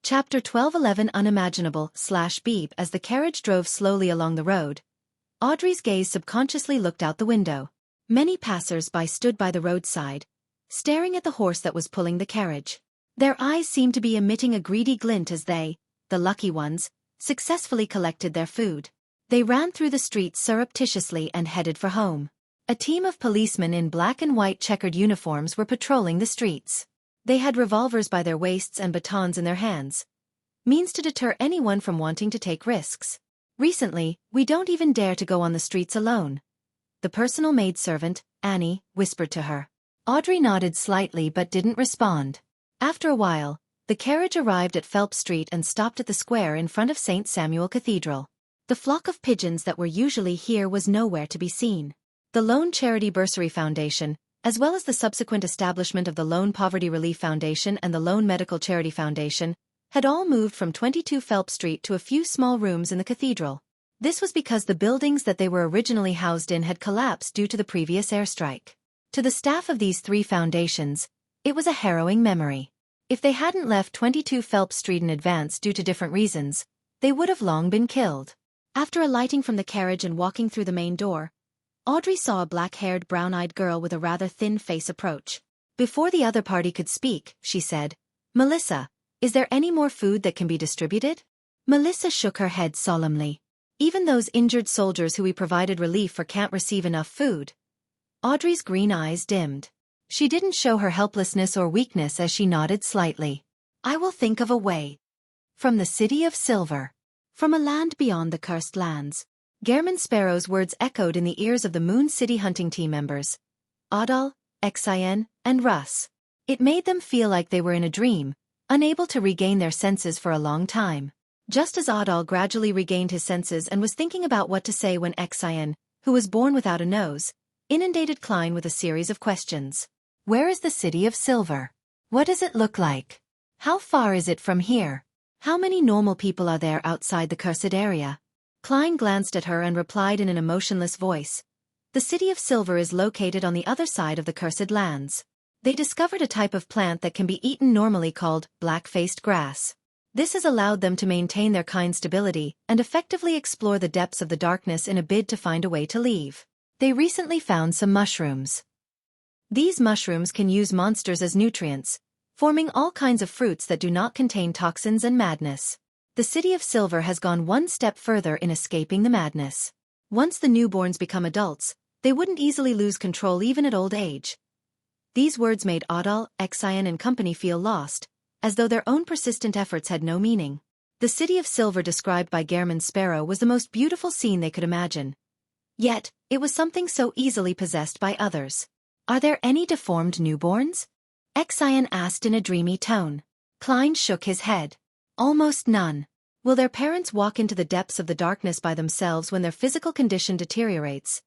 Chapter 1211 Unimaginable/Beep. As the carriage drove slowly along the road, Audrey's gaze subconsciously looked out the window. Many passers-by stood by the roadside, staring at the horse that was pulling the carriage. Their eyes seemed to be emitting a greedy glint as they, the lucky ones, successfully collected their food. They ran through the streets surreptitiously and headed for home. A team of policemen in black and white checkered uniforms were patrolling the streets. They had revolvers by their waists and batons in their hands, means to deter anyone from wanting to take risks. Recently, we don't even dare to go on the streets alone, the personal maidservant, Annie, whispered to her. Audrey nodded slightly but didn't respond. After a while, the carriage arrived at Phelps Street and stopped at the square in front of St. Samuel Cathedral. The flock of pigeons that were usually here was nowhere to be seen. The Lone Charity Bursary Foundation, as well as the subsequent establishment of the Lone Poverty Relief Foundation and the Lone Medical Charity Foundation, had all moved from 22 Phelps Street to a few small rooms in the cathedral. This was because the buildings that they were originally housed in had collapsed due to the previous airstrike. To the staff of these three foundations, it was a harrowing memory. If they hadn't left 22 Phelps Street in advance due to different reasons, they would have long been killed. After alighting from the carriage and walking through the main door, Audrey saw a black-haired, brown-eyed girl with a rather thin face approach. Before the other party could speak, she said, "Melissa, is there any more food that can be distributed?" Melissa shook her head solemnly. "Even those injured soldiers who we provided relief for can't receive enough food." Audrey's green eyes dimmed. She didn't show her helplessness or weakness as she nodded slightly. "I will think of a way." From the City of Silver. From a land beyond the cursed lands. Gehrman Sparrow's words echoed in the ears of the Moon City hunting team members, Adal, Xian, and Russ. It made them feel like they were in a dream, unable to regain their senses for a long time. Just as Adal gradually regained his senses and was thinking about what to say when Xian, who was born without a nose, inundated Klein with a series of questions. "Where is the City of Silver? What does it look like? How far is it from here? How many normal people are there outside the cursed area?" Klein glanced at her and replied in an emotionless voice, "The City of Silver is located on the other side of the cursed lands. They discovered a type of plant that can be eaten normally called black-faced grass. This has allowed them to maintain their kind stability and effectively explore the depths of the darkness in a bid to find a way to leave. They recently found some mushrooms. These mushrooms can use monsters as nutrients, forming all kinds of fruits that do not contain toxins and madness. The City of Silver has gone one step further in escaping the madness. Once the newborns become adults, they wouldn't easily lose control even at old age." These words made Adal, Xian and company feel lost, as though their own persistent efforts had no meaning. The City of Silver described by Gehrman Sparrow was the most beautiful scene they could imagine. Yet, it was something so easily possessed by others. "Are there any deformed newborns?" Xian asked in a dreamy tone. Klein shook his head. "Almost none." "Will their parents walk into the depths of the darkness by themselves when their physical condition deteriorates?"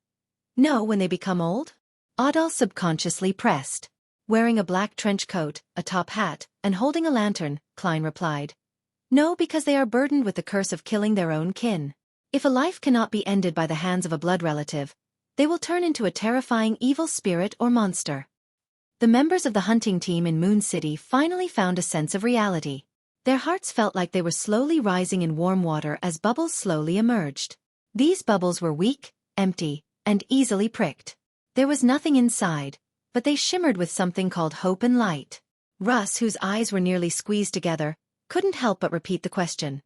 "No, when they become old?" Adal subconsciously pressed. "Wearing a black trench coat, a top hat, and holding a lantern," Klein replied. "No, because they are burdened with the curse of killing their own kin. If a life cannot be ended by the hands of a blood relative, they will turn into a terrifying evil spirit or monster." The members of the hunting team in Moon City finally found a sense of reality. Their hearts felt like they were slowly rising in warm water as bubbles slowly emerged. These bubbles were weak, empty, and easily pricked. There was nothing inside, but they shimmered with something called hope and light. Russ, whose eyes were nearly squeezed together, couldn't help but repeat the question.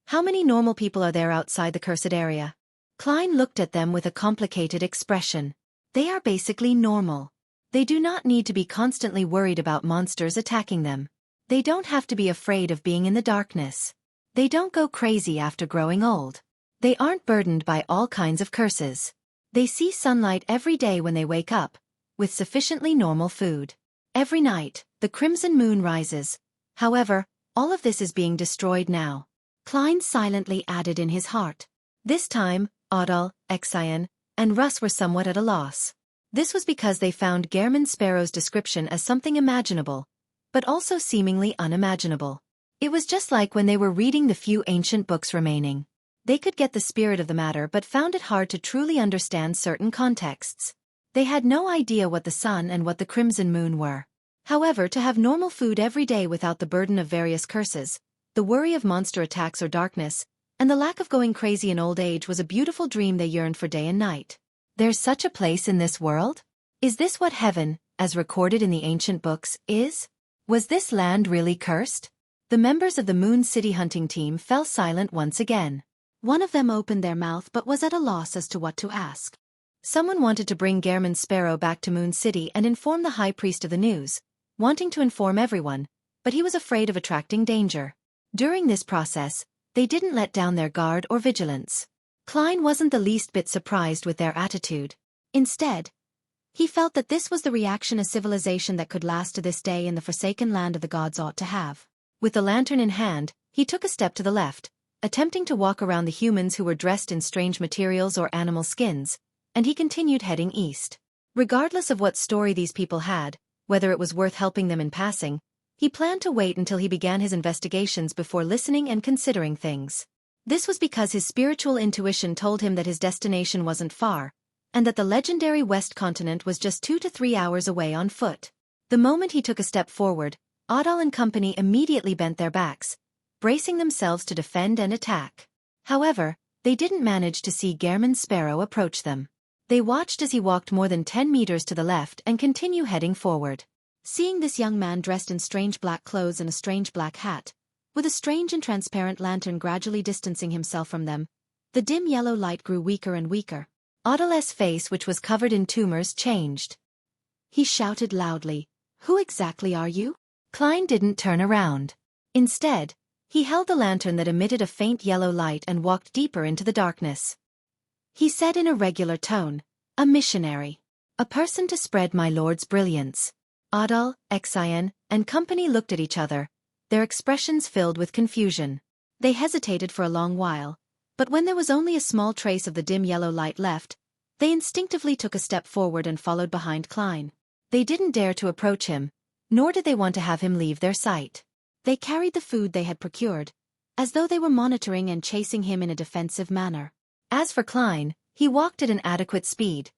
"How many normal people are there outside the cursed area?" Klein looked at them with a complicated expression. "They are basically normal. They do not need to be constantly worried about monsters attacking them. They don't have to be afraid of being in the darkness. They don't go crazy after growing old. They aren't burdened by all kinds of curses. They see sunlight every day when they wake up, with sufficiently normal food. Every night, the crimson moon rises. However, all of this is being destroyed now." Klein silently added in his heart. This time, Adal, Xian, and Russ were somewhat at a loss. This was because they found Gehrman Sparrow's description as something imaginable, but also seemingly unimaginable. It was just like when they were reading the few ancient books remaining. They could get the spirit of the matter but found it hard to truly understand certain contexts. They had no idea what the sun and what the crimson moon were. However, to have normal food every day without the burden of various curses, the worry of monster attacks or darkness, and the lack of going crazy in old age was a beautiful dream they yearned for day and night. There's such a place in this world? Is this what heaven, as recorded in the ancient books, is? Was this land really cursed? The members of the Moon City hunting team fell silent once again. One of them opened their mouth but was at a loss as to what to ask. Someone wanted to bring Gehrman Sparrow back to Moon City and inform the High Priest of the news, wanting to inform everyone, but he was afraid of attracting danger. During this process, they didn't let down their guard or vigilance. Klein wasn't the least bit surprised with their attitude. Instead, he felt that this was the reaction a civilization that could last to this day in the forsaken land of the gods ought to have. With the lantern in hand, he took a step to the left, attempting to walk around the humans who were dressed in strange materials or animal skins, and he continued heading east. Regardless of what story these people had, whether it was worth helping them in passing, he planned to wait until he began his investigations before listening and considering things. This was because his spiritual intuition told him that his destination wasn't far, and that the legendary West Continent was just 2 to 3 hours away on foot. The moment he took a step forward, Adal and company immediately bent their backs, bracing themselves to defend and attack. However, they didn't manage to see Gehrman Sparrow approach them. They watched as he walked more than 10 meters to the left and continued heading forward. Seeing this young man dressed in strange black clothes and a strange black hat, with a strange and transparent lantern gradually distancing himself from them, the dim yellow light grew weaker and weaker. Adal's face, which was covered in tumors, changed. He shouted loudly, "Who exactly are you?" Klein didn't turn around. Instead, he held the lantern that emitted a faint yellow light and walked deeper into the darkness. He said in a regular tone, "A missionary. A person to spread my Lord's brilliance." Adal, Xian, and company looked at each other, their expressions filled with confusion. They hesitated for a long while, but when there was only a small trace of the dim yellow light left, they instinctively took a step forward and followed behind Klein. They didn't dare to approach him, nor did they want to have him leave their sight. They carried the food they had procured, as though they were monitoring and chasing him in a defensive manner. As for Klein, he walked at an adequate speed,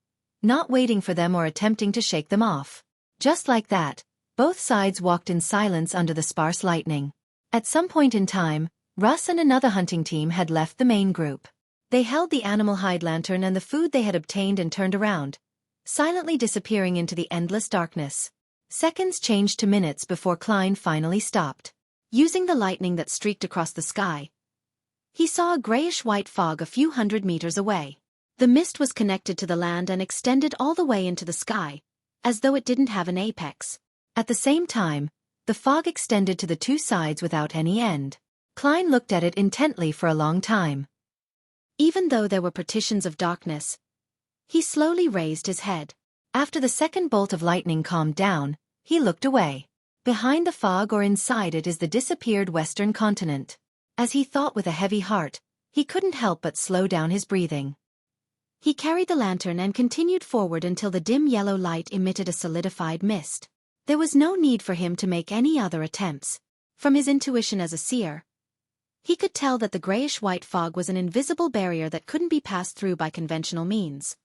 not waiting for them or attempting to shake them off. Just like that, both sides walked in silence under the sparse lightning. At some point in time, Russ and another hunting team had left the main group. They held the animal hide lantern and the food they had obtained and turned around, silently disappearing into the endless darkness. Seconds changed to minutes before Klein finally stopped. Using the lightning that streaked across the sky, he saw a grayish-white fog a few hundred meters away. The mist was connected to the land and extended all the way into the sky, as though it didn't have an apex. At the same time, the fog extended to the two sides without any end. Klein looked at it intently for a long time. Even though there were partitions of darkness, he slowly raised his head. After the second bolt of lightning calmed down, he looked away. Behind the fog or inside it is the disappeared Western continent. As he thought with a heavy heart, he couldn't help but slow down his breathing. He carried the lantern and continued forward until the dim yellow light emitted a solidified mist. There was no need for him to make any other attempts. From his intuition as a seer, he could tell that the grayish-white fog was an invisible barrier that couldn't be passed through by conventional means.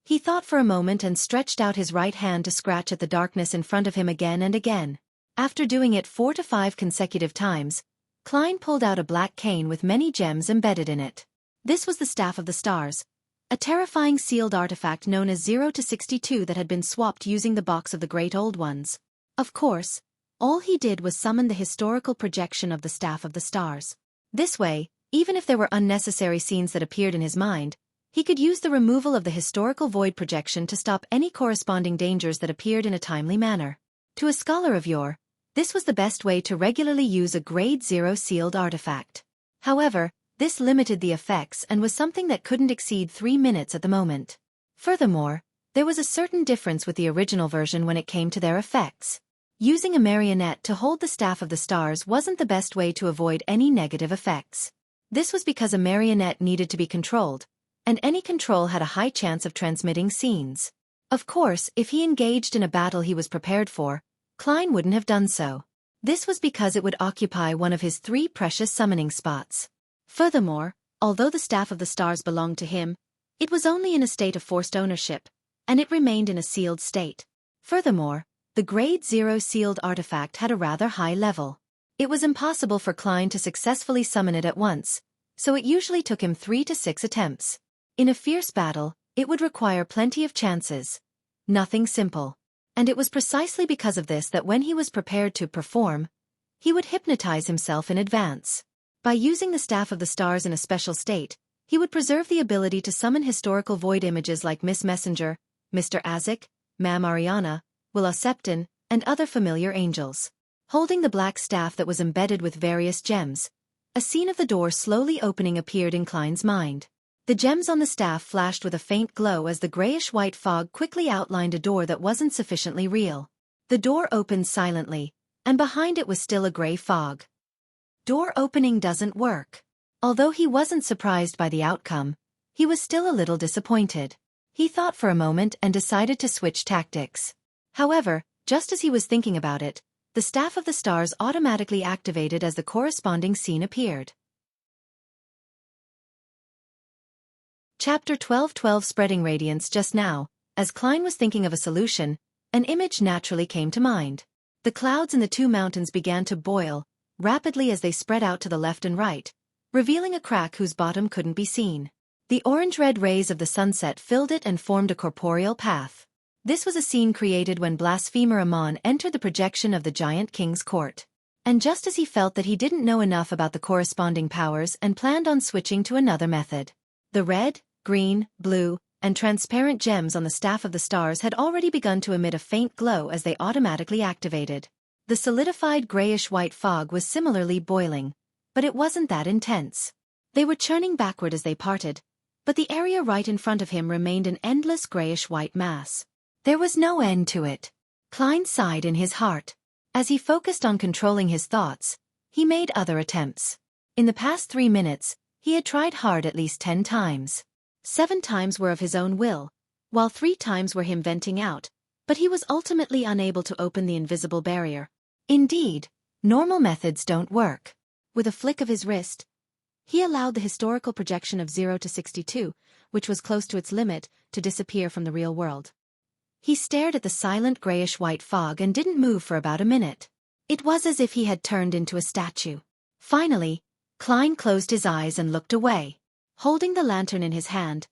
He thought for a moment and stretched out his right hand to scratch at the darkness in front of him again and again. After doing it 4 to 5 consecutive times, Klein pulled out a black cane with many gems embedded in it. This was the Staff of the Stars, a terrifying sealed artifact known as 0 to 62 that had been swapped using the box of the Great Old Ones. Of course, all he did was summon the historical projection of the Staff of the Stars. This way, even if there were unnecessary scenes that appeared in his mind, he could use the removal of the historical void projection to stop any corresponding dangers that appeared in a timely manner. To a scholar of yore, this was the best way to regularly use a Grade 0 sealed artifact. However, this limited the effects and was something that couldn't exceed 3 minutes at the moment. Furthermore, there was a certain difference with the original version when it came to their effects. Using a marionette to hold the Staff of the Stars wasn't the best way to avoid any negative effects. This was because a marionette needed to be controlled, and any control had a high chance of transmitting scenes. Of course, if he engaged in a battle he was prepared for, Klein wouldn't have done so. This was because it would occupy one of his 3 precious summoning spots. Furthermore, although the Staff of the Stars belonged to him, it was only in a state of forced ownership, and it remained in a sealed state. Furthermore, the Grade 0 sealed artifact had a rather high level. It was impossible for Klein to successfully summon it at once, so it usually took him 3 to 6 attempts. In a fierce battle, it would require plenty of chances. Nothing simple. And it was precisely because of this that when he was prepared to perform, he would hypnotize himself in advance. By using the Staff of the Stars in a special state, he would preserve the ability to summon historical void images like Miss Messenger, Mr. Azek, Ma'am Ariana, Willow Septon, and other familiar angels. Holding the black staff that was embedded with various gems, a scene of the door slowly opening appeared in Klein's mind. The gems on the staff flashed with a faint glow as the grayish-white fog quickly outlined a door that wasn't sufficiently real. The door opened silently, and behind it was still a gray fog. Door opening doesn't work. Although he wasn't surprised by the outcome, he was still a little disappointed. He thought for a moment and decided to switch tactics. However, just as he was thinking about it, the Staff of the Stars automatically activated as the corresponding scene appeared. Chapter 12:12 Spreading Radiance. Just now, as Klein was thinking of a solution, an image naturally came to mind. The clouds in the two mountains began to boil rapidly as they spread out to the left and right, revealing a crack whose bottom couldn't be seen. The orange-red rays of the sunset filled it and formed a corporeal path. This was a scene created when blasphemer Amon entered the projection of the giant king's court. And just as he felt that he didn't know enough about the corresponding powers and planned on switching to another method. The red, green, blue, and transparent gems on the Staff of the Stars had already begun to emit a faint glow as they automatically activated. The solidified grayish-white fog was similarly boiling, but it wasn't that intense. They were churning backward as they parted, but the area right in front of him remained an endless grayish-white mass. There was no end to it. Klein sighed in his heart. As he focused on controlling his thoughts, he made other attempts. In the past 3 minutes, he had tried hard at least 10 times. 7 times were of his own will, while 3 times were him venting out, but he was ultimately unable to open the invisible barrier. Indeed, normal methods don't work. With a flick of his wrist, he allowed the historical projection of 0 to 62, which was close to its limit, to disappear from the real world. He stared at the silent grayish-white fog and didn't move for about a minute. It was as if he had turned into a statue. Finally, Klein closed his eyes and looked away. Holding the lantern in his hand,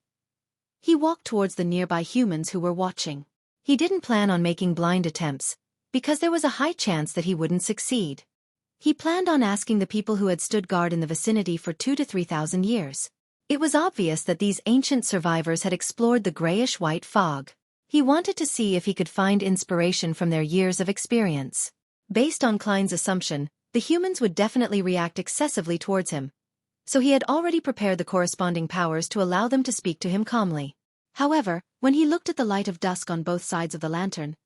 he walked towards the nearby humans who were watching. He didn't plan on making blind attempts, because there was a high chance that he wouldn't succeed. He planned on asking the people who had stood guard in the vicinity for 2,000 to 3,000 years. It was obvious that these ancient survivors had explored the grayish-white fog. He wanted to see if he could find inspiration from their years of experience. Based on Klein's assumption, the humans would definitely react excessively towards him, so he had already prepared the corresponding powers to allow them to speak to him calmly. However, when he looked at the light of dusk on both sides of the lantern,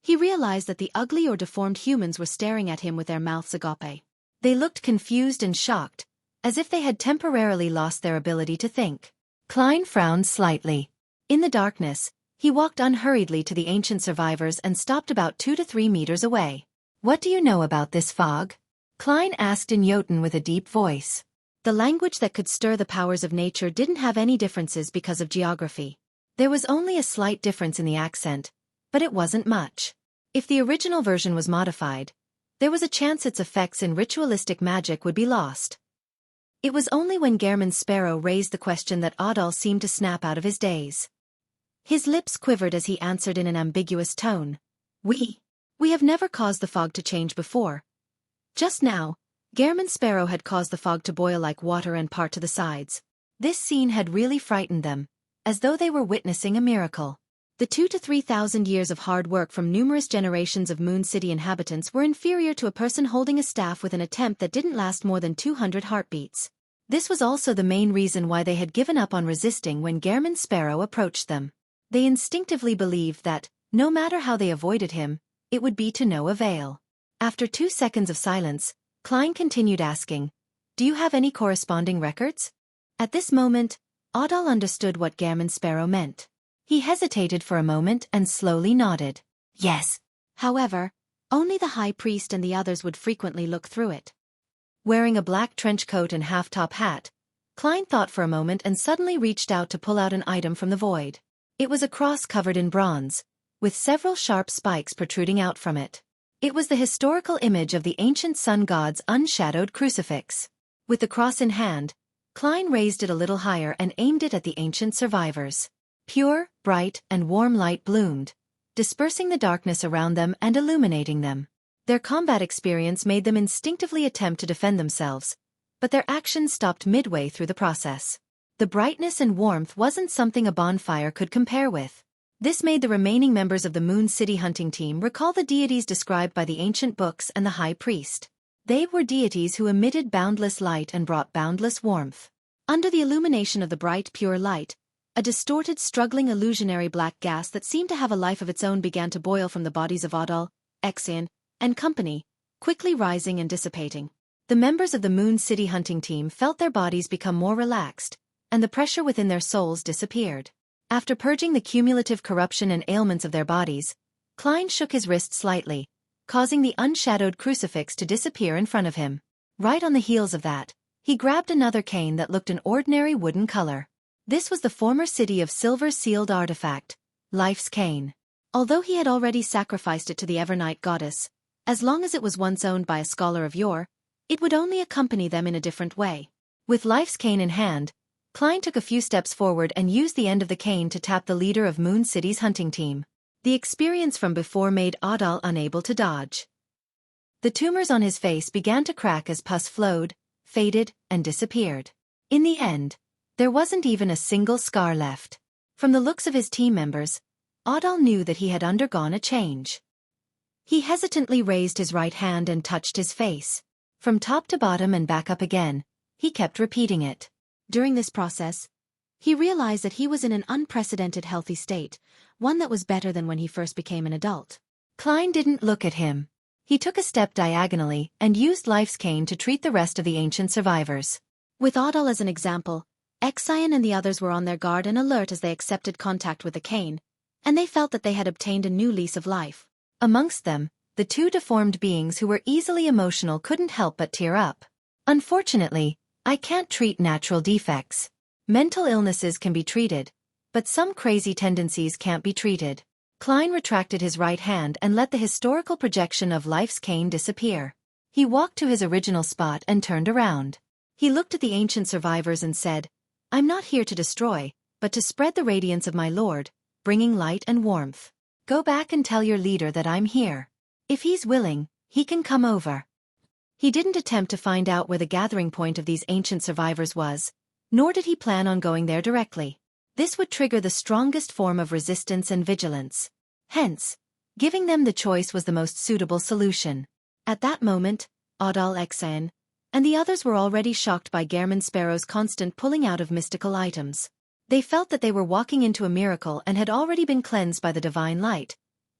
he realized that the ugly or deformed humans were staring at him with their mouths agape. They looked confused and shocked, as if they had temporarily lost their ability to think. Klein frowned slightly. In the darkness, he walked unhurriedly to the ancient survivors and stopped about 2 to 3 meters away. "What do you know about this fog?" Klein asked in Jotun with a deep voice. The language that could stir the powers of nature didn't have any differences because of geography. There was only a slight difference in the accent, but it wasn't much. If the original version was modified, there was a chance its effects in ritualistic magic would be lost. It was only when Gehrman Sparrow raised the question that Adal seemed to snap out of his daze. His lips quivered as he answered in an ambiguous tone. We have never caused the fog to change before. Just now, Gehrman Sparrow had caused the fog to boil like water and part to the sides. This scene had really frightened them, as though they were witnessing a miracle. The 2,000 to 3,000 years of hard work from numerous generations of Moon City inhabitants were inferior to a person holding a staff with an attempt that didn't last more than 200 heartbeats. This was also the main reason why they had given up on resisting when Gehrman Sparrow approached them. They instinctively believed that, no matter how they avoided him, it would be to no avail. After 2 seconds of silence, Klein continued asking, "Do you have any corresponding records?" At this moment, Adal understood what Gehrman Sparrow meant. He hesitated for a moment and slowly nodded. "Yes." However, only the high priest and the others would frequently look through it. Wearing a black trench coat and half-top hat, Klein thought for a moment and suddenly reached out to pull out an item from the void. It was a cross covered in bronze, with several sharp spikes protruding out from it. It was the historical image of the ancient sun god's unshadowed crucifix. With the cross in hand, Klein raised it a little higher and aimed it at the ancient survivors. Pure, bright, and warm light bloomed, dispersing the darkness around them and illuminating them. Their combat experience made them instinctively attempt to defend themselves, but their actions stopped midway through the process. The brightness and warmth wasn't something a bonfire could compare with. This made the remaining members of the Moon City hunting team recall the deities described by the ancient books and the high priest. They were deities who emitted boundless light and brought boundless warmth. Under the illumination of the bright, pure light, a distorted, struggling, illusionary black gas that seemed to have a life of its own began to boil from the bodies of Audal, Xian, and company, quickly rising and dissipating. The members of the Moon City hunting team felt their bodies become more relaxed, and the pressure within their souls disappeared. After purging the cumulative corruption and ailments of their bodies, Klein shook his wrist slightly, causing the unshadowed crucifix to disappear in front of him. Right on the heels of that, he grabbed another cane that looked an ordinary wooden color. This was the former city of silver-sealed artifact, Life's Cane. Although he had already sacrificed it to the Evernight goddess, as long as it was once owned by a scholar of yore, it would only accompany them in a different way. With Life's Cane in hand, Klein took a few steps forward and used the end of the cane to tap the leader of Moon City's hunting team. The experience from before made Audal unable to dodge. The tumors on his face began to crack as pus flowed, faded, and disappeared. In the end, there wasn't even a single scar left. From the looks of his team members, Audal knew that he had undergone a change. He hesitantly raised his right hand and touched his face. From top to bottom and back up again, he kept repeating it. During this process, he realized that he was in an unprecedented healthy state, one that was better than when he first became an adult. Klein didn't look at him. He took a step diagonally and used Life's Cane to treat the rest of the ancient survivors. With Audal as an example, Xian and the others were on their guard and alert as they accepted contact with the cane, and they felt that they had obtained a new lease of life. Amongst them, the two deformed beings who were easily emotional couldn't help but tear up. Unfortunately, I can't treat natural defects. Mental illnesses can be treated, but some crazy tendencies can't be treated. Klein retracted his right hand and let the historical projection of Life's Cane disappear. He walked to his original spot and turned around. He looked at the ancient survivors and said, "I'm not here to destroy, but to spread the radiance of my Lord, bringing light and warmth. Go back and tell your leader that I'm here. If he's willing, he can come over." He didn't attempt to find out where the gathering point of these ancient survivors was, nor did he plan on going there directly. This would trigger the strongest form of resistance and vigilance. Hence, giving them the choice was the most suitable solution. At that moment, Audal, Xian, and the others were already shocked by Gehrman Sparrow's constant pulling out of mystical items. They felt that they were walking into a miracle and had already been cleansed by the divine light,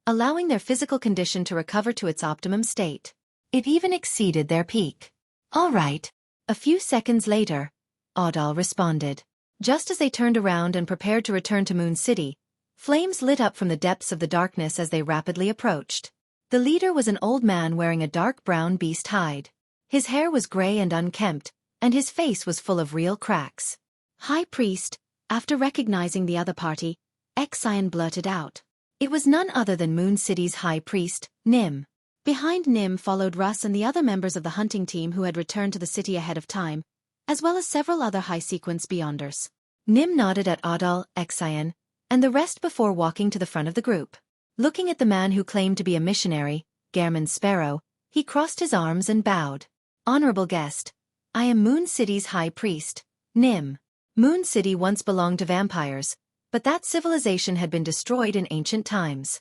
allowing their physical condition to recover to its optimum state. It even exceeded their peak. "All right." A few seconds later, Audal responded. Just as they turned around and prepared to return to Moon City, flames lit up from the depths of the darkness as they rapidly approached. The leader was an old man wearing a dark brown beast hide. His hair was gray and unkempt, and his face was full of real cracks. "High Priest," after recognizing the other party, Xian blurted out. It was none other than Moon City's High Priest, Nim. Behind Nim followed Russ and the other members of the hunting team who had returned to the city ahead of time, as well as several other high-sequence beyonders. Nim nodded at Audal, Xian, and the rest before walking to the front of the group. Looking at the man who claimed to be a missionary, Gehrman Sparrow, he crossed his arms and bowed. "Honorable guest, I am Moon City's High Priest, Nim. Moon City once belonged to vampires, but that civilization had been destroyed in ancient times.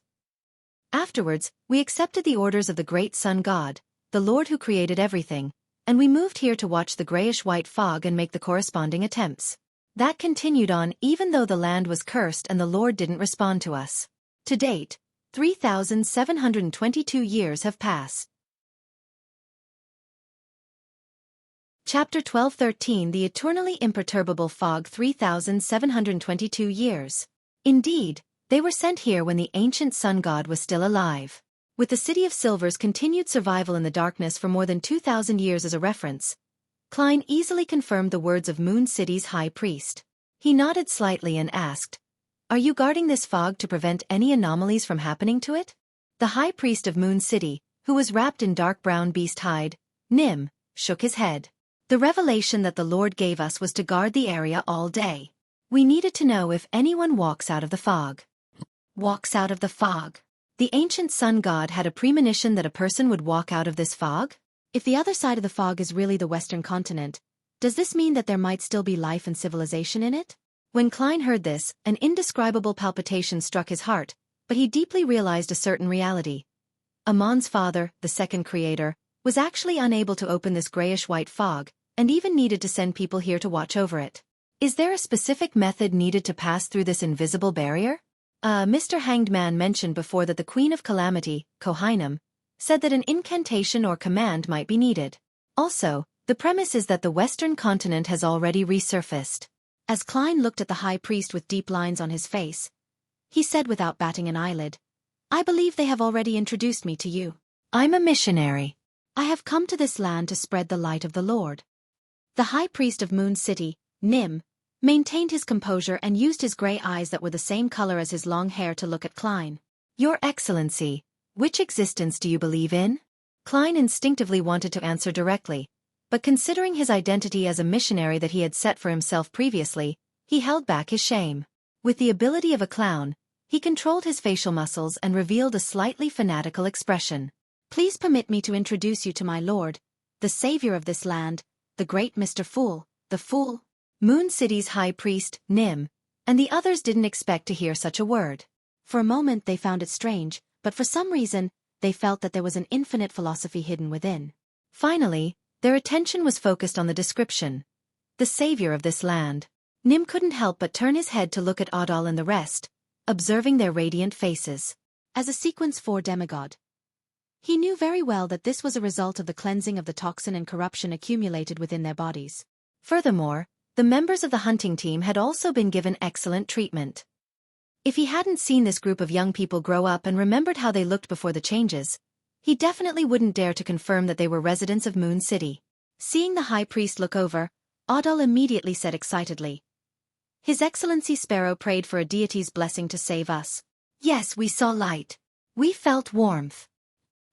Afterwards, we accepted the orders of the great sun god, the Lord who created everything, and we moved here to watch the grayish-white fog and make the corresponding attempts. That continued on even though the land was cursed and the Lord didn't respond to us. To date, 3,722 years have passed." Chapter 12:13 The Eternally Imperturbable Fog 3,722 years. Indeed, they were sent here when the ancient sun god was still alive. With the City of Silver's continued survival in the darkness for more than 2,000 years as a reference, Klein easily confirmed the words of Moon City's High Priest. He nodded slightly and asked, "Are you guarding this fog to prevent any anomalies from happening to it?" The High Priest of Moon City, who was wrapped in dark brown beast hide, Nim, shook his head. The revelation that the Lord gave us was to guard the area all day. We needed to know if anyone walks out of the fog. Walks out of the fog. The ancient sun god had a premonition that a person would walk out of this fog? If the other side of the fog is really the western continent, does this mean that there might still be life and civilization in it? When Klein heard this, an indescribable palpitation struck his heart, but he deeply realized a certain reality. Amon's father, the second creator, was actually unable to open this grayish-white fog, and even needed to send people here to watch over it. Is there a specific method needed to pass through this invisible barrier? Mr. Hanged Man mentioned before that the Queen of Calamity, Kohainam, said that an incantation or command might be needed. Also, the premise is that the western continent has already resurfaced. As Klein looked at the high priest with deep lines on his face, he said without batting an eyelid, "I believe they have already introduced me to you. I'm a missionary. I have come to this land to spread the light of the Lord." The high priest of Moon City, Nim, maintained his composure and used his gray eyes that were the same color as his long hair to look at Klein. "Your Excellency, which existence do you believe in?" Klein instinctively wanted to answer directly, but considering his identity as a missionary that he had set for himself previously, he held back his shame. With the ability of a clown, he controlled his facial muscles and revealed a slightly fanatical expression. "Please permit me to introduce you to my lord, the savior of this land, the great Mr. Fool, the Fool." Moon City's high priest, Nim, and the others didn't expect to hear such a word. For a moment they found it strange, but for some reason, they felt that there was an infinite philosophy hidden within. Finally, their attention was focused on the description. The savior of this land. Nim couldn't help but turn his head to look at Adal and the rest, observing their radiant faces. As a Sequence 4 demigod, he knew very well that this was a result of the cleansing of the toxin and corruption accumulated within their bodies. Furthermore, the members of the hunting team had also been given excellent treatment. If he hadn't seen this group of young people grow up and remembered how they looked before the changes, he definitely wouldn't dare to confirm that they were residents of Moon City. Seeing the high priest look over, Adal immediately said excitedly, "His Excellency Sparrow prayed for a deity's blessing to save us. Yes, we saw light. We felt warmth."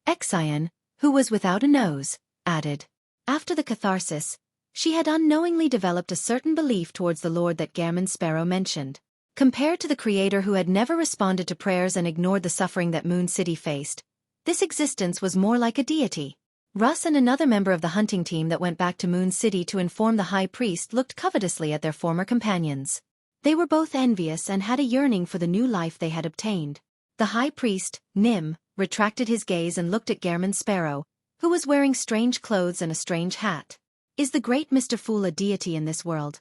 Exion, who was without a nose, added, "After the catharsis, she had unknowingly developed a certain belief towards the Lord that German Sparrow mentioned. Compared to the Creator who had never responded to prayers and ignored the suffering that Moon City faced, this existence was more like a deity." Russ and another member of the hunting team that went back to Moon City to inform the high priest looked covetously at their former companions. They were both envious and had a yearning for the new life they had obtained. The high priest, Nim, retracted his gaze and looked at German Sparrow, who was wearing strange clothes and a strange hat. "Is the great Mr. Fool a deity in this world?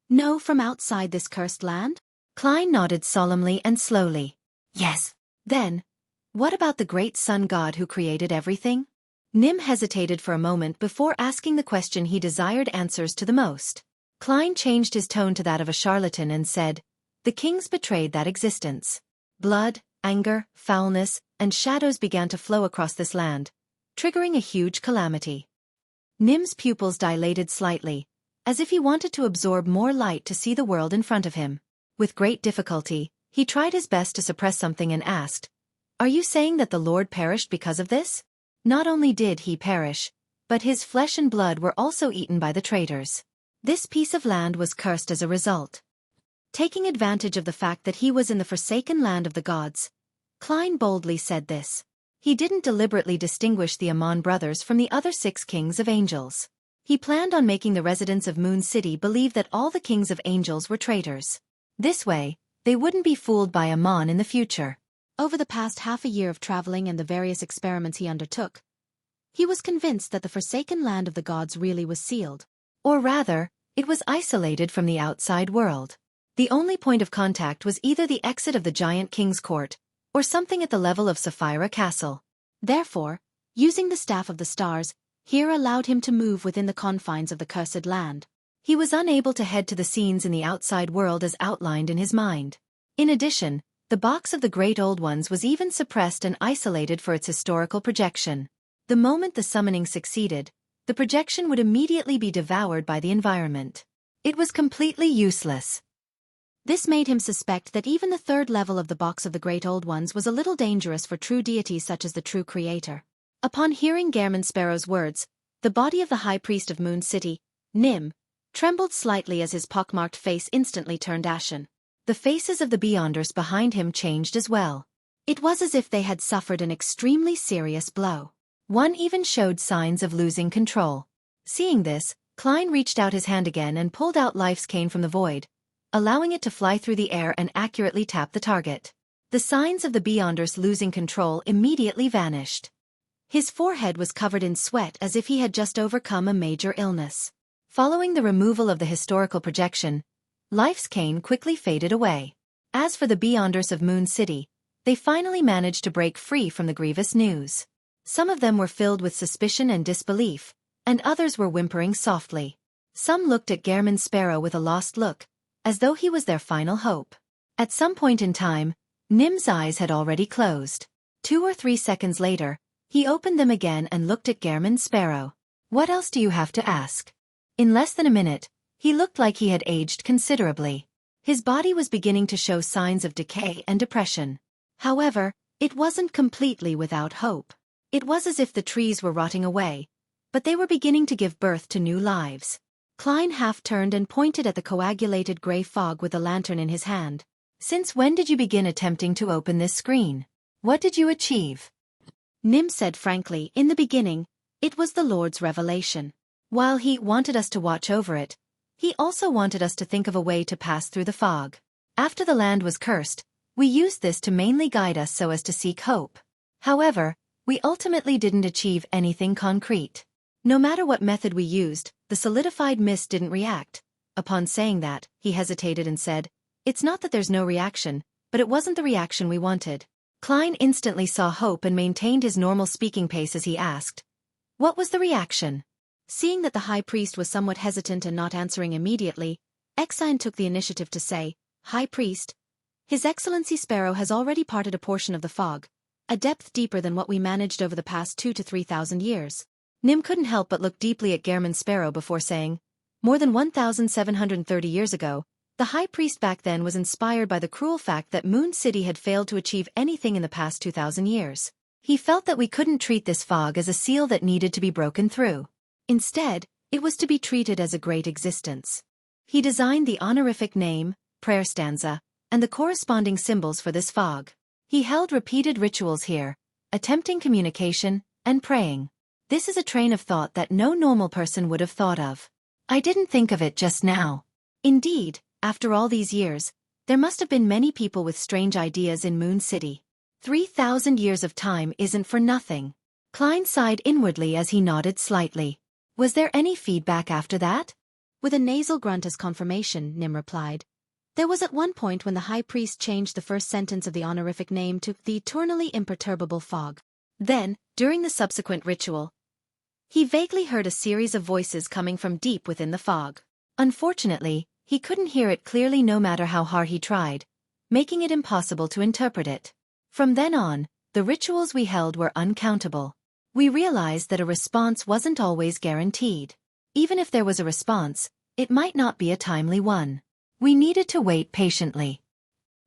No, from outside this cursed land?" Klein nodded solemnly and slowly. "Yes." "Then, what about the great sun god who created everything?" Nim hesitated for a moment before asking the question he desired answers to the most. Klein changed his tone to that of a charlatan and said, "The kings betrayed that existence. Blood, anger, foulness, and shadows began to flow across this land, triggering a huge calamity." Nim's pupils dilated slightly, as if he wanted to absorb more light to see the world in front of him. With great difficulty, he tried his best to suppress something and asked, "Are you saying that the Lord perished because of this?" Not only did he perish, but his flesh and blood were also eaten by the traitors. This piece of land was cursed as a result. Taking advantage of the fact that he was in the forsaken land of the gods, Klein boldly said this. He didn't deliberately distinguish the Amon brothers from the other 6 kings of angels. He planned on making the residents of Moon City believe that all the kings of angels were traitors. This way, they wouldn't be fooled by Amon in the future. Over the past half a year of traveling and the various experiments he undertook, he was convinced that the forsaken land of the gods really was sealed. Or rather, it was isolated from the outside world. The only point of contact was either the exit of the giant king's court, or something at the level of Sapphira Castle. Therefore, using the staff of the stars, Hera allowed him to move within the confines of the cursed land. He was unable to head to the scenes in the outside world as outlined in his mind. In addition, the box of the Great Old Ones was even suppressed and isolated for its historical projection. The moment the summoning succeeded, the projection would immediately be devoured by the environment. It was completely useless. This made him suspect that even the 3rd level of the box of the Great Old Ones was a little dangerous for true deities such as the true Creator. Upon hearing Gairman Sparrow's words, the body of the High Priest of Moon City, Nim, trembled slightly as his pockmarked face instantly turned ashen. The faces of the Beyonders behind him changed as well. It was as if they had suffered an extremely serious blow. One even showed signs of losing control. Seeing this, Klein reached out his hand again and pulled out Life's cane from the void, allowing it to fly through the air and accurately tap the target. The signs of the Beyonders losing control immediately vanished. His forehead was covered in sweat as if he had just overcome a major illness. Following the removal of the historical projection, Life's cane quickly faded away. As for the Beyonders of Moon City, they finally managed to break free from the grievous news. Some of them were filled with suspicion and disbelief, and others were whimpering softly. Some looked at Gairman Sparrow with a lost look, as though he was their final hope. At some point in time, Nim's eyes had already closed. 2 or 3 seconds later, he opened them again and looked at Gairman Sparrow. "What else do you have to ask?" In less than a minute, he looked like he had aged considerably. His body was beginning to show signs of decay and depression. However, it wasn't completely without hope. It was as if the trees were rotting away, but they were beginning to give birth to new lives. Klein half turned and pointed at the coagulated gray fog with a lantern in his hand. "Since when did you begin attempting to open this screen? What did you achieve?" Nim said frankly, "In the beginning, it was the Lord's revelation. While he wanted us to watch over it, he also wanted us to think of a way to pass through the fog. After the land was cursed, we used this to mainly guide us so as to seek hope. However, we ultimately didn't achieve anything concrete. No matter what method we used, the solidified mist didn't react." Upon saying that, he hesitated and said, "It's not that there's no reaction, but it wasn't the reaction we wanted." Klein instantly saw hope and maintained his normal speaking pace as he asked, "What was the reaction?" Seeing that the High Priest was somewhat hesitant and not answering immediately, Exine took the initiative to say, "High Priest, His Excellency Sparrow has already parted a portion of the fog, a depth deeper than what we managed over the past 2,000 to 3,000 years. Nim couldn't help but look deeply at Gairman Sparrow before saying, "More than 1,730 years ago, the High Priest back then was inspired by the cruel fact that Moon City had failed to achieve anything in the past 2,000 years. He felt that we couldn't treat this fog as a seal that needed to be broken through. Instead, it was to be treated as a great existence. He designed the honorific name, prayer stanza, and the corresponding symbols for this fog. He held repeated rituals here, attempting communication and praying. This is a train of thought that no normal person would have thought of. I didn't think of it just now. Indeed, after all these years, there must have been many people with strange ideas in Moon City. 3,000 years of time isn't for nothing." Klein sighed inwardly as he nodded slightly. "Was there any feedback after that?" With a nasal grunt as confirmation, Nim replied, "There was at one point when the High Priest changed the first sentence of the honorific name to the eternally imperturbable fog. Then, during the subsequent ritual, he vaguely heard a series of voices coming from deep within the fog. Unfortunately, he couldn't hear it clearly no matter how hard he tried, making it impossible to interpret it. From then on, the rituals we held were uncountable. We realized that a response wasn't always guaranteed. Even if there was a response, it might not be a timely one. We needed to wait patiently."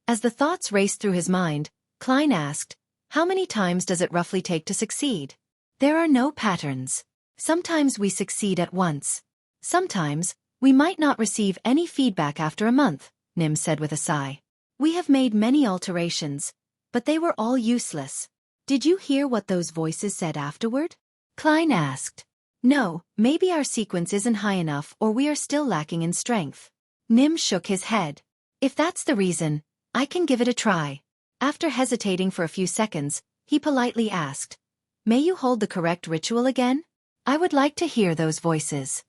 As the thoughts raced through his mind, Klein asked, "How many times does it roughly take to succeed?" "There are no patterns. Sometimes we succeed at once. Sometimes, we might not receive any feedback after a month," Nim said with a sigh. "We have made many alterations, but they were all useless." "Did you hear what those voices said afterward?" Klein asked. "No, maybe our sequence isn't high enough or we are still lacking in strength." Nim shook his head. "If that's the reason, I can give it a try." After hesitating for a few seconds, he politely asked, "May you hold the correct ritual again? I would like to hear those voices."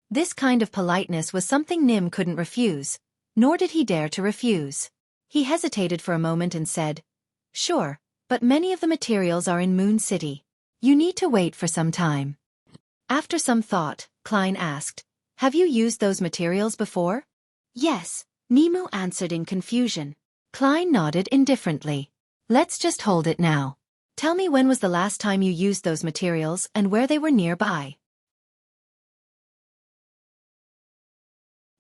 This kind of politeness was something Nim couldn't refuse, nor did he dare to refuse. He hesitated for a moment and said, "Sure, but many of the materials are in Moon City. You need to wait for some time." After some thought, Klein asked, "Have you used those materials before?" "Yes," Nimu answered in confusion. Klein nodded indifferently. "Let's just hold it now. Tell me, when was the last time you used those materials and where they were nearby?"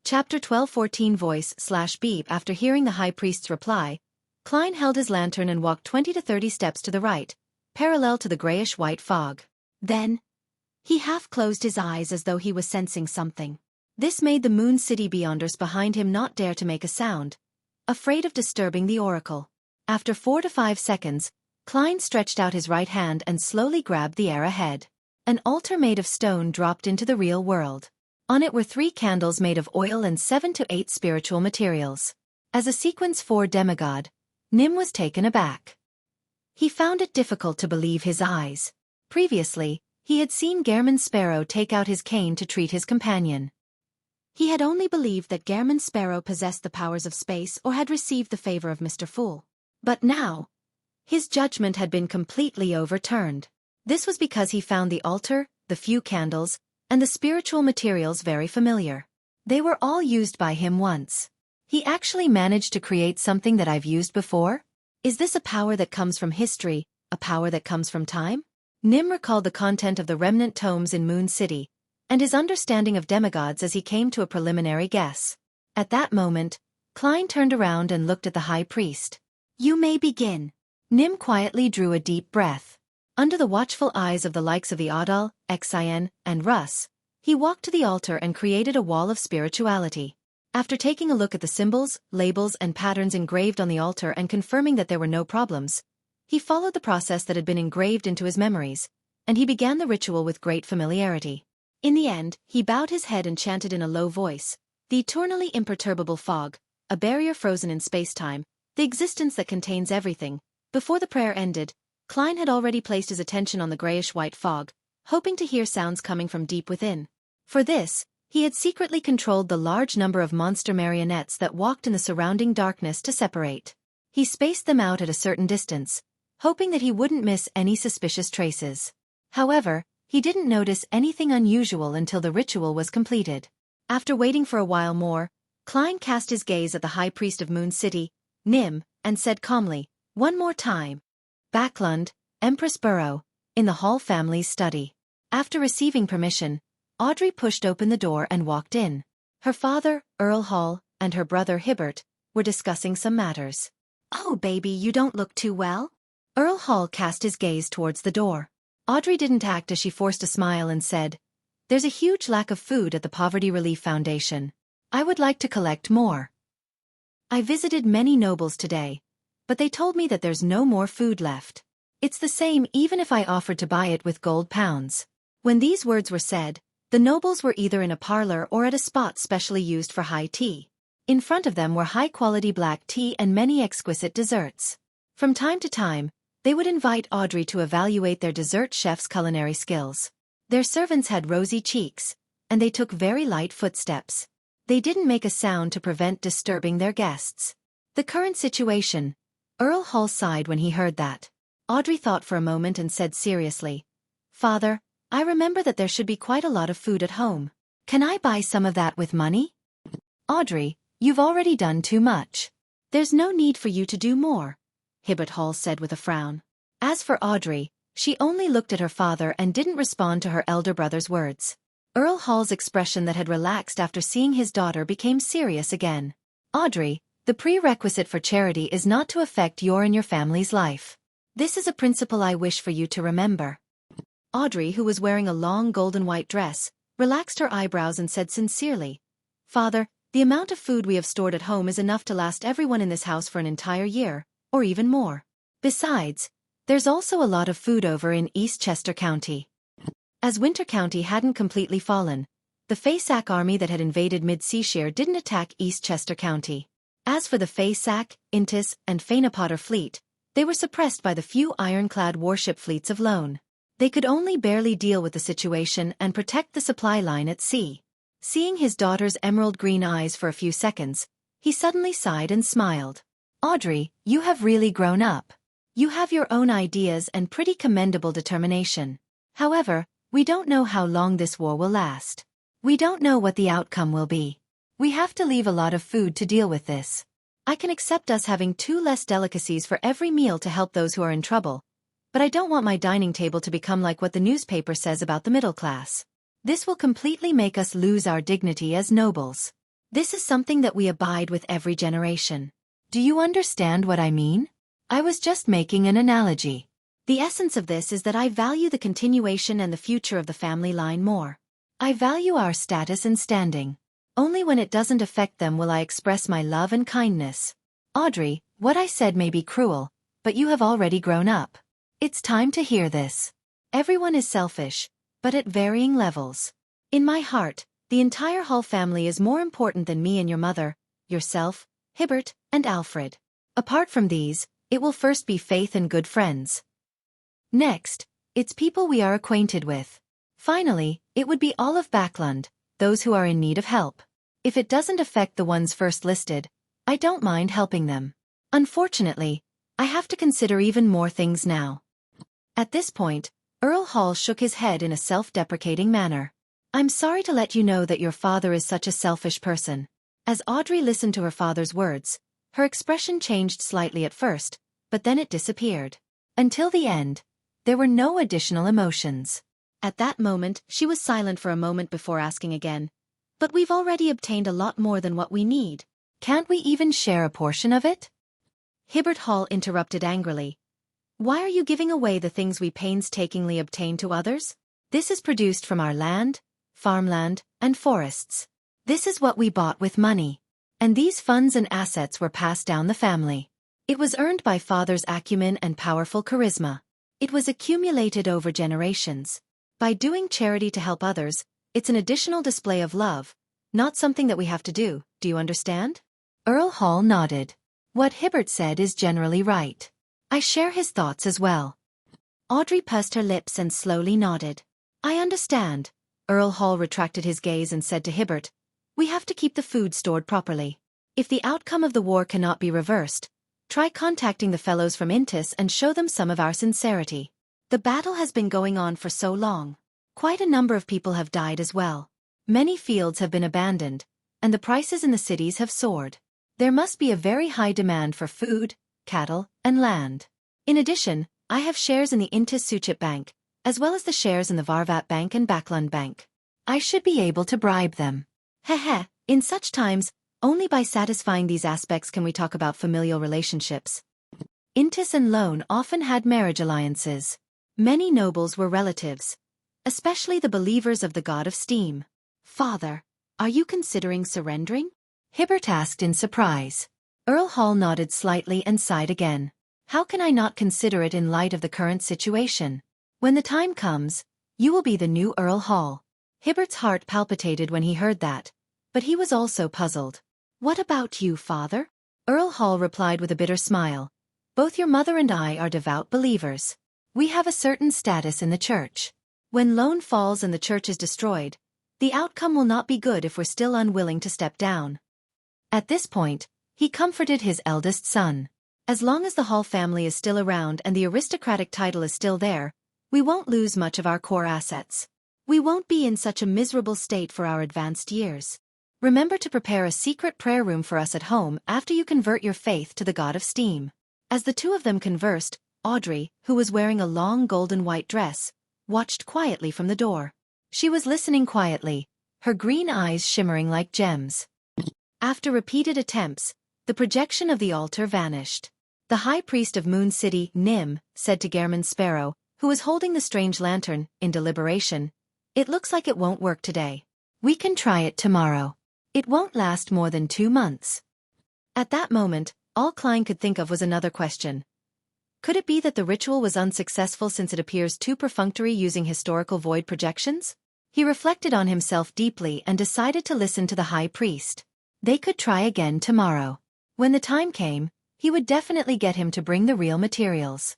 Chapter 12:14 Voice/beep. After hearing the High Priest's reply, Klein held his lantern and walked 20 to 30 steps to the right, parallel to the grayish-white fog. Then, he half closed his eyes as though he was sensing something. This made the Moon City Beyonders behind him not dare to make a sound, afraid of disturbing the oracle. After 4 to 5 seconds, Klein stretched out his right hand and slowly grabbed the air ahead. An altar made of stone dropped into the real world. On it were 3 candles made of oil and 7 to 8 spiritual materials. As a sequence 4 demigod, Nim was taken aback. He found it difficult to believe his eyes. Previously, he had seen Gehrman Sparrow take out his cane to treat his companion. He had only believed that Gehrman Sparrow possessed the powers of space or had received the favor of Mr. Fool. But now, his judgment had been completely overturned. This was because he found the altar, the few candles, and the spiritual materials very familiar. They were all used by him once. He actually managed to create something that I've used before? Is this a power that comes from history, a power that comes from time? Nim recalled the content of the remnant tomes in Moon City, and his understanding of demigods as he came to a preliminary guess. At that moment, Klein turned around and looked at the high priest. You may begin. Nim quietly drew a deep breath. Under the watchful eyes of the likes of the Adal, Xin, and Russ, he walked to the altar and created a wall of spirituality. After taking a look at the symbols, labels, and patterns engraved on the altar and confirming that there were no problems, he followed the process that had been engraved into his memories, and he began the ritual with great familiarity. In the end, he bowed his head and chanted in a low voice, "The eternally imperturbable fog, a barrier frozen in space-time, the existence that contains everything." Before the prayer ended, Klein had already placed his attention on the grayish-white fog, hoping to hear sounds coming from deep within. For this, he had secretly controlled the large number of monster marionettes that walked in the surrounding darkness to separate. He spaced them out at a certain distance, hoping that he wouldn't miss any suspicious traces. However, he didn't notice anything unusual until the ritual was completed. After waiting for a while more, Klein cast his gaze at the High Priest of Moon City, Nim, and said calmly, "One more time." Backlund, Empress Burrow, in the Hall family's study. After receiving permission, Audrey pushed open the door and walked in. Her father, Earl Hall, and her brother Hibbert were discussing some matters. "Oh baby, you don't look too well?" Earl Hall cast his gaze towards the door. Audrey didn't act as she forced a smile and said, "There's a huge lack of food at the Poverty Relief Foundation. I would like to collect more. I visited many nobles today, but they told me that there's no more food left. It's the same even if I offered to buy it with gold pounds." When these words were said, the nobles were either in a parlor or at a spot specially used for high tea. In front of them were high-quality black tea and many exquisite desserts. From time to time, they would invite Audrey to evaluate their dessert chef's culinary skills. Their servants had rosy cheeks, and they took very light footsteps. They didn't make a sound to prevent disturbing their guests. The current situation. Earl Hall sighed when he heard that. Audrey thought for a moment and said seriously, "Father, I remember that there should be quite a lot of food at home. Can I buy some of that with money?" "Audrey, you've already done too much. There's no need for you to do more," Hibbert Hall said with a frown. As for Audrey, she only looked at her father and didn't respond to her elder brother's words. Earl Hall's expression that had relaxed after seeing his daughter became serious again. "Audrey, the prerequisite for charity is not to affect your and your family's life. This is a principle I wish for you to remember." Audrey, who was wearing a long golden-white dress, relaxed her eyebrows and said sincerely, "Father, the amount of food we have stored at home is enough to last everyone in this house for an entire year, or even more. Besides, there's also a lot of food over in Eastchester County." As Winter County hadn't completely fallen, the Faysac army that had invaded Mid-Seashire didn't attack Eastchester County. As for the Faysac, Intis, and Fainapotter fleet, they were suppressed by the few ironclad warship fleets of Lone. They could only barely deal with the situation and protect the supply line at sea. Seeing his daughter's emerald green eyes for a few seconds, he suddenly sighed and smiled. "Audrey, you have really grown up. You have your own ideas and pretty commendable determination. However, we don't know how long this war will last. We don't know what the outcome will be. We have to leave a lot of food to deal with this. I can accept us having 2 less delicacies for every meal to help those who are in trouble, but I don't want my dining table to become like what the newspaper says about the middle class. This will completely make us lose our dignity as nobles. This is something that we abide with every generation. Do you understand what I mean? I was just making an analogy." The essence of this is that I value the continuation and the future of the family line more. I value our status and standing. Only when it doesn't affect them will I express my love and kindness. Audrey, what I said may be cruel, but you have already grown up. It's time to hear this. Everyone is selfish, but at varying levels. In my heart, the entire Hall family is more important than me and your mother, yourself, Hibbert, and Alfred. Apart from these, it will first be Faith and good friends. Next, it's people we are acquainted with. Finally, it would be all of Backlund, those who are in need of help. If it doesn't affect the ones first listed, I don't mind helping them. Unfortunately, I have to consider even more things now. At this point, Earl Hall shook his head in a self-deprecating manner. I'm sorry to let you know that your father is such a selfish person. As Audrey listened to her father's words, her expression changed slightly at first, but then it disappeared. Until the end, there were no additional emotions. At that moment, she was silent for a moment before asking again. But we've already obtained a lot more than what we need. Can't we even share a portion of it? Hibbert Hall interrupted angrily. Why are you giving away the things we painstakingly obtained to others? This is produced from our land, farmland, and forests. This is what we bought with money. And these funds and assets were passed down the family. It was earned by father's acumen and powerful charisma. It was accumulated over generations. By doing charity to help others, it's an additional display of love, not something that we have to do, do you understand? Earl Hall nodded. What Hibbert said is generally right. I share his thoughts as well. Audrey pursed her lips and slowly nodded. I understand. Earl Hall retracted his gaze and said to Hibbert, we have to keep the food stored properly. If the outcome of the war cannot be reversed, try contacting the fellows from Intis and show them some of our sincerity. The battle has been going on for so long. Quite a number of people have died as well. Many fields have been abandoned, and the prices in the cities have soared. There must be a very high demand for food, cattle, and land. In addition, I have shares in the Intis Suchit Bank, as well as the shares in the Varvat Bank and Backlund Bank. I should be able to bribe them. Heh, in such times, only by satisfying these aspects can we talk about familial relationships. Intis and Lone often had marriage alliances. Many nobles were relatives, especially the believers of the god of steam. Father, are you considering surrendering? Hibbert asked in surprise. Earl Hall nodded slightly and sighed again. How can I not consider it in light of the current situation? When the time comes, you will be the new Earl Hall. Hibbert's heart palpitated when he heard that, but he was also puzzled. What about you, father? Earl Hall replied with a bitter smile. Both your mother and I are devout believers. We have a certain status in the church. When Lone falls and the church is destroyed, the outcome will not be good if we're still unwilling to step down. At this point, he comforted his eldest son. As long as the Hall family is still around and the aristocratic title is still there, we won't lose much of our core assets. We won't be in such a miserable state for our advanced years. Remember to prepare a secret prayer room for us at home after you convert your faith to the god of steam. As the two of them conversed, Audrey, who was wearing a long golden white dress, watched quietly from the door. She was listening quietly, her green eyes shimmering like gems. After repeated attempts, the projection of the altar vanished. The high priest of Moon City, Nim, said to Gehrman Sparrow, who was holding the strange lantern, in deliberation, "It looks like it won't work today. We can try it tomorrow. It won't last more than 2 months." At that moment, all Klein could think of was another question. Could it be that the ritual was unsuccessful since it appears too perfunctory using historical void projections? He reflected on himself deeply and decided to listen to the high priest. They could try again tomorrow. When the time came, he would definitely get him to bring the real materials.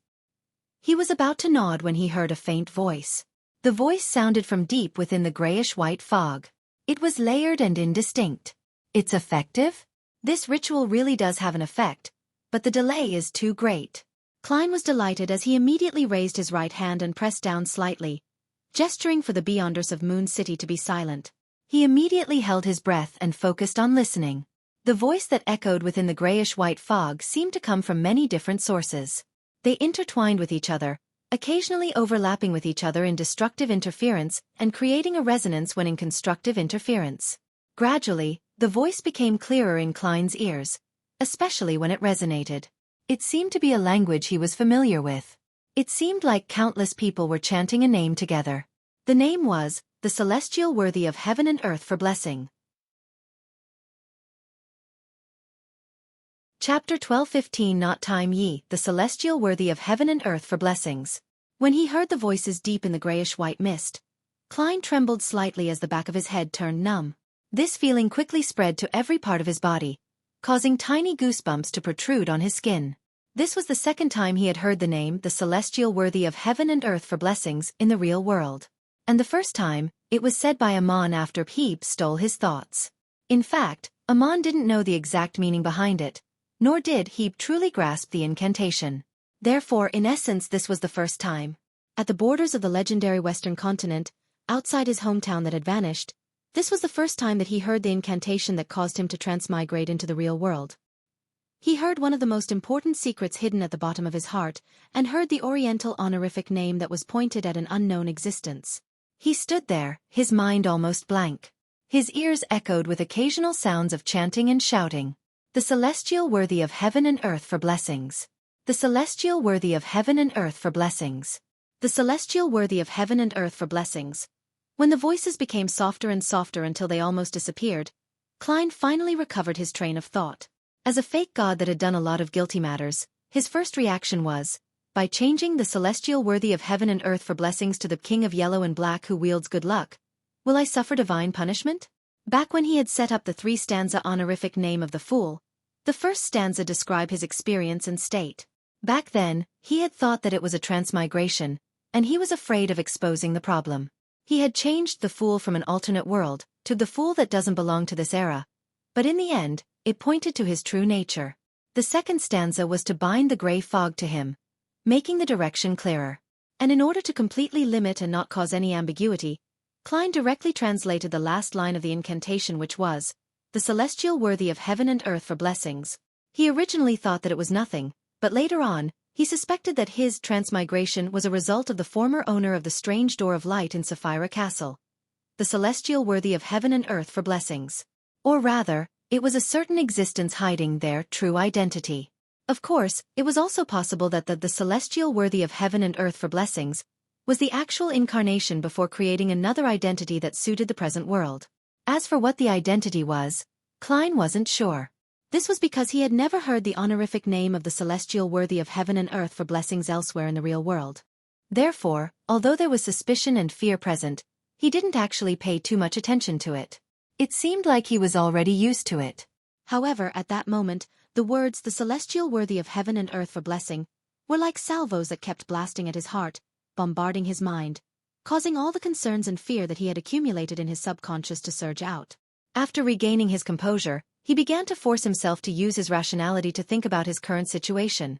He was about to nod when he heard a faint voice. The voice sounded from deep within the grayish-white fog. It was layered and indistinct. It's effective? This ritual really does have an effect, but the delay is too great. Klein was delighted as he immediately raised his right hand and pressed down slightly, gesturing for the Beyonders of Moon City to be silent. He immediately held his breath and focused on listening. The voice that echoed within the grayish-white fog seemed to come from many different sources. They intertwined with each other, occasionally overlapping with each other in destructive interference and creating a resonance when in constructive interference. Gradually, the voice became clearer in Klein's ears, especially when it resonated. It seemed to be a language he was familiar with. It seemed like countless people were chanting a name together. The name was, the celestial worthy of heaven and earth for blessing. Chapter 12:15 Not time ye, the celestial worthy of heaven and earth for blessings. When he heard the voices deep in the grayish-white mist, Klein trembled slightly as the back of his head turned numb. This feeling quickly spread to every part of his body, causing tiny goosebumps to protrude on his skin. This was the second time he had heard the name, the celestial worthy of heaven and earth for blessings, in the real world. And the first time, it was said by Amon after Peep stole his thoughts. In fact, Amon didn't know the exact meaning behind it, nor did he truly grasp the incantation. Therefore, in essence, this was the first time. At the borders of the legendary Western continent, outside his hometown that had vanished, this was the first time that he heard the incantation that caused him to transmigrate into the real world. He heard one of the most important secrets hidden at the bottom of his heart, and heard the oriental honorific name that was pointed at an unknown existence. He stood there, his mind almost blank. His ears echoed with occasional sounds of chanting and shouting. The celestial worthy of heaven and earth for blessings. The celestial worthy of heaven and earth for blessings. The celestial worthy of heaven and earth for blessings. When the voices became softer and softer until they almost disappeared, Klein finally recovered his train of thought. As a fake god that had done a lot of guilty matters, his first reaction was, by changing the celestial worthy of heaven and earth for blessings to the king of yellow and black who wields good luck, will I suffer divine punishment? Back when he had set up the 3-stanza honorific name of the fool, the first stanza described his experience and state. Back then, he had thought that it was a transmigration, and he was afraid of exposing the problem. He had changed the fool from an alternate world to the fool that doesn't belong to this era, but in the end, it pointed to his true nature. The second stanza was to bind the gray fog to him, making the direction clearer. And in order to completely limit and not cause any ambiguity, Klein directly translated the last line of the incantation, which was, the celestial worthy of heaven and earth for blessings. He originally thought that it was nothing, but later on, he suspected that his transmigration was a result of the former owner of the strange door of light in Sapphira Castle. The celestial worthy of heaven and earth for blessings. Or rather, it was a certain existence hiding their true identity. Of course, it was also possible that the celestial worthy of heaven and earth for blessings was the actual incarnation before creating another identity that suited the present world. As for what the identity was, Klein wasn't sure. This was because he had never heard the honorific name of the celestial worthy of heaven and earth for blessings elsewhere in the real world. Therefore, although there was suspicion and fear present, he didn't actually pay too much attention to it. It seemed like he was already used to it. However, at that moment, the words, the celestial worthy of heaven and earth for blessing, were like salvos that kept blasting at his heart, bombarding his mind, causing all the concerns and fear that he had accumulated in his subconscious to surge out. After regaining his composure, he began to force himself to use his rationality to think about his current situation.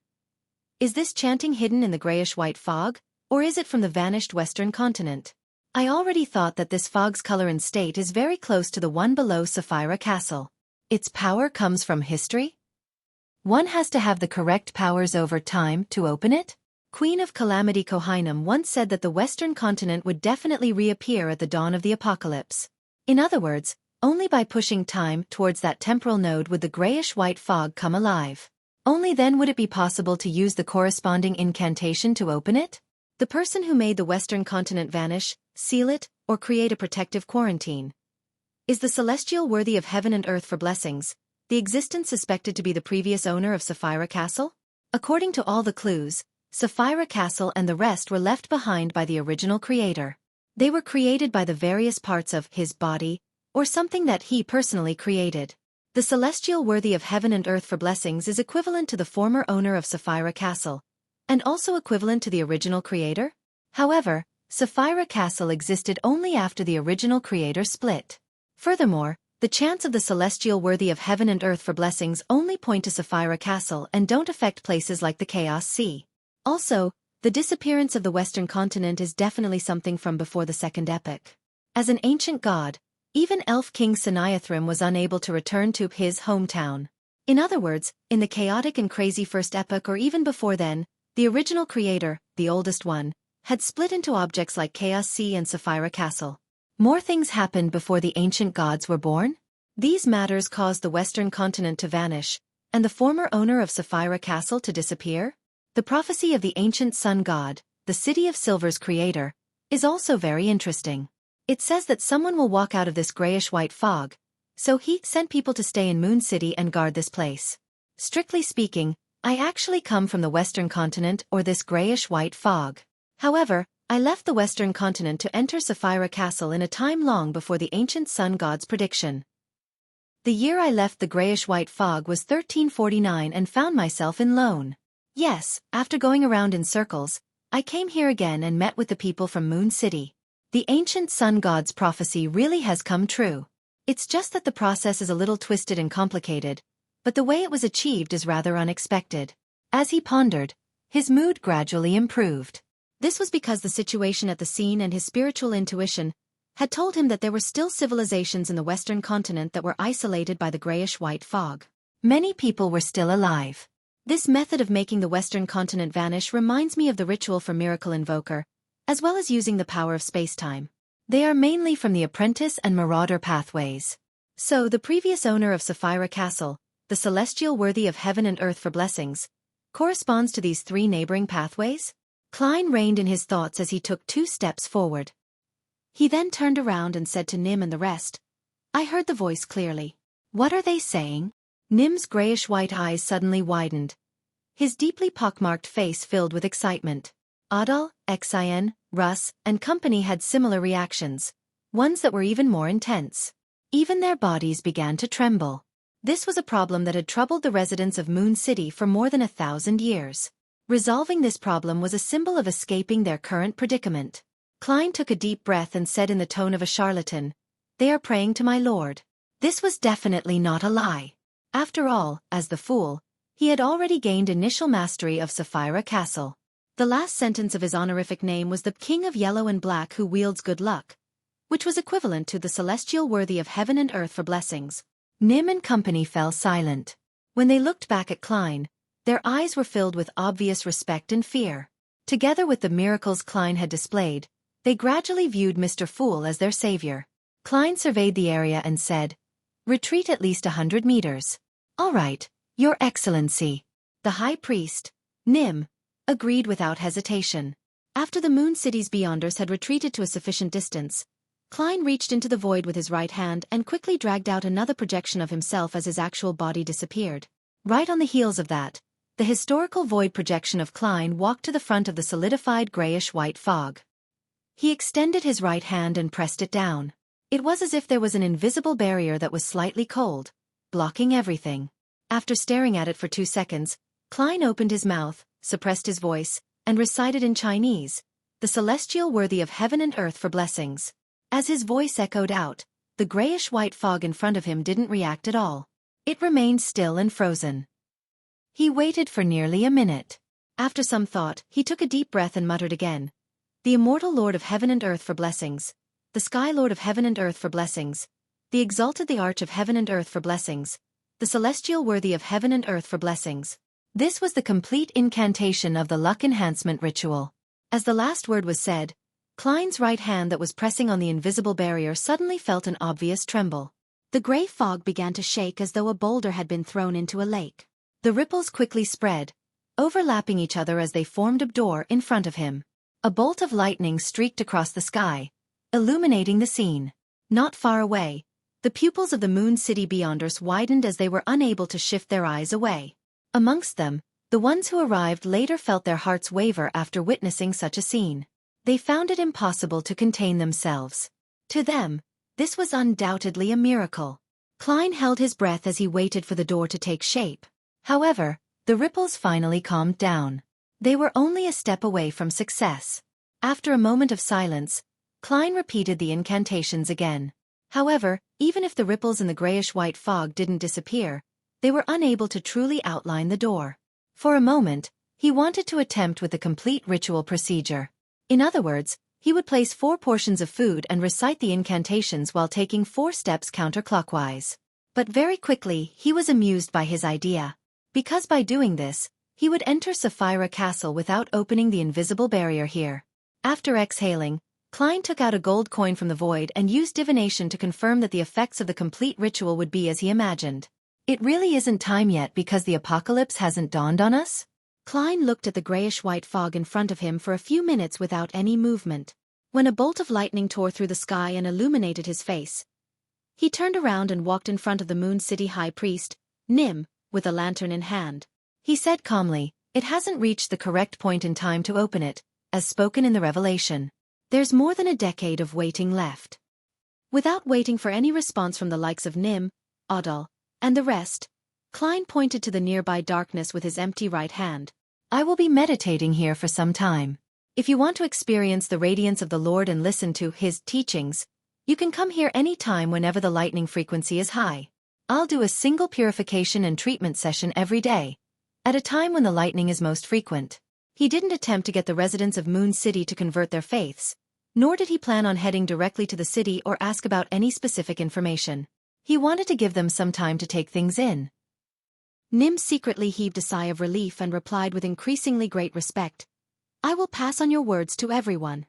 Is this chanting hidden in the grayish-white fog, or is it from the vanished Western continent? I already thought that this fog's color and state is very close to the one below Sapphira Castle. Its power comes from history? One has to have the correct powers over time to open it? Queen of Calamity Kohainam once said that the Western continent would definitely reappear at the dawn of the apocalypse. In other words, only by pushing time towards that temporal node would the grayish-white fog come alive. Only then would it be possible to use the corresponding incantation to open it? The person who made the Western continent vanish, seal it, or create a protective quarantine. Is the celestial worthy of heaven and earth for blessings, the existence suspected to be the previous owner of Sapphira Castle? According to all the clues, Sapphira Castle and the rest were left behind by the original creator. They were created by the various parts of his body, or something that he personally created. The celestial worthy of heaven and earth for blessings is equivalent to the former owner of Sapphira Castle, and also equivalent to the original creator? However, Sapphira Castle existed only after the original creator split. Furthermore, the chants of the celestial worthy of heaven and earth for blessings only point to Sapphira Castle and don't affect places like the Chaos Sea. Also, the disappearance of the Western continent is definitely something from before the Second Epoch. As an ancient god, even Elf King Sennayathrim was unable to return to his hometown. In other words, in the chaotic and crazy First Epoch or even before then, the original creator, the oldest one, had split into objects like Chaos Sea and Sapphira Castle. More things happened before the ancient gods were born? These matters caused the Western continent to vanish, and the former owner of Sapphira Castle to disappear? The prophecy of the ancient sun god, the City of Silver's creator, is also very interesting. It says that someone will walk out of this grayish-white fog, so he sent people to stay in Moon City and guard this place. Strictly speaking, I actually come from the Western continent or this grayish-white fog. However, I left the Western continent to enter Sapphira Castle in a time long before the ancient sun god's prediction. The year I left the grayish-white fog was 1349 and found myself in Lone. Yes, after going around in circles, I came here again and met with the people from Moon City. The ancient sun god's prophecy really has come true. It's just that the process is a little twisted and complicated, but the way it was achieved is rather unexpected. As he pondered, his mood gradually improved. This was because the situation at the scene and his spiritual intuition had told him that there were still civilizations in the Western continent that were isolated by the grayish-white fog. Many people were still alive. This method of making the Western continent vanish reminds me of the ritual for Miracle Invoker, as well as using the power of space-time. They are mainly from the Apprentice and Marauder pathways. So, the previous owner of Sapphira Castle, the celestial worthy of heaven and earth for blessings, corresponds to these three neighboring pathways? Klein reined in his thoughts as he took 2 steps forward. He then turned around and said to Nim and the rest, "I heard the voice clearly. What are they saying?" Nim's grayish-white eyes suddenly widened. His deeply pockmarked face filled with excitement. Adal, Xin, Russ, and company had similar reactions, ones that were even more intense. Even their bodies began to tremble. This was a problem that had troubled the residents of Moon City for more than 1,000 years. Resolving this problem was a symbol of escaping their current predicament. Klein took a deep breath and said in the tone of a charlatan, "They are praying to my lord." This was definitely not a lie. After all, as the fool, he had already gained initial mastery of Sapphira Castle. The last sentence of his honorific name was the King of Yellow and Black who wields good luck, which was equivalent to the celestial worthy of heaven and earth for blessings. Nim and company fell silent. When they looked back at Klein, their eyes were filled with obvious respect and fear. Together with the miracles Klein had displayed, they gradually viewed Mr. Fool as their savior. Klein surveyed the area and said, "Retreat at least 100 meters. "All right, Your Excellency." The High Priest, Nim, agreed without hesitation. After the Moon City's Beyonders had retreated to a sufficient distance, Klein reached into the void with his right hand and quickly dragged out another projection of himself as his actual body disappeared. Right on the heels of that, the historical void projection of Klein walked to the front of the solidified grayish-white fog. He extended his right hand and pressed it down. It was as if there was an invisible barrier that was slightly cold, blocking everything. After staring at it for 2 seconds, Klein opened his mouth, suppressed his voice, and recited in Chinese, "The celestial worthy of heaven and earth for blessings." As his voice echoed out, the grayish-white fog in front of him didn't react at all. It remained still and frozen. He waited for nearly a minute. After some thought, he took a deep breath and muttered again, "The immortal Lord of heaven and earth for blessings, the Sky Lord of heaven and earth for blessings, the exalted the Arch of heaven and earth for blessings, the celestial worthy of heaven and earth for blessings." This was the complete incantation of the luck enhancement ritual. As the last word was said, Klein's right hand that was pressing on the invisible barrier suddenly felt an obvious tremble. The gray fog began to shake as though a boulder had been thrown into a lake. The ripples quickly spread, overlapping each other as they formed a door in front of him. A bolt of lightning streaked across the sky, illuminating the scene. Not far away, the pupils of the Moon City Beyonders widened as they were unable to shift their eyes away. Amongst them, the ones who arrived later felt their hearts waver after witnessing such a scene. They found it impossible to contain themselves. To them, this was undoubtedly a miracle. Klein held his breath as he waited for the door to take shape. However, the ripples finally calmed down. They were only a step away from success. After a moment of silence, Klein repeated the incantations again. However, even if the ripples in the grayish-white fog didn't disappear, they were unable to truly outline the door. For a moment, he wanted to attempt with the complete ritual procedure. In other words, he would place 4 portions of food and recite the incantations while taking 4 steps counterclockwise. But very quickly, he was amused by his idea. Because by doing this, he would enter Sapphira Castle without opening the invisible barrier here. After exhaling, Klein took out a gold coin from the void and used divination to confirm that the effects of the complete ritual would be as he imagined. "It really isn't time yet because the apocalypse hasn't dawned on us?" Klein looked at the grayish-white fog in front of him for a few minutes without any movement. When a bolt of lightning tore through the sky and illuminated his face, he turned around and walked in front of the Moon City High Priest, Nim, with a lantern in hand. He said calmly, "It hasn't reached the correct point in time to open it, as spoken in the revelation. There's more than a decade of waiting left." Without waiting for any response from the likes of Nim, Adal, and the rest, Klein pointed to the nearby darkness with his empty right hand. "I will be meditating here for some time. If you want to experience the radiance of the Lord and listen to his teachings, you can come here any time whenever the lightning frequency is high. I'll do a single purification and treatment session every day, at a time when the lightning is most frequent." He didn't attempt to get the residents of Moon City to convert their faiths, nor did he plan on heading directly to the city or ask about any specific information. He wanted to give them some time to take things in. Nim secretly heaved a sigh of relief and replied with increasingly great respect, "I will pass on your words to everyone."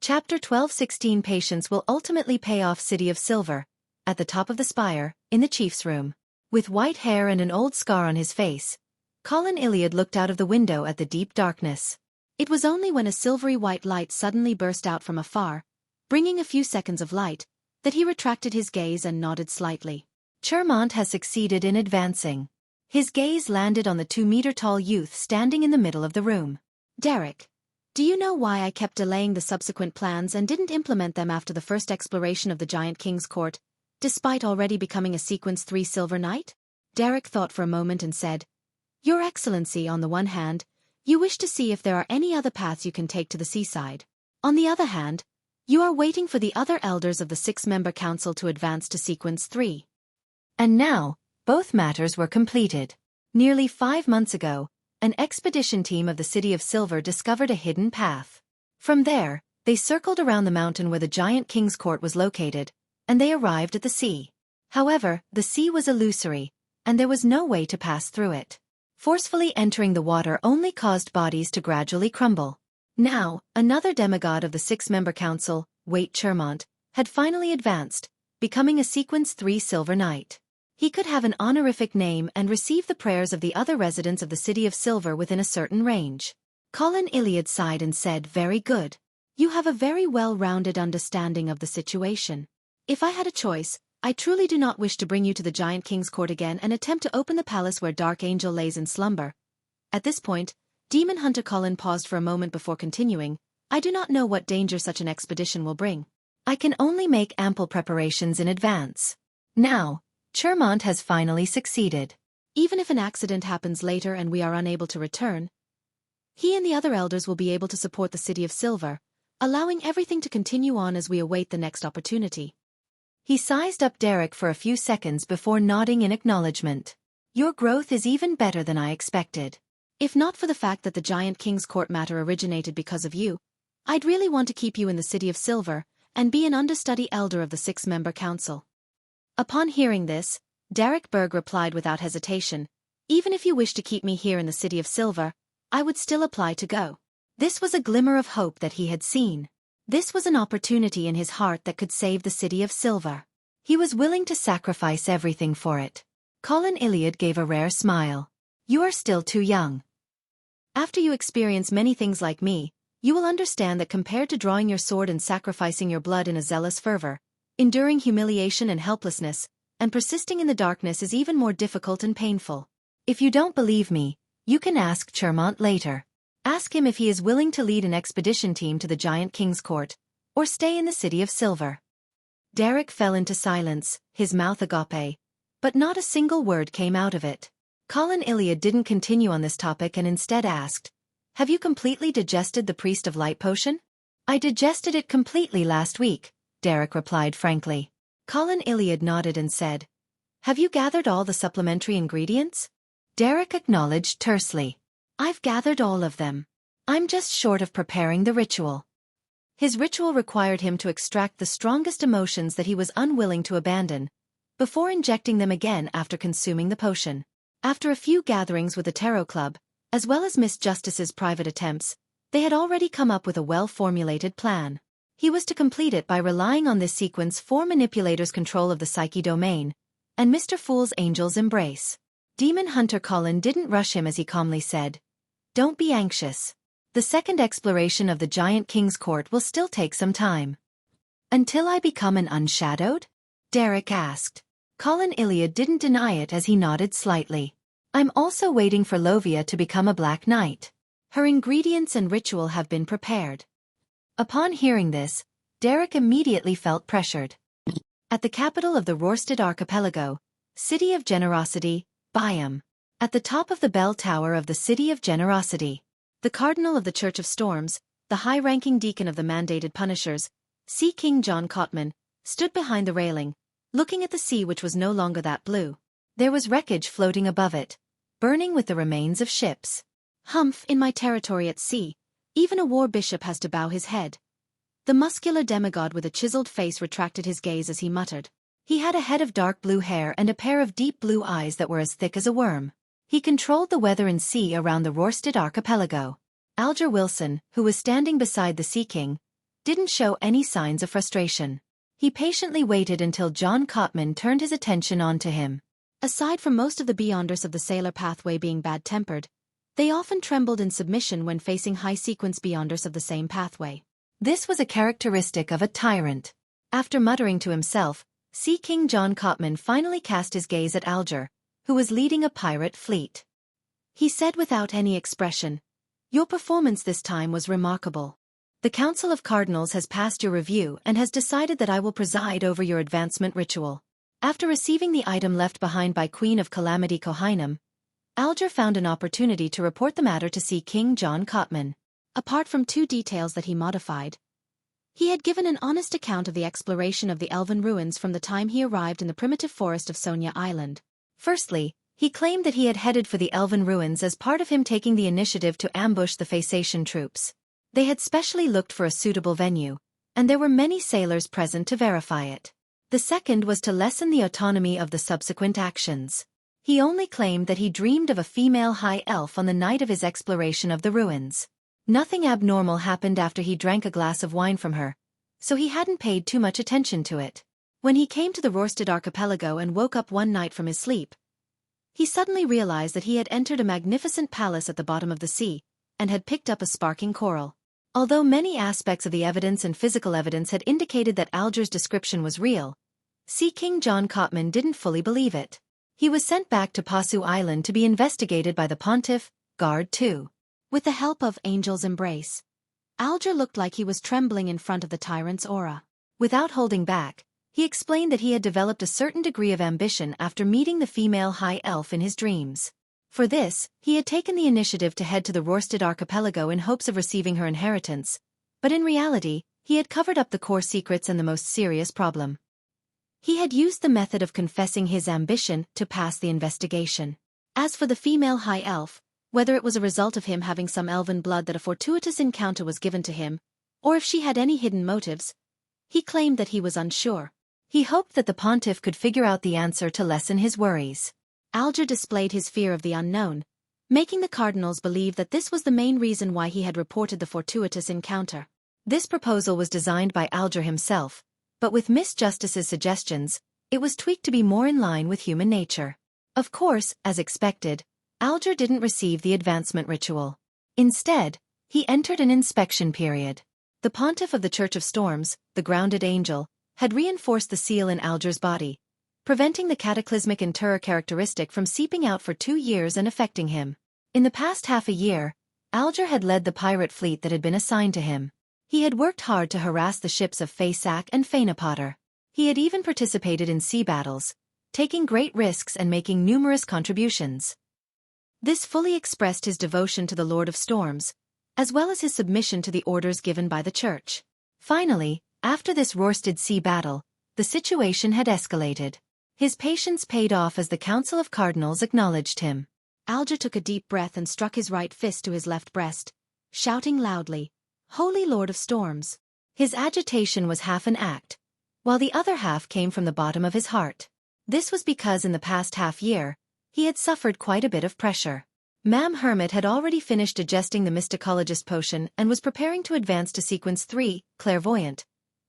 Chapter 12:16 Patience will ultimately pay off. City of Silver. At the top of the spire, in the chief's room. With white hair and an old scar on his face, Colin Iliad looked out of the window at the deep darkness. It was only when a silvery white light suddenly burst out from afar, bringing a few seconds of light, that he retracted his gaze and nodded slightly. Chermont has succeeded in advancing. His gaze landed on the 2-meter-tall youth standing in the middle of the room. "Derek, do you know why I kept delaying the subsequent plans and didn't implement them after the first exploration of the Giant King's Court, despite already becoming a Sequence 3 Silver Knight?" Derek thought for a moment and said, "Your Excellency, on the one hand, you wish to see if there are any other paths you can take to the seaside. On the other hand, you are waiting for the other elders of the 6-member council to advance to Sequence 3. And now, both matters were completed. Nearly 5 months ago, an expedition team of the City of Silver discovered a hidden path. From there, they circled around the mountain where the Giant King's Court was located, and they arrived at the sea. However, the sea was illusory, and there was no way to pass through it. Forcefully entering the water only caused bodies to gradually crumble. Now, another demigod of the 6-member council, Wait Chermont, had finally advanced, becoming a Sequence 3 Silver Knight. He could have an honorific name and receive the prayers of the other residents of the City of Silver within a certain range. Colin Iliad sighed and said, "Very good. You have a very well-rounded understanding of the situation. If I had a choice, I truly do not wish to bring you to the Giant King's Court again and attempt to open the palace where Dark Angel lays in slumber." At this point, Demon Hunter Colin paused for a moment before continuing, "I do not know what danger such an expedition will bring. I can only make ample preparations in advance. Now, Chermont has finally succeeded. Even if an accident happens later and we are unable to return, he and the other elders will be able to support the City of Silver, allowing everything to continue on as we await the next opportunity." He sized up Derek for a few seconds before nodding in acknowledgement. "Your growth is even better than I expected. If not for the fact that the Giant King's Court matter originated because of you, I'd really want to keep you in the City of Silver and be an understudy elder of the 6-member council." Upon hearing this, Derek Berg replied without hesitation, "Even if you wish to keep me here in the City of Silver, I would still apply to go." This was a glimmer of hope that he had seen. This was an opportunity in his heart that could save the City of Silver. He was willing to sacrifice everything for it. Colin Iliad gave a rare smile. "You are still too young. After you experience many things like me, you will understand that compared to drawing your sword and sacrificing your blood in a zealous fervor, enduring humiliation and helplessness, and persisting in the darkness is even more difficult and painful. If you don't believe me, you can ask Chermont later. Ask him if he is willing to lead an expedition team to the Giant King's Court, or stay in the City of Silver." Derek fell into silence, his mouth agape, but not a single word came out of it. Colin Iliad didn't continue on this topic and instead asked, "Have you completely digested the Priest of Light potion?" "I digested it completely last week," Derek replied frankly. Colin Iliad nodded and said, "Have you gathered all the supplementary ingredients?" Derek acknowledged tersely, "I've gathered all of them. I'm just short of preparing the ritual." His ritual required him to extract the strongest emotions that he was unwilling to abandon, before injecting them again after consuming the potion. After a few gatherings with the Tarot Club, as well as Miss Justice's private attempts, they had already come up with a well-formulated plan. He was to complete it by relying on this Sequence 4 manipulator's control of the psyche domain, and Mr. Fool's Angel's embrace. Demon Hunter Colin didn't rush him as he calmly said, "Don't be anxious. The second exploration of the Giant King's court will still take some time." "Until I become an unshadowed?" Derek asked. Colin Iliad didn't deny it as he nodded slightly. "I'm also waiting for Lovia to become a Black Knight. Her ingredients and ritual have been prepared." Upon hearing this, Derek immediately felt pressured. At the capital of the Rorstad Archipelago, City of Generosity, Biome. At the top of the bell tower of the City of Generosity, the Cardinal of the Church of Storms, the high-ranking deacon of the mandated Punishers, Sea King John Cotman, stood behind the railing, looking at the sea which was no longer that blue. There was wreckage floating above it, burning with the remains of ships. "Humph, in my territory at sea, even a war bishop has to bow his head." The muscular demigod with a chiseled face retracted his gaze as he muttered. He had a head of dark blue hair and a pair of deep blue eyes that were as thick as a worm. He controlled the weather and sea around the Rorstad Archipelago. Alger Wilson, who was standing beside the Sea King, didn't show any signs of frustration. He patiently waited until John Cotman turned his attention onto him. Aside from most of the Beyonders of the Sailor Pathway being bad-tempered, they often trembled in submission when facing high-sequence Beyonders of the same pathway. This was a characteristic of a tyrant. After muttering to himself, Sea King John Cotman finally cast his gaze at Alger, who was leading a pirate fleet. He said without any expression, "Your performance this time was remarkable. The Council of Cardinals has passed your review and has decided that I will preside over your advancement ritual." After receiving the item left behind by Queen of Calamity Kohainam, Alger found an opportunity to report the matter to Sea King John Cotman. Apart from 2 details that he modified, he had given an honest account of the exploration of the elven ruins from the time he arrived in the primitive forest of Sonia Island. Firstly, he claimed that he had headed for the elven ruins as part of him taking the initiative to ambush the Phaeacian troops. They had specially looked for a suitable venue, and there were many sailors present to verify it. The second was to lessen the autonomy of the subsequent actions. He only claimed that he dreamed of a female high elf on the night of his exploration of the ruins. Nothing abnormal happened after he drank a glass of wine from her, so he hadn't paid too much attention to it. When he came to the Rorstad Archipelago and woke up one night from his sleep, he suddenly realized that he had entered a magnificent palace at the bottom of the sea, and had picked up a sparking coral. Although many aspects of the evidence and physical evidence had indicated that Alger's description was real, Sea King John Cotman didn't fully believe it. He was sent back to Pasu Island to be investigated by the Pontiff, Guard II. With the help of Angel's Embrace, Alger looked like he was trembling in front of the tyrant's aura. Without holding back, he explained that he had developed a certain degree of ambition after meeting the female high elf in his dreams. For this, he had taken the initiative to head to the Rorstad Archipelago in hopes of receiving her inheritance, but in reality, he had covered up the core secrets and the most serious problem. He had used the method of confessing his ambition to pass the investigation. As for the female high elf, whether it was a result of him having some elven blood that a fortuitous encounter was given to him, or if she had any hidden motives, he claimed that he was unsure. He hoped that the pontiff could figure out the answer to lessen his worries. Alger displayed his fear of the unknown, making the cardinals believe that this was the main reason why he had reported the fortuitous encounter. This proposal was designed by Alger himself, but with Miss Justice's suggestions, it was tweaked to be more in line with human nature. Of course, as expected, Alger didn't receive the advancement ritual. Instead, he entered an inspection period. The pontiff of the Church of Storms, the grounded angel, had reinforced the seal in Alger's body, preventing the cataclysmic interror characteristic from seeping out for 2 years and affecting him. In the past half a year, Alger had led the pirate fleet that had been assigned to him. He had worked hard to harass the ships of Phaeac and Phaenopotter. He had even participated in sea battles, taking great risks and making numerous contributions. This fully expressed his devotion to the Lord of Storms, as well as his submission to the orders given by the Church. Finally, after this Rorstad sea battle, the situation had escalated. His patience paid off as the Council of Cardinals acknowledged him. Alger took a deep breath and struck his right fist to his left breast, shouting loudly, "Holy Lord of Storms!" His agitation was half an act, while the other half came from the bottom of his heart. This was because in the past half-year, he had suffered quite a bit of pressure. Ma'am Hermit had already finished digesting the Mysticologist potion and was preparing to advance to Sequence 3, Clairvoyant.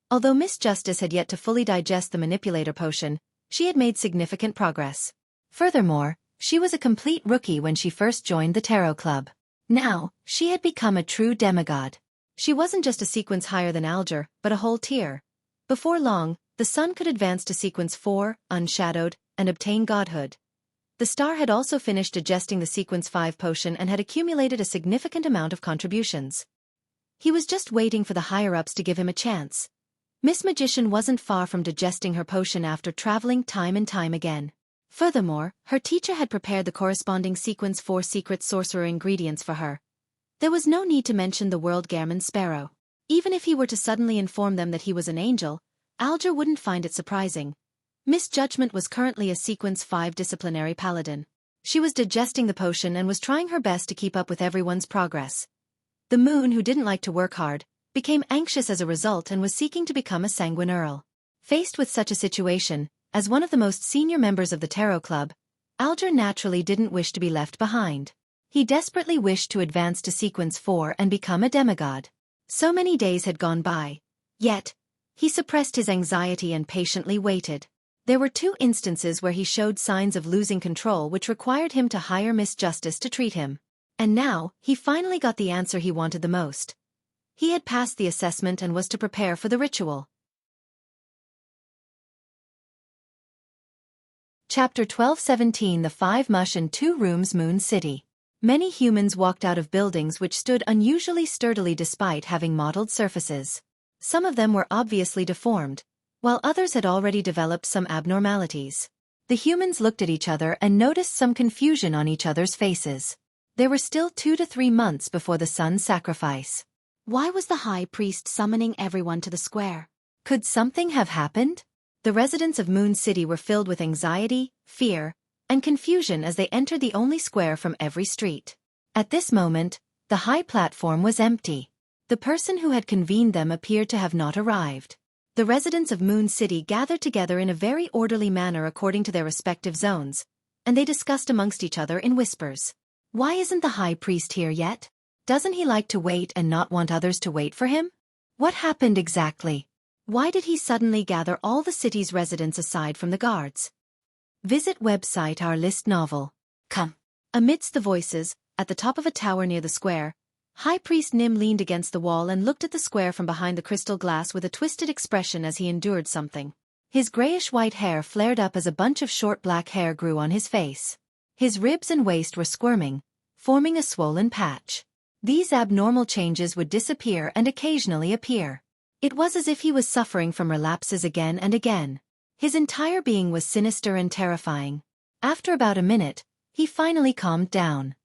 Although Miss Justice had yet to fully digest the Manipulator potion, she had made significant progress. Furthermore, She was a complete rookie when she first joined the tarot club. Now, she had become a true demigod. She wasn't just a sequence higher than Alger, but a whole tier. Before long, the sun could advance to sequence 4, unshadowed, and obtain godhood. The star had also finished digesting the sequence 5 potion and had accumulated a significant amount of contributions. He was just waiting for the higher-ups to give him a chance. Miss Magician wasn't far from digesting her potion after traveling time and time again. Furthermore, her teacher had prepared the corresponding sequence 4 secret sorcerer ingredients for her. There was no need to mention the world Gairman Sparrow. Even if he were to suddenly inform them that he was an angel, Alger wouldn't find it surprising. Miss Judgment was currently a sequence 5 disciplinary paladin. She was digesting the potion and was trying her best to keep up with everyone's progress. The Moon, who didn't like to work hard, became anxious as a result and was seeking to become a sanguine earl. Faced with such a situation, as one of the most senior members of the Tarot Club, Alger naturally didn't wish to be left behind. He desperately wished to advance to sequence 4 and become a demigod. So many days had gone by. Yet, he suppressed his anxiety and patiently waited. There were 2 instances where he showed signs of losing control which required him to hire Miss Justice to treat him. And now, he finally got the answer he wanted the most. He had passed the assessment and was to prepare for the ritual. Chapter 1217 The 5 Mush and 2 Rooms Moon City. Many humans walked out of buildings which stood unusually sturdily despite having mottled surfaces. Some of them were obviously deformed, while others had already developed some abnormalities. The humans looked at each other and noticed some confusion on each other's faces. There were still 2 to 3 months before the sun's sacrifice. Why was the high priest summoning everyone to the square? Could something have happened? The residents of Moon City were filled with anxiety, fear, and confusion as they entered the only square from every street. At this moment, the high platform was empty. The person who had convened them appeared to have not arrived. The residents of Moon City gathered together in a very orderly manner according to their respective zones, and they discussed amongst each other in whispers. Why isn't the high priest here yet? Doesn't he like to wait and not want others to wait for him? What happened exactly? Why did he suddenly gather all the city's residents aside from the guards? Visit website Our List Novel. Come. Amidst the voices, at the top of a tower near the square, High Priest Nim leaned against the wall and looked at the square from behind the crystal glass with a twisted expression as he endured something. His grayish-white hair flared up as a bunch of short black hair grew on his face. His ribs and waist were squirming, forming a swollen patch. These abnormal changes would disappear and occasionally appear. It was as if he was suffering from relapses again and again. His entire being was sinister and terrifying. After about a minute, he finally calmed down.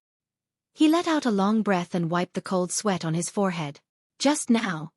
He let out a long breath and wiped the cold sweat on his forehead. Just now,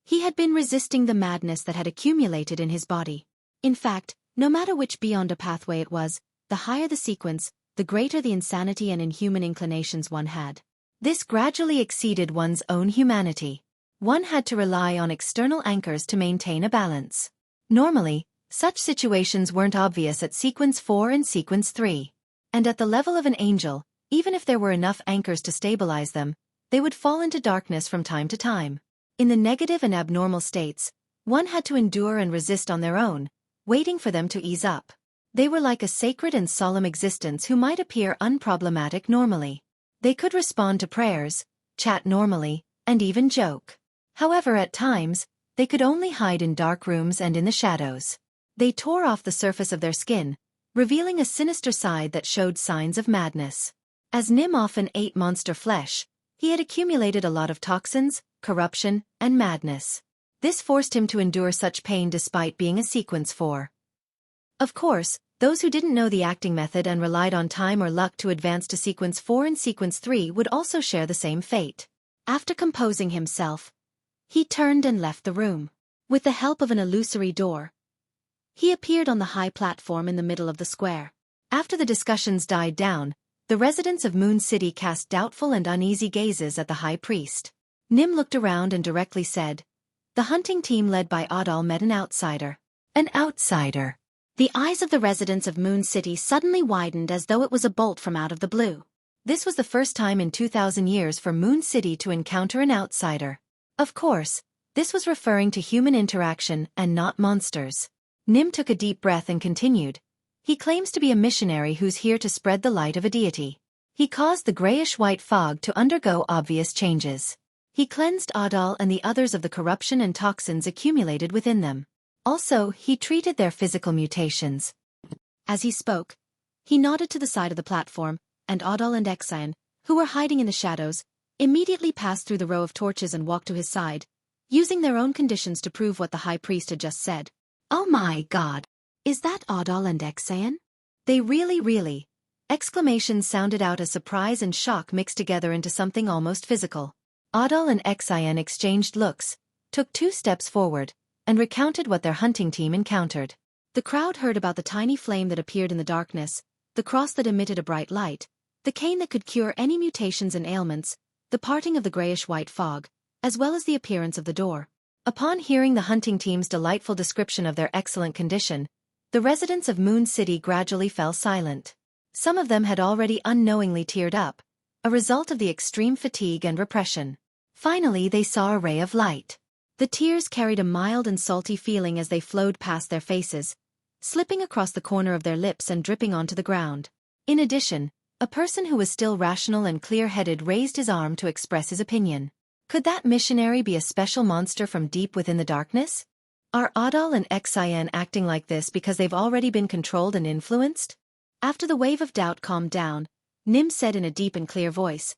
he had been resisting the madness that had accumulated in his body. In fact, no matter which beyond a pathway it was, the higher the sequence, the greater the insanity and inhuman inclinations one had. This gradually exceeded one's own humanity. One had to rely on external anchors to maintain a balance. Normally, such situations weren't obvious at sequence 4 and sequence 3. And at the level of an angel, even if there were enough anchors to stabilize them, they would fall into darkness from time to time. In the negative and abnormal states, one had to endure and resist on their own, waiting for them to ease up. They were like a sacred and solemn existence who might appear unproblematic normally. They could respond to prayers, chat normally, and even joke. However, at times, they could only hide in dark rooms and in the shadows. They tore off the surface of their skin, revealing a sinister side that showed signs of madness. As Nim often ate monster flesh, he had accumulated a lot of toxins, corruption, and madness. This forced him to endure such pain despite being a sequence 4. Of course, those who didn't know the acting method and relied on time or luck to advance to sequence 4 and sequence 3 would also share the same fate. After composing himself, he turned and left the room. With the help of an illusory door, he appeared on the high platform in the middle of the square. After the discussions died down, the residents of Moon City cast doubtful and uneasy gazes at the high priest. Nim looked around and directly said, "The hunting team led by Adal met an outsider." An outsider. The eyes of the residents of Moon City suddenly widened as though it was a bolt from out of the blue. This was the first time in 2,000 years for Moon City to encounter an outsider. Of course, this was referring to human interaction and not monsters. Nim took a deep breath and continued, He claims to be a missionary who's here to spread the light of a deity. He caused the grayish-white fog to undergo obvious changes. He cleansed Adal and the others of the corruption and toxins accumulated within them. Also, he treated their physical mutations. As he spoke, he nodded to the side of the platform, and Adal and Xueqi, who were hiding in the shadows, immediately passed through the row of torches and walked to his side, using their own conditions to prove what the high priest had just said. "Oh my God! Is that Adal and Xueqi? They really..." Exclamations sounded out as surprise and shock mixed together into something almost physical. Adal and Xueqi exchanged looks, took 2 steps forward, and recounted what their hunting team encountered. The crowd heard about the tiny flame that appeared in the darkness, the cross that emitted a bright light, the cane that could cure any mutations and ailments, the parting of the grayish-white fog, as well as the appearance of the door. Upon hearing the hunting team's delightful description of their excellent condition, the residents of Moon City gradually fell silent. Some of them had already unknowingly teared up, a result of the extreme fatigue and repression. Finally they saw a ray of light. The tears carried a mild and salty feeling as they flowed past their faces, slipping across the corner of their lips and dripping onto the ground. In addition, a person who was still rational and clear-headed raised his arm to express his opinion. Could that missionary be a special monster from deep within the darkness? Are Adal and Xueqi acting like this because they've already been controlled and influenced? After the wave of doubt calmed down, Nim said in a deep and clear voice,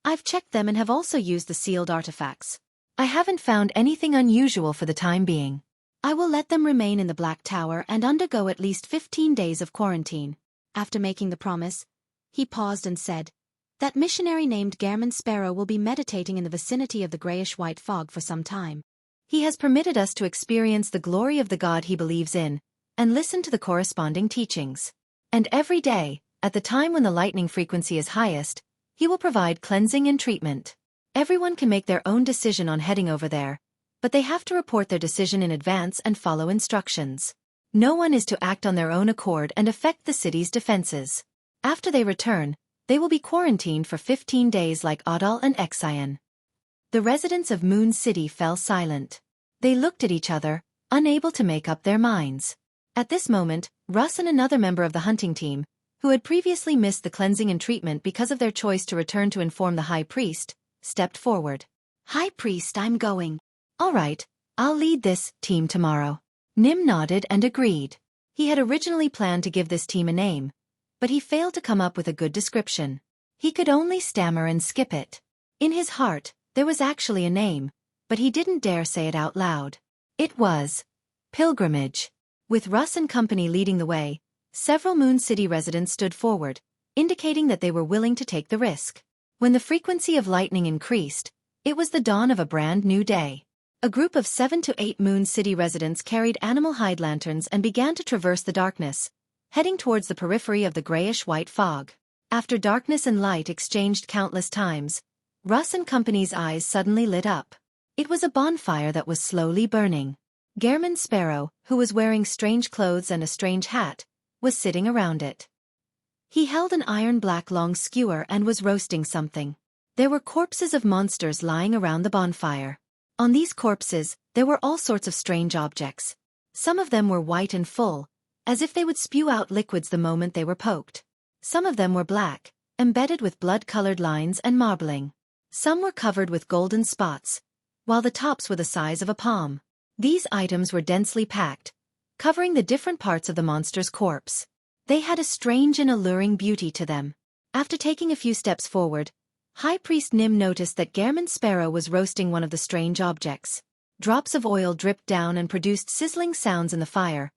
"I've checked them and have also used the sealed artifacts. I haven't found anything unusual for the time being. I will let them remain in the Black Tower and undergo at least 15 days of quarantine." After making the promise, he paused and said, "That missionary named German Sparrow will be meditating in the vicinity of the grayish-white fog for some time. He has permitted us to experience the glory of the God he believes in, and listen to the corresponding teachings. And every day, at the time when the lightning frequency is highest, he will provide cleansing and treatment. Everyone can make their own decision on heading over there, but they have to report their decision in advance and follow instructions. No one is to act on their own accord and affect the city's defenses. After they return, they will be quarantined for 15 days like Adal and Xueqi." The residents of Moon City fell silent. They looked at each other, unable to make up their minds. At this moment, Russ and another member of the hunting team, who had previously missed the cleansing and treatment because of their choice to return to inform the high priest, stepped forward. "High priest, I'm going." "All right, I'll lead this team tomorrow." Nim nodded and agreed. He had originally planned to give this team a name, but he failed to come up with a good description. He could only stammer and skip it. In his heart, there was actually a name, but he didn't dare say it out loud. It was Pilgrimage. With Russ and company leading the way, several Moon City residents stood forward, indicating that they were willing to take the risk. When the frequency of lightning increased, it was the dawn of a brand new day. A group of 7 to 8 Moon City residents carried animal hide lanterns and began to traverse the darkness, heading towards the periphery of the grayish-white fog. After darkness and light exchanged countless times, Russ and company's eyes suddenly lit up. It was a bonfire that was slowly burning. German Sparrow, who was wearing strange clothes and a strange hat, was sitting around it. He held an iron-black long skewer and was roasting something. There were corpses of monsters lying around the bonfire. On these corpses, there were all sorts of strange objects. Some of them were white and full, as if they would spew out liquids the moment they were poked. Some of them were black, embedded with blood-colored lines and marbling. Some were covered with golden spots, while the tops were the size of a palm. These items were densely packed, covering the different parts of the monster's corpse. They had a strange and alluring beauty to them. After taking a few steps forward, High Priest Nim noticed that German Sparrow was roasting one of the strange objects. Drops of oil dripped down and produced sizzling sounds in the fire,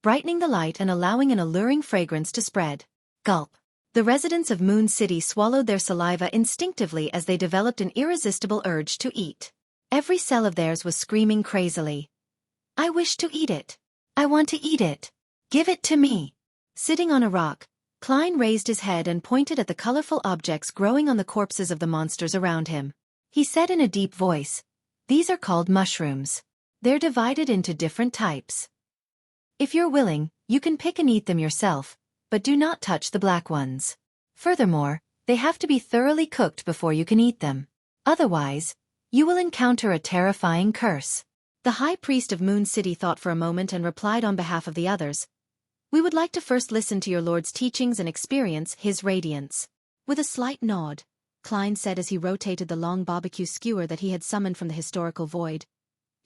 brightening the light and allowing an alluring fragrance to spread. Gulp. The residents of Moon City swallowed their saliva instinctively as they developed an irresistible urge to eat. Every cell of theirs was screaming crazily, "I wish to eat it. I want to eat it. Give it to me." Sitting on a rock, Klein raised his head and pointed at the colorful objects growing on the corpses of the monsters around him. He said in a deep voice, "These are called mushrooms. They're divided into different types. If you're willing, you can pick and eat them yourself, but do not touch the black ones. Furthermore, they have to be thoroughly cooked before you can eat them. Otherwise, you will encounter a terrifying curse." The High Priest of Moon City thought for a moment and replied on behalf of the others, We would like to first listen to your lord's teachings and experience his radiance. With a slight nod, Klein said as he rotated the long barbecue skewer that he had summoned from the historical void.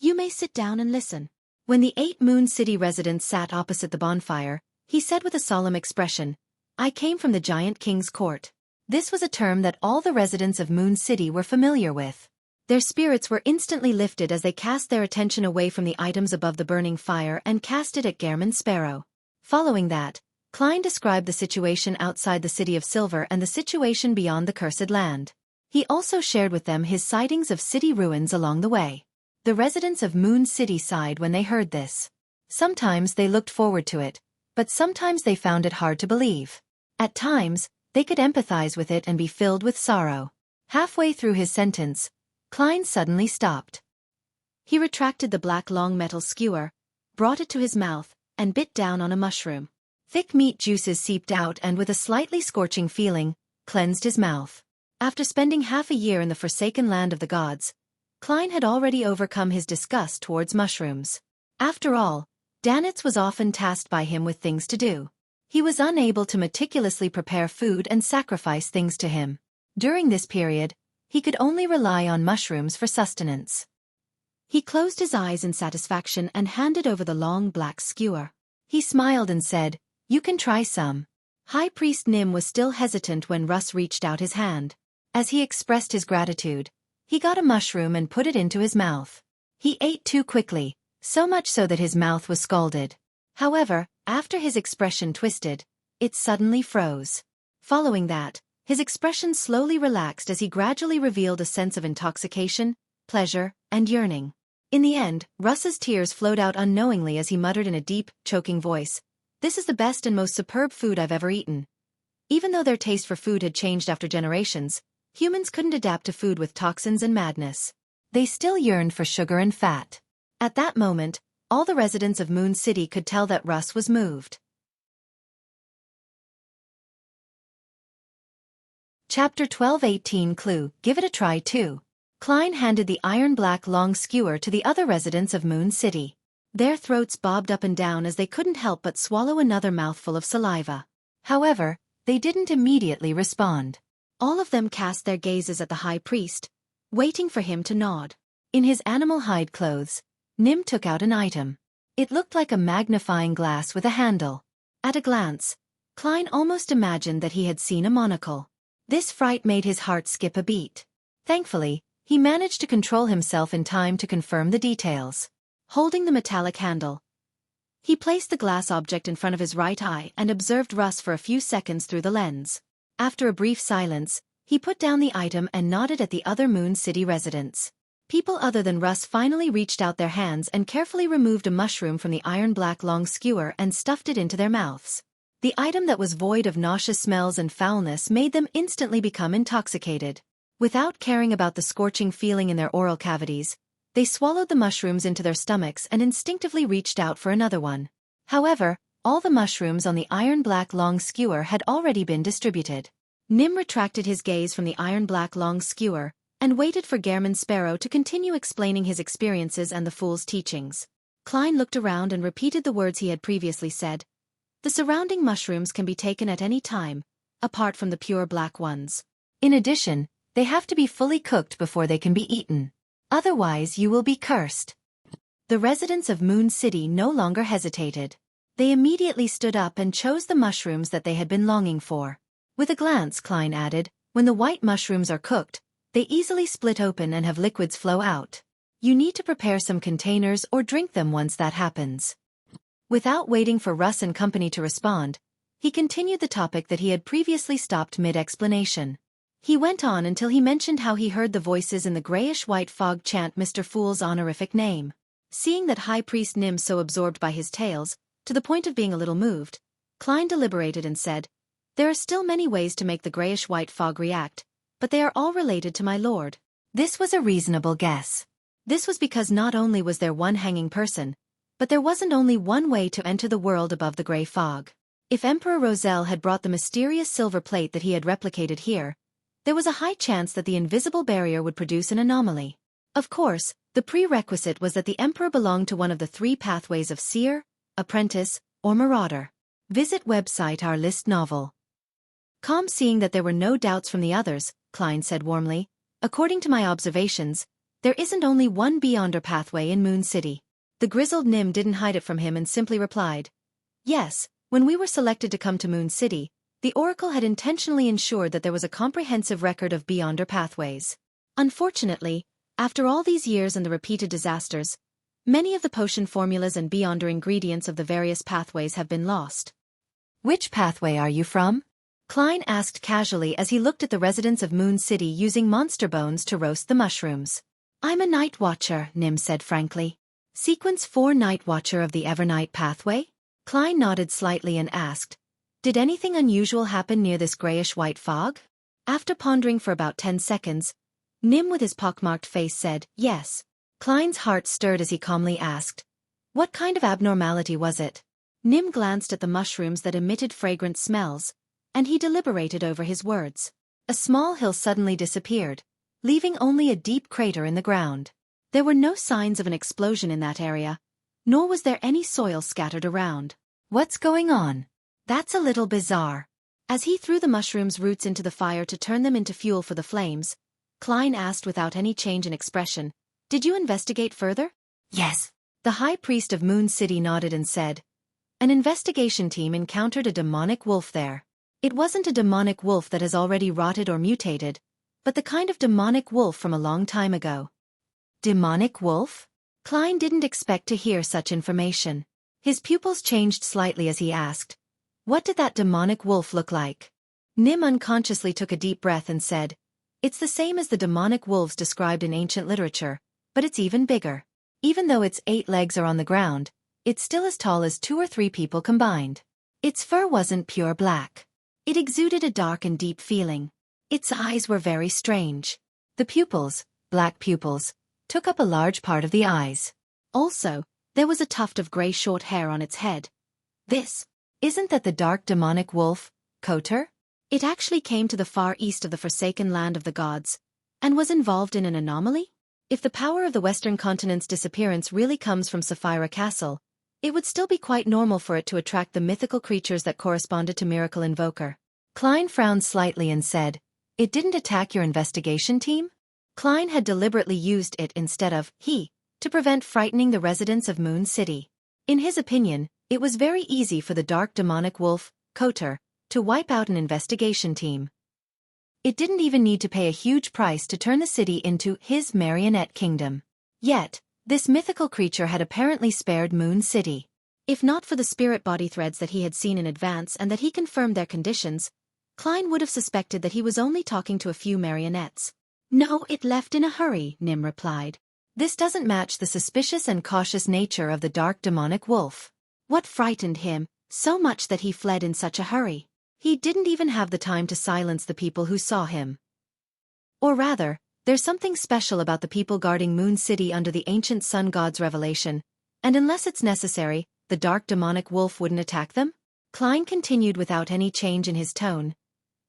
You may sit down and listen. When the 8 Moon City residents sat opposite the bonfire, he said with a solemn expression, I came from the Giant King's court. This was a term that all the residents of Moon City were familiar with. Their spirits were instantly lifted as they cast their attention away from the items above the burning fire and cast it at Gehrman Sparrow. Following that, Klein described the situation outside the City of Silver and the situation beyond the Cursed Land. He also shared with them his sightings of city ruins along the way. The residents of Moon City sighed when they heard this. Sometimes they looked forward to it, but sometimes they found it hard to believe. At times, they could empathize with it and be filled with sorrow. Halfway through his sentence, Klein suddenly stopped. He retracted the black long metal skewer, brought it to his mouth, and bit down on a mushroom. Thick meat juices seeped out and with a slightly scorching feeling, cleansed his mouth. After spending half a year in the forsaken land of the gods, Klein had already overcome his disgust towards mushrooms. After all, Danitz was often tasked by him with things to do. He was unable to meticulously prepare food and sacrifice things to him. During this period, he could only rely on mushrooms for sustenance. He closed his eyes in satisfaction and handed over the long black skewer. He smiled and said, You can try some. High Priest Nim was still hesitant when Russ reached out his hand. As he expressed his gratitude, he got a mushroom and put it into his mouth. He ate too quickly, so much so that his mouth was scalded. However, after his expression twisted, it suddenly froze. Following that, his expression slowly relaxed as he gradually revealed a sense of intoxication, pleasure, and yearning. In the end, Russ's tears flowed out unknowingly as he muttered in a deep, choking voice, This is the best and most superb food I've ever eaten. Even though their taste for food had changed after generations, humans couldn't adapt to food with toxins and madness. They still yearned for sugar and fat. At that moment, all the residents of Moon City could tell that Russ was moved. Chapter 12:18 Clue, Give it a try too. Klein handed the iron-black long skewer to the other residents of Moon City. Their throats bobbed up and down as they couldn't help but swallow another mouthful of saliva. However, they didn't immediately respond. All of them cast their gazes at the high priest, waiting for him to nod. In his animal hide clothes, Nim took out an item. It looked like a magnifying glass with a handle. At a glance, Klein almost imagined that he had seen a monocle. This fright made his heart skip a beat. Thankfully, he managed to control himself in time to confirm the details. Holding the metallic handle, he placed the glass object in front of his right eye and observed Russ for a few seconds through the lens. After a brief silence, he put down the item and nodded at the other Moon City residents. People other than Russ finally reached out their hands and carefully removed a mushroom from the iron-black long skewer and stuffed it into their mouths. The item that was void of nauseous smells and foulness made them instantly become intoxicated. Without caring about the scorching feeling in their oral cavities, they swallowed the mushrooms into their stomachs and instinctively reached out for another one. However, all the mushrooms on the iron-black long skewer had already been distributed. Nim retracted his gaze from the iron-black long skewer and waited for Gehrman Sparrow to continue explaining his experiences and the fool's teachings. Klein looked around and repeated the words he had previously said. The surrounding mushrooms can be taken at any time, apart from the pure black ones. In addition, they have to be fully cooked before they can be eaten. Otherwise you will be cursed. The residents of Moon City no longer hesitated. They immediately stood up and chose the mushrooms that they had been longing for. With a glance, Klein added, when the white mushrooms are cooked, they easily split open and have liquids flow out. You need to prepare some containers or drink them once that happens. Without waiting for Russ and company to respond, he continued the topic that he had previously stopped mid-explanation. He went on until he mentioned how he heard the voices in the grayish-white fog chant Mr. Fool's honorific name. Seeing that High Priest Nim so absorbed by his tales, to the point of being a little moved, Klein deliberated and said, There are still many ways to make the grayish-white fog react, but they are all related to my lord. This was a reasonable guess. This was because not only was there one hanging person, but there wasn't only one way to enter the world above the gray fog. If Emperor Roselle had brought the mysterious silver plate that he had replicated here, there was a high chance that the invisible barrier would produce an anomaly. Of course, the prerequisite was that the Emperor belonged to one of the three pathways of seer, apprentice, or marauder. Visit website our list novel. Calm seeing that there were no doubts from the others, Klein said warmly. According to my observations, there isn't only one Beyonder pathway in Moon City. The grizzled Nim didn't hide it from him and simply replied. Yes, when we were selected to come to Moon City, the Oracle had intentionally ensured that there was a comprehensive record of Beyonder pathways. Unfortunately, after all these years and the repeated disasters, many of the potion formulas and Beyonder ingredients of the various pathways have been lost. Which pathway are you from? Klein asked casually as he looked at the residents of Moon City using monster bones to roast the mushrooms. I'm a Night Watcher, Nim said frankly. Sequence 4 Night Watcher of the Evernight pathway? Klein nodded slightly and asked, did anything unusual happen near this grayish-white fog? After pondering for about 10 seconds, Nim with his pockmarked face said, yes. Klein's heart stirred as he calmly asked, what kind of abnormality was it? Nim glanced at the mushrooms that emitted fragrant smells, and he deliberated over his words. A small hill suddenly disappeared, leaving only a deep crater in the ground. There were no signs of an explosion in that area, nor was there any soil scattered around. What's going on? That's a little bizarre. As he threw the mushroom's roots into the fire to turn them into fuel for the flames, Klein asked without any change in expression, did you investigate further? Yes. The High Priest of Moon City nodded and said, an investigation team encountered a demonic wolf there. It wasn't a demonic wolf that has already rotted or mutated, but the kind of demonic wolf from a long time ago. Demonic wolf? Klein didn't expect to hear such information. His pupils changed slightly as he asked, what did that demonic wolf look like? Nim unconsciously took a deep breath and said, it's the same as the demonic wolves described in ancient literature, but it's even bigger. Even though its 8 legs are on the ground, it's still as tall as 2 or 3 people combined. Its fur wasn't pure black. It exuded a dark and deep feeling. Its eyes were very strange. The pupils, black pupils, took up a large part of the eyes. Also, there was a tuft of gray short hair on its head. Isn't that the dark demonic wolf, Koter? It actually came to the far east of the forsaken land of the gods, and was involved in an anomaly? If the power of the Western continent's disappearance really comes from Sapphira Castle, it would still be quite normal for it to attract the mythical creatures that corresponded to Miracle Invoker. Klein frowned slightly and said, it didn't attack your investigation team? Klein had deliberately used it instead of he to prevent frightening the residents of Moon City. In his opinion, it was very easy for the dark demonic wolf, Koter, to wipe out an investigation team. It didn't even need to pay a huge price to turn the city into his marionette kingdom. Yet, this mythical creature had apparently spared Moon City. If not for the spirit body threads that he had seen in advance and that he confirmed their conditions, Klein would have suspected that he was only talking to a few marionettes. No, it left in a hurry, Nim replied. This doesn't match the suspicious and cautious nature of the dark demonic wolf. What frightened him so much that he fled in such a hurry? He didn't even have the time to silence the people who saw him. Or rather, there's something special about the people guarding Moon City under the ancient sun god's revelation, and unless it's necessary, the dark demonic wolf wouldn't attack them? Klein continued without any change in his tone.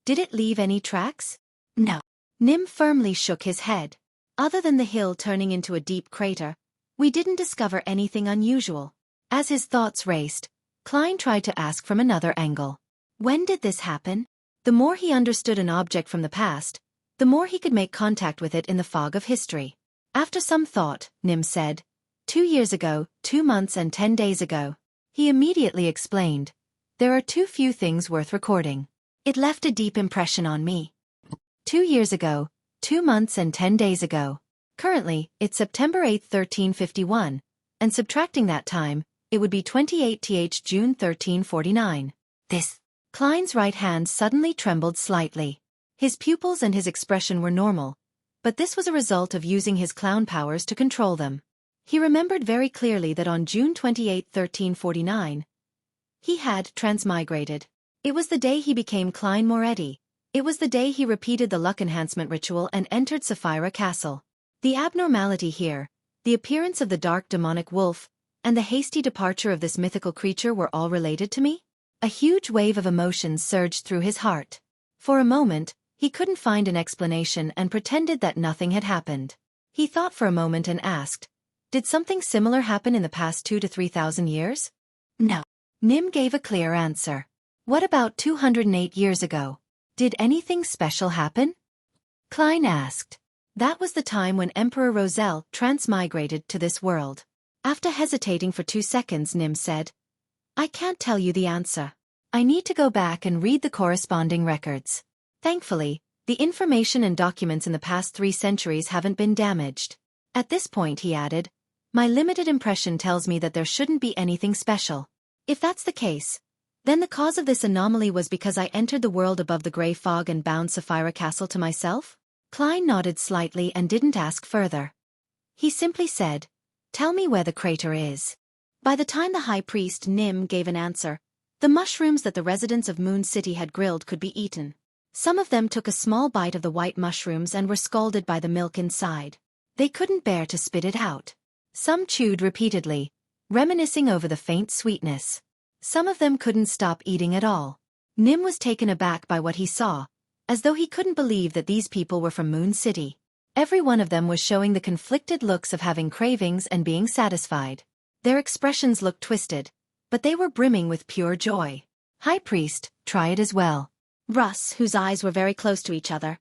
Did it leave any tracks? No. Nim firmly shook his head. Other than the hill turning into a deep crater, we didn't discover anything unusual. As his thoughts raced, Klein tried to ask from another angle. When did this happen? The more he understood an object from the past, the more he could make contact with it in the fog of history. After some thought, Nim said, 2 years ago, 2 months and 10 days ago. He immediately explained, there are too few things worth recording. It left a deep impression on me. 2 years ago, 2 months and 10 days ago. Currently, it's September 8, 1351, and subtracting that time, it would be 28th June 1349. Klein's right hand suddenly trembled slightly. His pupils and his expression were normal, but this was a result of using his clown powers to control them. He remembered very clearly that on June 28, 1349, he had transmigrated. It was the day he became Klein Moretti. It was the day he repeated the luck enhancement ritual and entered Sapphira Castle. The abnormality here, the appearance of the dark demonic wolf, and the hasty departure of this mythical creature were all related to me? A huge wave of emotions surged through his heart. For a moment, he couldn't find an explanation and pretended that nothing had happened. He thought for a moment and asked, did something similar happen in the past 2,000 to 3,000 years? No. Nim gave a clear answer. What about 208 years ago? Did anything special happen? Klein asked. That was the time when Emperor Roselle transmigrated to this world. After hesitating for 2 seconds, Nim said, I can't tell you the answer. I need to go back and read the corresponding records. Thankfully, the information and documents in the past 3 centuries haven't been damaged. At this point, he added, my limited impression tells me that there shouldn't be anything special. If that's the case, then the cause of this anomaly was because I entered the world above the gray fog and bound Sapphira Castle to myself? Klein nodded slightly and didn't ask further. He simply said, tell me where the crater is. By the time the high priest Nim gave an answer, the mushrooms that the residents of Moon City had grilled could be eaten. Some of them took a small bite of the white mushrooms and were scalded by the milk inside. They couldn't bear to spit it out. Some chewed repeatedly, reminiscing over the faint sweetness. Some of them couldn't stop eating at all. Nim was taken aback by what he saw, as though he couldn't believe that these people were from Moon City. Every one of them was showing the conflicted looks of having cravings and being satisfied. Their expressions looked twisted, but they were brimming with pure joy. High Priest, try it as well. Russ, whose eyes were very close to each other,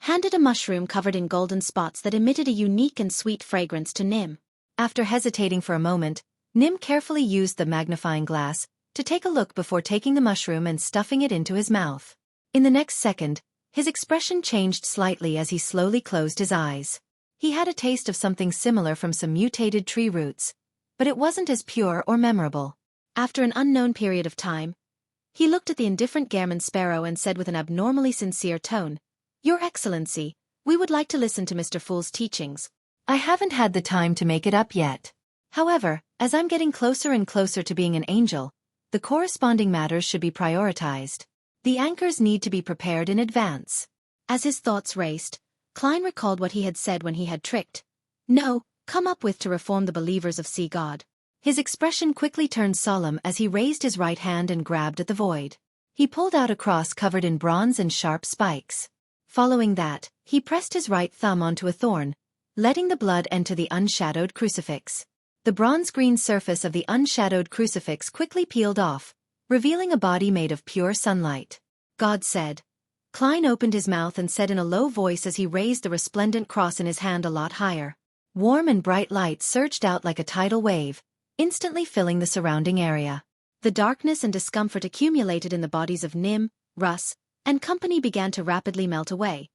handed a mushroom covered in golden spots that emitted a unique and sweet fragrance to Nim. After hesitating for a moment, Nim carefully used the magnifying glass to take a look before taking the mushroom and stuffing it into his mouth. In the next second, his expression changed slightly as he slowly closed his eyes. He had a taste of something similar from some mutated tree roots, but it wasn't as pure or memorable. After an unknown period of time, he looked at the indifferent Gairman Sparrow and said with an abnormally sincere tone, Your Excellency, we would like to listen to Mr. Fool's teachings. I haven't had the time to make it up yet. However, as I'm getting closer and closer to being an angel, the corresponding matters should be prioritized. The anchors need to be prepared in advance. As his thoughts raced, Klein recalled what he had said when he had tricked. No, come up with to reform the believers of Sea God. His expression quickly turned solemn as he raised his right hand and grabbed at the void. He pulled out a cross covered in bronze and sharp spikes. Following that, he pressed his right thumb onto a thorn, letting the blood enter the unshadowed crucifix. The bronze-green surface of the unshadowed crucifix quickly peeled off, revealing a body made of pure sunlight. God said. Klein opened his mouth and said in a low voice as he raised the resplendent cross in his hand a lot higher. Warm and bright light surged out like a tidal wave, instantly filling the surrounding area. The darkness and discomfort accumulated in the bodies of Nim, Russ, and company began to rapidly melt away.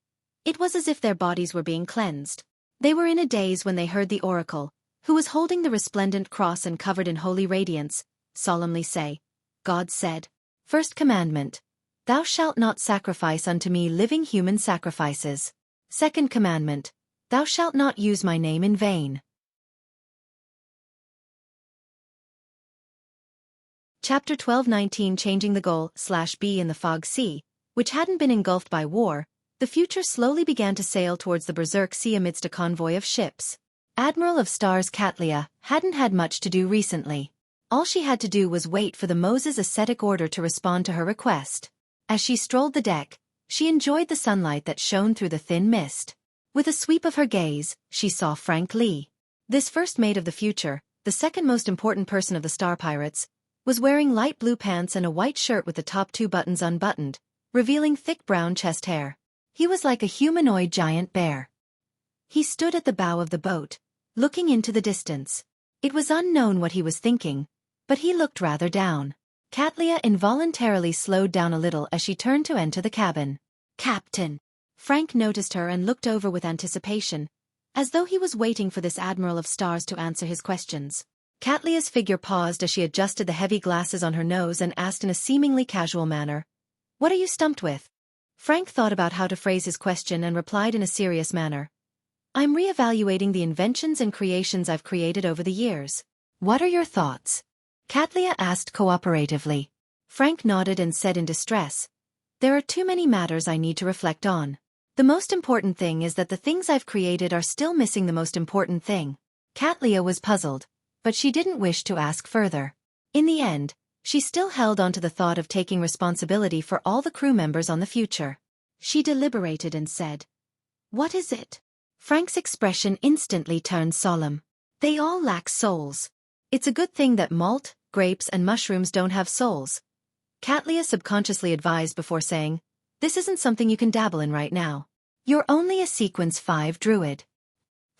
It was as if their bodies were being cleansed. They were in a daze when they heard the oracle, who was holding the resplendent cross and covered in holy radiance, solemnly say, God said, First commandment, Thou shalt not sacrifice unto me living human sacrifices. Second commandment, Thou shalt not use my name in vain. Chapter 12:19 Changing the Goal/B in the Fog Sea, which hadn't been engulfed by war, the future slowly began to sail towards the Berserk Sea amidst a convoy of ships. Admiral of Stars Katlia hadn't had much to do recently. All she had to do was wait for the Moses ascetic order to respond to her request. As she strolled the deck, she enjoyed the sunlight that shone through the thin mist. With a sweep of her gaze, she saw Frank Lee. This first mate of the future, the second most important person of the Star Pirates, was wearing light blue pants and a white shirt with the top 2 buttons unbuttoned, revealing thick brown chest hair. He was like a humanoid giant bear. He stood at the bow of the boat, looking into the distance. It was unknown what he was thinking, but he looked rather down. Katlia involuntarily slowed down a little as she turned to enter the cabin. Captain! Frank noticed her and looked over with anticipation, as though he was waiting for this Admiral of Stars to answer his questions. Katlia's figure paused as she adjusted the heavy glasses on her nose and asked in a seemingly casual manner, What are you stumped with? Frank thought about how to phrase his question and replied in a serious manner. I'm re-evaluating the inventions and creations I've created over the years. What are your thoughts? Katlia asked cooperatively. Frank nodded and said in distress, There are too many matters I need to reflect on. The most important thing is that the things I've created are still missing the most important thing. Katlia was puzzled, but she didn't wish to ask further. In the end, she still held on to the thought of taking responsibility for all the crew members on the future. She deliberated and said, What is it? Frank's expression instantly turned solemn. They all lack souls. It's a good thing that Malt, grapes and mushrooms don't have souls. Katlia subconsciously advised before saying, "This isn't something you can dabble in right now. You're only a sequence 5 druid."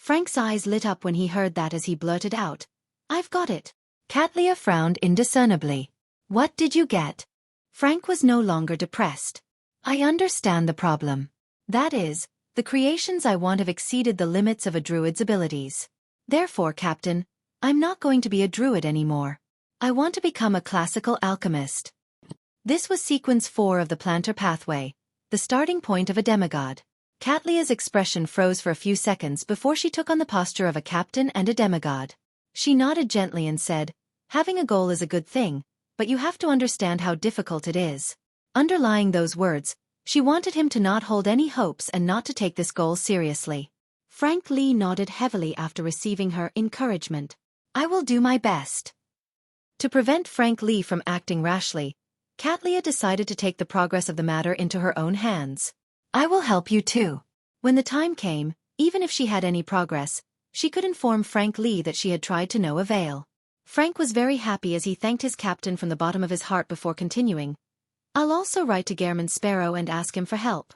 Frank's eyes lit up when he heard that as he blurted out, "I've got it." Katlia frowned indiscernibly. "What did you get?" Frank was no longer depressed. "I understand the problem. That is, the creations I want have exceeded the limits of a druid's abilities. Therefore, Captain, I'm not going to be a druid anymore. I want to become a classical alchemist." This was sequence 4 of the planter pathway, the starting point of a demigod. Katlia's expression froze for a few seconds before she took on the posture of a captain and a demigod. She nodded gently and said, "Having a goal is a good thing, but you have to understand how difficult it is." Underlying those words, she wanted him to not hold any hopes and not to take this goal seriously. Frank Lee nodded heavily after receiving her encouragement. "I will do my best." To prevent Frank Lee from acting rashly, Katlia decided to take the progress of the matter into her own hands. "I will help you too." When the time came, even if she had any progress, she could inform Frank Lee that she had tried to no avail. Frank was very happy as he thanked his captain from the bottom of his heart before continuing, "I'll also write to Gehrman Sparrow and ask him for help.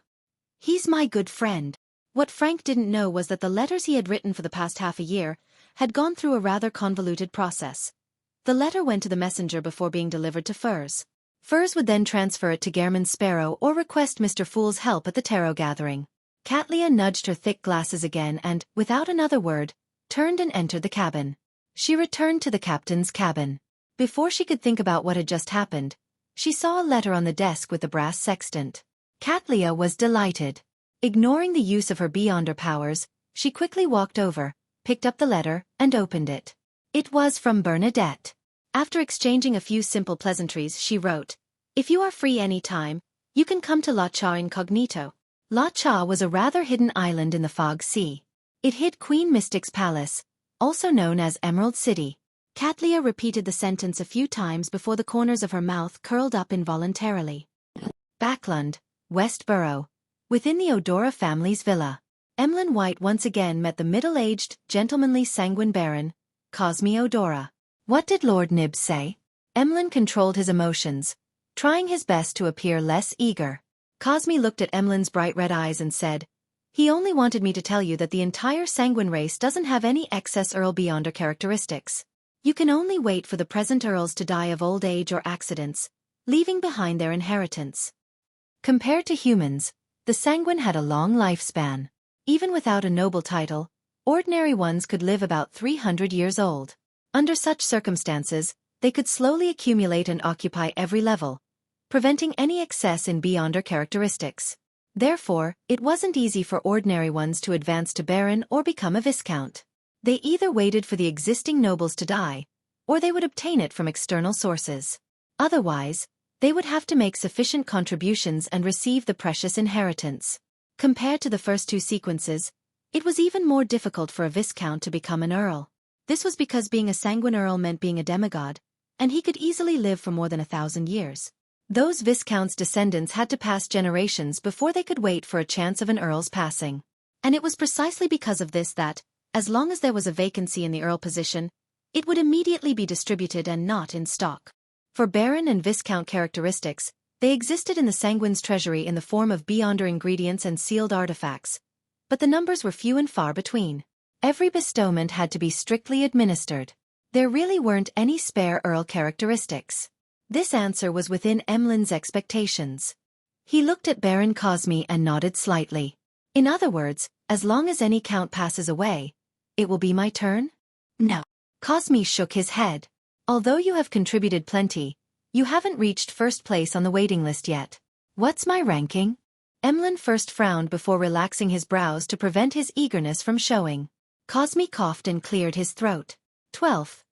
He's my good friend." What Frank didn't know was that the letters he had written for the past half a year had gone through a rather convoluted process. The letter went to the messenger before being delivered to Furs. Furs would then transfer it to Gehrman Sparrow or request Mr. Fool's help at the tarot gathering. Katlia nudged her thick glasses again and, without another word, turned and entered the cabin. She returned to the captain's cabin. Before she could think about what had just happened, she saw a letter on the desk with the brass sextant. Katlia was delighted. Ignoring the use of her Beyonder powers, she quickly walked over, picked up the letter, and opened it. It was from Bernadette. After exchanging a few simple pleasantries, she wrote, "If you are free any time, you can come to La Cha incognito." La Cha was a rather hidden island in the Fog Sea. It hid Queen Mystic's palace, also known as Emerald City. Katlia repeated the sentence a few times before the corners of her mouth curled up involuntarily. Backlund, Westborough. Within the Odora family's villa, Emlyn White once again met the middle-aged, gentlemanly sanguine Baron, Cosme Odora. What did Lord Nibs say? Emlyn controlled his emotions, trying his best to appear less eager. Cosme looked at Emlyn's bright red eyes and said, "He only wanted me to tell you that the entire sanguine race doesn't have any excess Earl Beyonder characteristics. You can only wait for the present Earls to die of old age or accidents, leaving behind their inheritance." Compared to humans, the sanguine had a long lifespan. Even without a noble title, ordinary ones could live about 300 years old. Under such circumstances, they could slowly accumulate and occupy every level, preventing any excess in Beyonder characteristics. Therefore, it wasn't easy for ordinary ones to advance to Baron or become a Viscount. They either waited for the existing nobles to die, or they would obtain it from external sources. Otherwise, they would have to make sufficient contributions and receive the precious inheritance. Compared to the first two sequences, it was even more difficult for a Viscount to become an Earl. This was because being a sanguine Earl meant being a demigod, and he could easily live for more than 1,000 years. Those Viscounts' descendants had to pass generations before they could wait for a chance of an Earl's passing. And it was precisely because of this that, as long as there was a vacancy in the Earl position, it would immediately be distributed and not in stock. For Baron and Viscount characteristics, they existed in the Sanguine's treasury in the form of Beyonder ingredients and sealed artifacts, but the numbers were few and far between. Every bestowment had to be strictly administered. There really weren't any spare Earl characteristics. This answer was within Emlyn's expectations. He looked at Baron Cosme and nodded slightly. In other words, as long as any count passes away, it will be my turn? No. Cosme shook his head. Although you have contributed plenty, you haven't reached first place on the waiting list yet. What's my ranking? Emlyn first frowned before relaxing his brows to prevent his eagerness from showing. Cosme coughed and cleared his throat. 12th.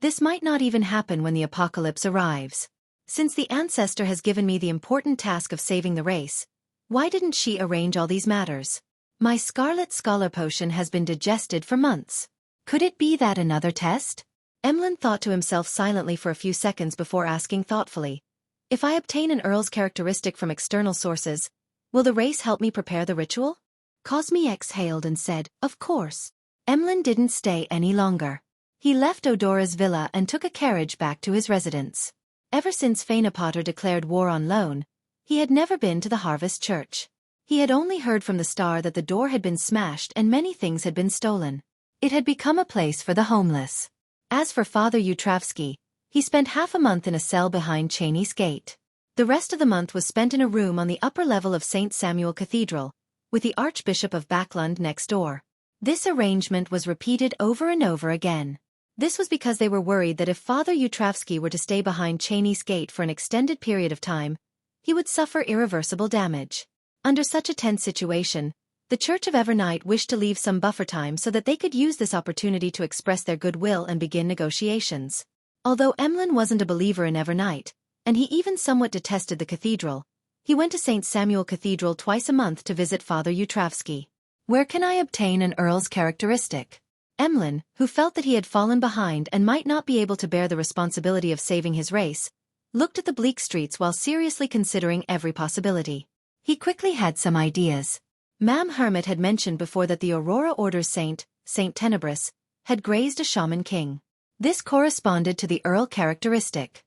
This might not even happen when the apocalypse arrives. Since the ancestor has given me the important task of saving the race, why didn't she arrange all these matters? My Scarlet Scholar potion has been digested for months. Could it be that another test? Emlyn thought to himself silently for a few seconds before asking thoughtfully, "If I obtain an Earl's characteristic from external sources, will the race help me prepare the ritual?" Cosme exhaled and said, "Of course." Emlyn didn't stay any longer. He left Odora's villa and took a carriage back to his residence. Ever since Potter declared war on Loan, he had never been to the Harvest Church. He had only heard from the star that the door had been smashed and many things had been stolen. It had become a place for the homeless. As for Father Utravsky, he spent half a month in a cell behind Cheney's gate. The rest of the month was spent in a room on the upper level of St. Samuel Cathedral, with the Archbishop of Backlund next door. This arrangement was repeated over and over again. This was because they were worried that if Father Utravsky were to stay behind Cheney's gate for an extended period of time, he would suffer irreversible damage. Under such a tense situation, the Church of Evernight wished to leave some buffer time so that they could use this opportunity to express their goodwill and begin negotiations. Although Emlyn wasn't a believer in Evernight, and he even somewhat detested the cathedral, he went to St. Samuel Cathedral twice a month to visit Father Utravsky. Where can I obtain an earl's characteristic? Emlyn, who felt that he had fallen behind and might not be able to bear the responsibility of saving his race, looked at the bleak streets while seriously considering every possibility. He quickly had some ideas. Mam Hermit had mentioned before that the Aurora Order's Saint Tenebris, had grazed a shaman king. This corresponded to the Earl characteristic.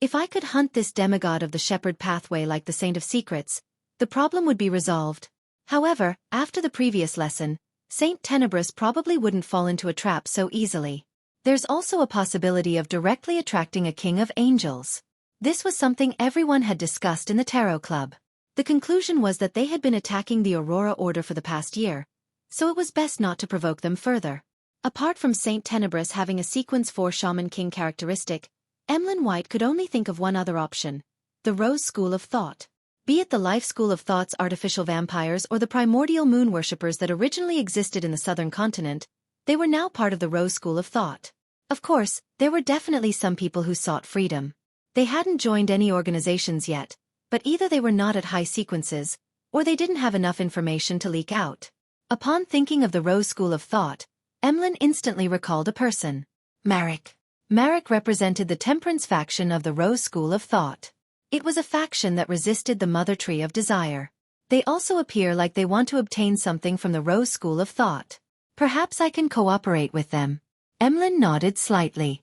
If I could hunt this demigod of the shepherd pathway like the Saint of Secrets, the problem would be resolved. However, after the previous lesson, Saint Tenebris probably wouldn't fall into a trap so easily. There's also a possibility of directly attracting a king of angels. This was something everyone had discussed in the Tarot Club. The conclusion was that they had been attacking the Aurora Order for the past year, so it was best not to provoke them further. Apart from Saint Tenebris having a Sequence 4 Shaman King characteristic, Emlyn White could only think of one other option: the Rose School of Thought. Be it the Life School of Thought's artificial vampires or the primordial moon worshippers that originally existed in the southern continent, they were now part of the Rose School of Thought. Of course, there were definitely some people who sought freedom. They hadn't joined any organizations yet, but either they were not at high sequences, or they didn't have enough information to leak out. Upon thinking of the Rose School of Thought, Emlyn instantly recalled a person. Marek. Marek represented the Temperance faction of the Rose School of Thought. It was a faction that resisted the Mother Tree of Desire. They also appear like they want to obtain something from the Rose School of Thought. Perhaps I can cooperate with them. Emlyn nodded slightly.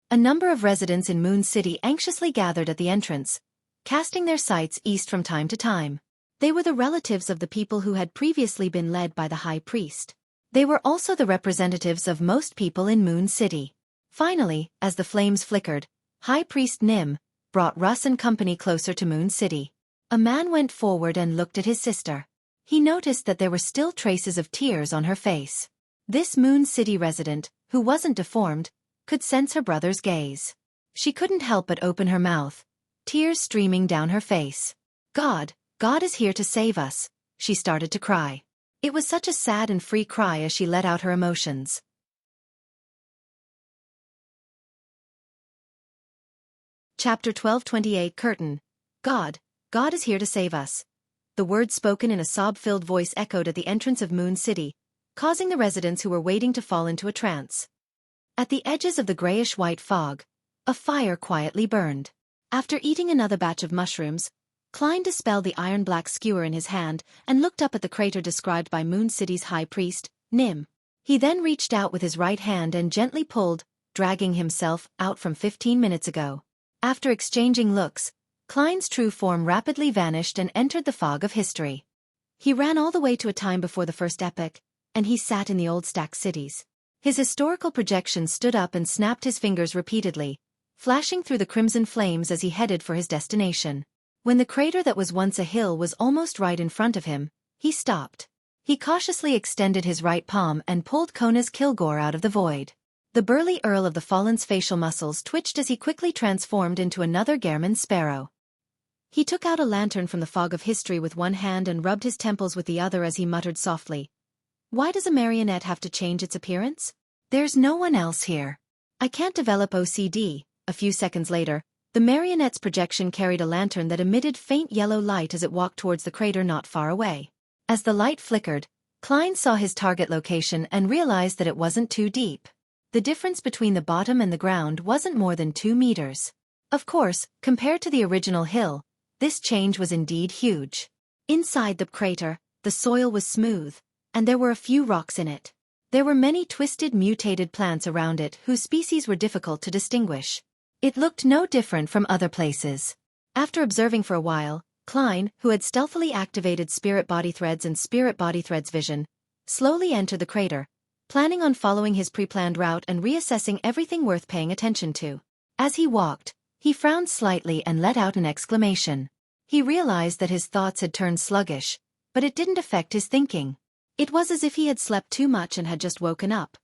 A number of residents in Moon City anxiously gathered at the entrance, casting their sights east from time to time. They were the relatives of the people who had previously been led by the High Priest. They were also the representatives of most people in Moon City. Finally, as the flames flickered, High Priest Nim brought Russ and company closer to Moon City. A man went forward and looked at his sister. He noticed that there were still traces of tears on her face. This Moon City resident, who wasn't deformed, could sense her brother's gaze. She couldn't help but open her mouth, tears streaming down her face. God is here to save us, she started to cry. It was such a sad and free cry as she let out her emotions. Chapter 1228 Curtain. God is here to save us. The words spoken in a sob-filled voice echoed at the entrance of Moon City, causing the residents who were waiting to fall into a trance. At the edges of the grayish-white fog, a fire quietly burned. After eating another batch of mushrooms, Klein dispelled the iron-black skewer in his hand and looked up at the crater described by Moon City's High Priest, Nim. He then reached out with his right hand and gently pulled, dragging himself out from 15 minutes ago. After exchanging looks, Klein's true form rapidly vanished and entered the fog of history. He ran all the way to a time before the first epoch, and he sat in the old stacked cities. His historical projection stood up and snapped his fingers repeatedly, flashing through the crimson flames as he headed for his destination. When the crater that was once a hill was almost right in front of him, he stopped. He cautiously extended his right palm and pulled Kona's Kilgore out of the void. The burly Earl of the Fallen's facial muscles twitched as he quickly transformed into another Gehrman sparrow. He took out a lantern from the fog of history with one hand and rubbed his temples with the other as he muttered softly. Why does a marionette have to change its appearance? There's no one else here. I can't develop OCD. A few seconds later, the marionette's projection carried a lantern that emitted faint yellow light as it walked towards the crater not far away. As the light flickered, Klein saw his target location and realized that it wasn't too deep. The difference between the bottom and the ground wasn't more than 2 meters. Of course, compared to the original hill, this change was indeed huge. Inside the crater, the soil was smooth, and there were a few rocks in it. There were many twisted mutated plants around it whose species were difficult to distinguish. It looked no different from other places. After observing for a while, Klein, who had stealthily activated Spirit Body Threads and Spirit Body Threads vision, slowly entered the crater, planning on following his pre-planned route and reassessing everything worth paying attention to. As he walked, he frowned slightly and let out an exclamation. He realized that his thoughts had turned sluggish, but it didn't affect his thinking. It was as if he had slept too much and had just woken up,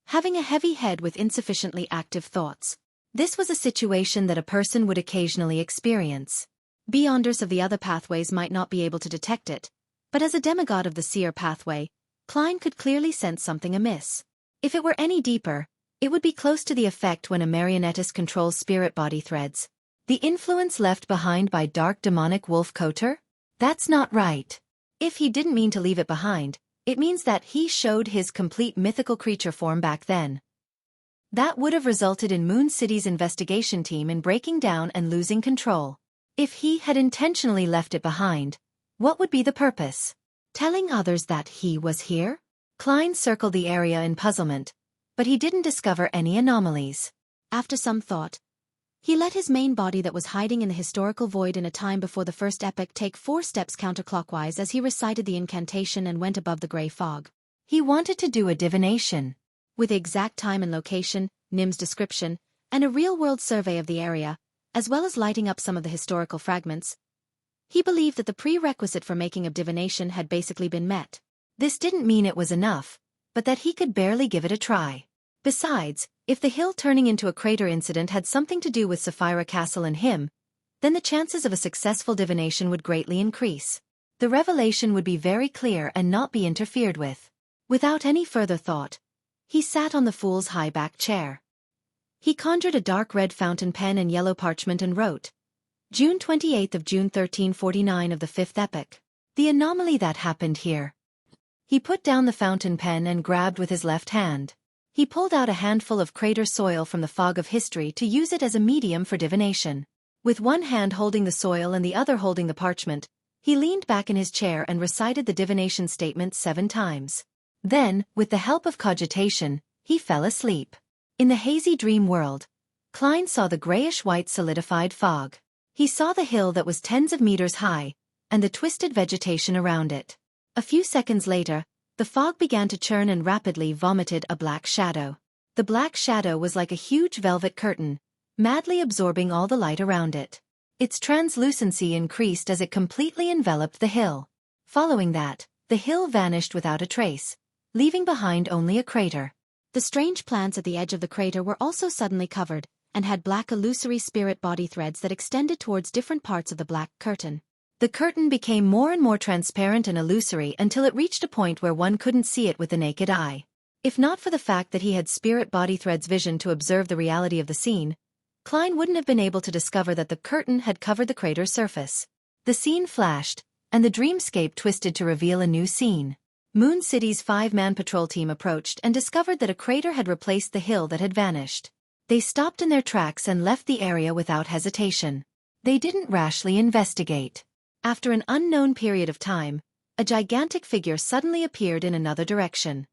having a heavy head with insufficiently active thoughts. This was a situation that a person would occasionally experience. Beyonders of the other pathways might not be able to detect it, but as a demigod of the seer pathway, Klein could clearly sense something amiss. If it were any deeper, it would be close to the effect when a marionettist controls spirit body threads. The influence left behind by dark demonic wolf Koter? That's not right. If he didn't mean to leave it behind, it means that he showed his complete mythical creature form back then. That would have resulted in Moon City's investigation team in breaking down and losing control. If he had intentionally left it behind, what would be the purpose? Telling others that he was here? Klein circled the area in puzzlement, but he didn't discover any anomalies. After some thought, he let his main body that was hiding in the historical void in a time before the first epoch take 4 steps counterclockwise as he recited the incantation and went above the gray fog. He wanted to do a divination. With the exact time and location, Nim's description, and a real-world survey of the area, as well as lighting up some of the historical fragments, he believed that the prerequisite for making a divination had basically been met. This didn't mean it was enough, but that he could barely give it a try. Besides, if the hill turning into a crater incident had something to do with Sapphira Castle and him, then the chances of a successful divination would greatly increase. The revelation would be very clear and not be interfered with. Without any further thought, he sat on the fool's high-back chair. He conjured a dark red fountain pen and yellow parchment and wrote, June 28th of June 1349 of the 5th epoch. The anomaly that happened here. He put down the fountain pen and grabbed with his left hand. He pulled out a handful of crater soil from the fog of history to use it as a medium for divination. With one hand holding the soil and the other holding the parchment, he leaned back in his chair and recited the divination statement 7 times. Then, with the help of cogitation, he fell asleep. In the hazy dream world, Klein saw the grayish-white solidified fog. He saw the hill that was tens of meters high, and the twisted vegetation around it. A few seconds later, the fog began to churn and rapidly vomited a black shadow. The black shadow was like a huge velvet curtain, madly absorbing all the light around it. Its translucency increased as it completely enveloped the hill. Following that, the hill vanished without a trace, leaving behind only a crater. The strange plants at the edge of the crater were also suddenly covered, and had black illusory spirit body threads that extended towards different parts of the black curtain. The curtain became more and more transparent and illusory until it reached a point where one couldn't see it with the naked eye. If not for the fact that he had spirit body threads vision to observe the reality of the scene, Klein wouldn't have been able to discover that the curtain had covered the crater's surface. The scene flashed, and the dreamscape twisted to reveal a new scene. Moon City's 5-man patrol team approached and discovered that a crater had replaced the hill that had vanished. They stopped in their tracks and left the area without hesitation. They didn't rashly investigate. After an unknown period of time, a gigantic figure suddenly appeared in another direction.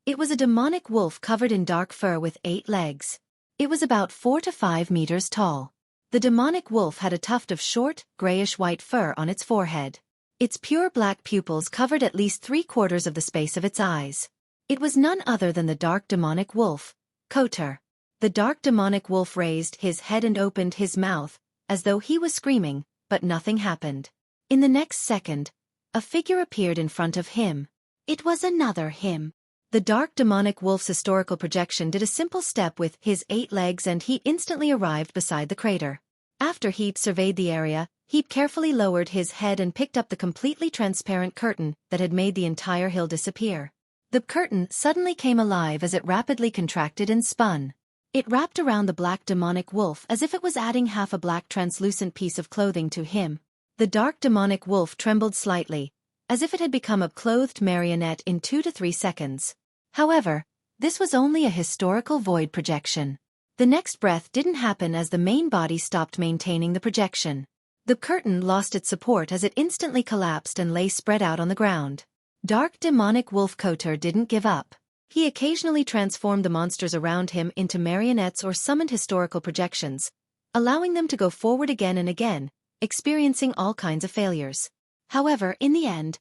It was a demonic wolf covered in dark fur with 8 legs. It was about 4 to 5 meters tall. The demonic wolf had a tuft of short, grayish-white fur on its forehead. Its pure black pupils covered at least 3/4 of the space of its eyes. It was none other than the dark demonic wolf, Koter. The dark demonic wolf raised his head and opened his mouth, as though he was screaming, but nothing happened. In the next second, a figure appeared in front of him. It was another him. The dark demonic wolf's historical projection did a simple step with his 8 legs and he instantly arrived beside the crater. After Heap surveyed the area, Heap carefully lowered his head and picked up the completely transparent curtain that had made the entire hill disappear. The curtain suddenly came alive as it rapidly contracted and spun. It wrapped around the black demonic wolf as if it was adding half a black translucent piece of clothing to him. The dark demonic wolf trembled slightly, as if it had become a clothed marionette in 2 to 3 seconds. However, this was only a historical void projection. The next breath didn't happen as the main body stopped maintaining the projection. The curtain lost its support as it instantly collapsed and lay spread out on the ground. Dark demonic wolf Koter didn't give up. He occasionally transformed the monsters around him into marionettes or summoned historical projections, allowing them to go forward again and again, experiencing all kinds of failures. However, in the end,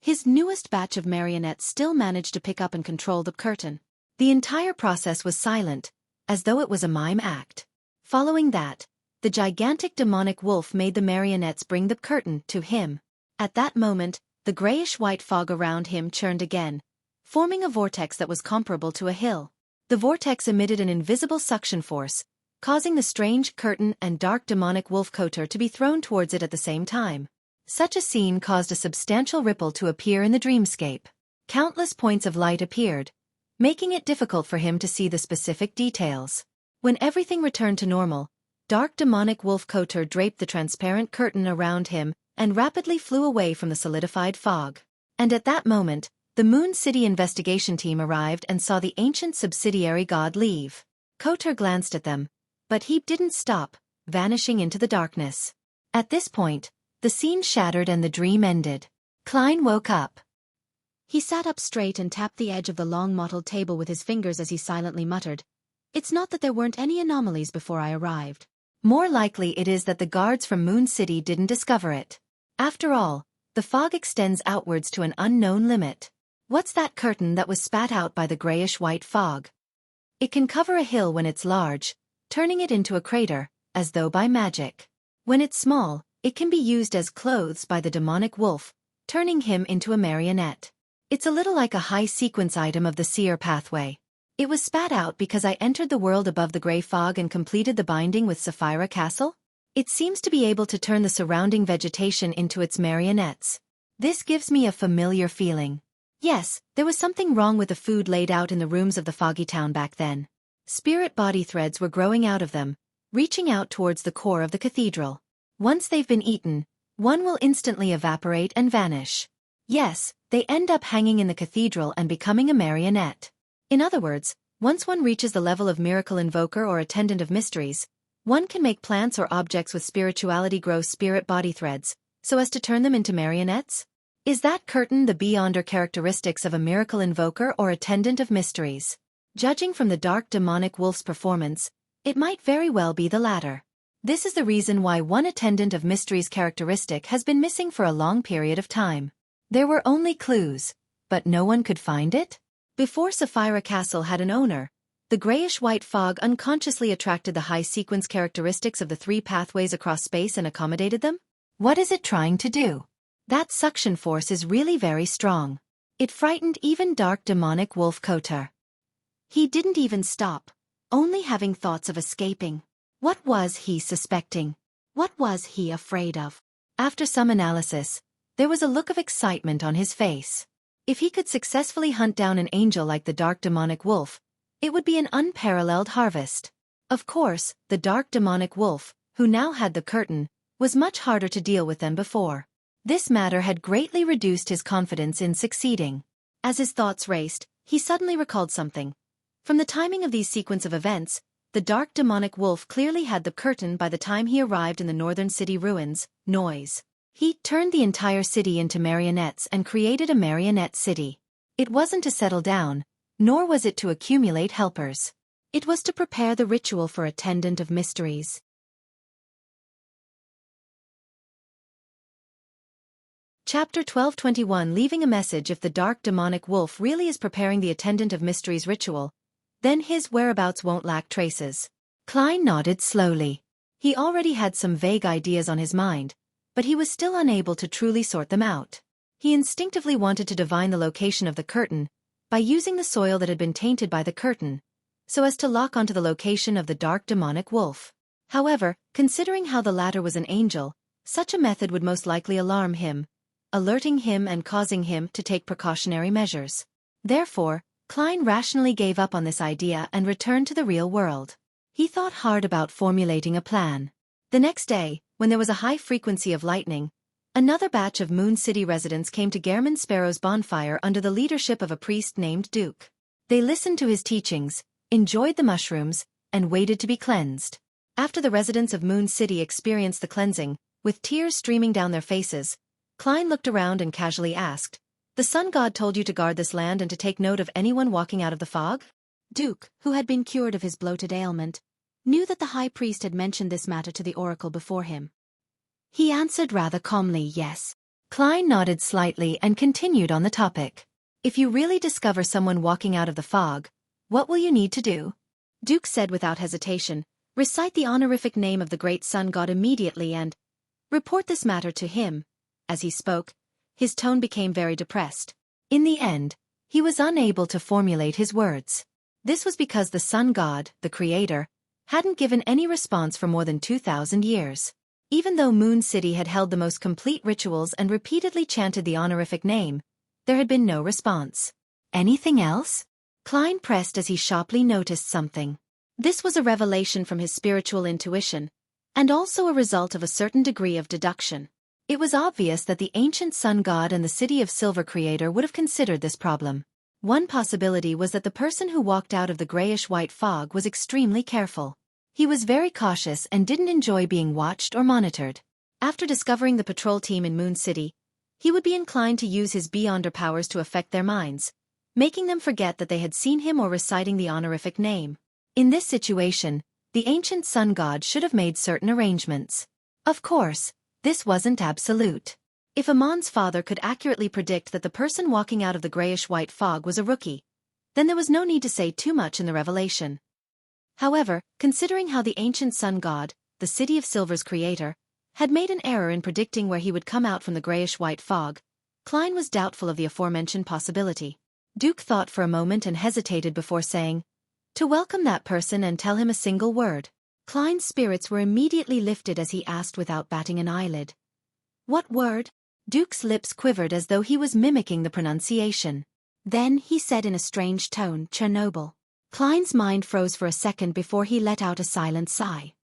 his newest batch of marionettes still managed to pick up and control the curtain. The entire process was silent, as though it was a mime act. Following that, the gigantic demonic wolf made the marionettes bring the curtain to him. At that moment, the grayish-white fog around him churned again, forming a vortex that was comparable to a hill. The vortex emitted an invisible suction force, causing the strange curtain and dark demonic wolf coater to be thrown towards it at the same time. Such a scene caused a substantial ripple to appear in the dreamscape. Countless points of light appeared, making it difficult for him to see the specific details. When everything returned to normal, dark demonic wolf coater draped the transparent curtain around him and rapidly flew away from the solidified fog. And at that moment, the Moon City investigation team arrived and saw the ancient subsidiary god leave. Koter glanced at them, but he didn't stop, vanishing into the darkness. At this point, the scene shattered and the dream ended. Klein woke up. He sat up straight and tapped the edge of the long mottled table with his fingers as he silently muttered, "It's not that there weren't any anomalies before I arrived. More likely it is that the guards from Moon City didn't discover it. After all, the fog extends outwards to an unknown limit. What's that curtain that was spat out by the grayish-white fog? It can cover a hill when it's large, turning it into a crater, as though by magic. When it's small, it can be used as clothes by the demonic wolf, turning him into a marionette. It's a little like a high-sequence item of the seer pathway. It was spat out because I entered the world above the gray fog and completed the binding with Sapphira Castle. It seems to be able to turn the surrounding vegetation into its marionettes. This gives me a familiar feeling. Yes, there was something wrong with the food laid out in the rooms of the foggy town back then. Spirit body threads were growing out of them, reaching out towards the core of the cathedral. Once they've been eaten, one will instantly evaporate and vanish. Yes, they end up hanging in the cathedral and becoming a marionette. In other words, once one reaches the level of miracle invoker or attendant of mysteries, one can make plants or objects with spirituality grow spirit body threads, so as to turn them into marionettes? Is that curtain the beyonder characteristics of a miracle invoker or attendant of mysteries? Judging from the dark demonic wolf's performance, it might very well be the latter. This is the reason why one attendant of mysteries characteristic has been missing for a long period of time. There were only clues, but no one could find it? Before Sapphira Castle had an owner, the grayish-white fog unconsciously attracted the high-sequence characteristics of the three pathways across space and accommodated them? What is it trying to do? That suction force is really very strong. It frightened even dark demonic wolf Koter. He didn't even stop, only having thoughts of escaping. What was he suspecting? What was he afraid of? After some analysis, there was a look of excitement on his face. If he could successfully hunt down an angel like the dark demonic wolf, it would be an unparalleled harvest. Of course, the dark demonic wolf, who now had the curtain, was much harder to deal with than before. This matter had greatly reduced his confidence in succeeding. As his thoughts raced, he suddenly recalled something. From the timing of these sequence of events, the dark demonic wolf clearly had the curtain by the time he arrived in the northern city ruins, Noise. He turned the entire city into marionettes and created a marionette city. It wasn't to settle down, nor was it to accumulate helpers. It was to prepare the ritual for attendant of mysteries. Chapter 1221 Leaving a message. If the dark demonic wolf really is preparing the attendant of mysteries ritual, then his whereabouts won't lack traces. Klein nodded slowly. He already had some vague ideas on his mind, but he was still unable to truly sort them out. He instinctively wanted to divine the location of the curtain by using the soil that had been tainted by the curtain, so as to lock onto the location of the dark demonic wolf. However, considering how the latter was an angel, such a method would most likely alarm him, alerting him and causing him to take precautionary measures. Therefore, Klein rationally gave up on this idea and returned to the real world. He thought hard about formulating a plan. The next day, when there was a high frequency of lightning, another batch of Moon City residents came to Gehrman Sparrow's bonfire under the leadership of a priest named Duke. They listened to his teachings, enjoyed the mushrooms, and waited to be cleansed. After the residents of Moon City experienced the cleansing, with tears streaming down their faces, Klein looked around and casually asked, The sun god told you to guard this land and to take note of anyone walking out of the fog? Duke, who had been cured of his bloated ailment, knew that the high priest had mentioned this matter to the oracle before him. He answered rather calmly, yes. Klein nodded slightly and continued on the topic. If you really discover someone walking out of the fog, what will you need to do? Duke said without hesitation, recite the honorific name of the great sun god immediately and report this matter to him. As he spoke, his tone became very depressed. In the end, he was unable to formulate his words. This was because the sun god, the creator, hadn't given any response for more than 2,000 years. Even though Moon City had held the most complete rituals and repeatedly chanted the honorific name, there had been no response. Anything else? Klein pressed as he sharply noticed something. This was a revelation from his spiritual intuition, and also a result of a certain degree of deduction. It was obvious that the ancient sun god and the City of Silver creator would have considered this problem. One possibility was that the person who walked out of the grayish-white fog was extremely careful. He was very cautious and didn't enjoy being watched or monitored. After discovering the patrol team in Moon City, he would be inclined to use his Beyonder powers to affect their minds, making them forget that they had seen him or reciting the honorific name. In this situation, the ancient sun god should have made certain arrangements. Of course, this wasn't absolute. If Amon's father could accurately predict that the person walking out of the grayish-white fog was a rookie, then there was no need to say too much in the revelation. However, considering how the ancient sun god, the City of Silver's creator, had made an error in predicting where he would come out from the grayish-white fog, Klein was doubtful of the aforementioned possibility. Duke thought for a moment and hesitated before saying, "To welcome that person and tell him a single word." Klein's spirits were immediately lifted as he asked without batting an eyelid. "What word?" Duke's lips quivered as though he was mimicking the pronunciation. Then he said in a strange tone, "Chernobyl." Klein's mind froze for a second before he let out a silent sigh.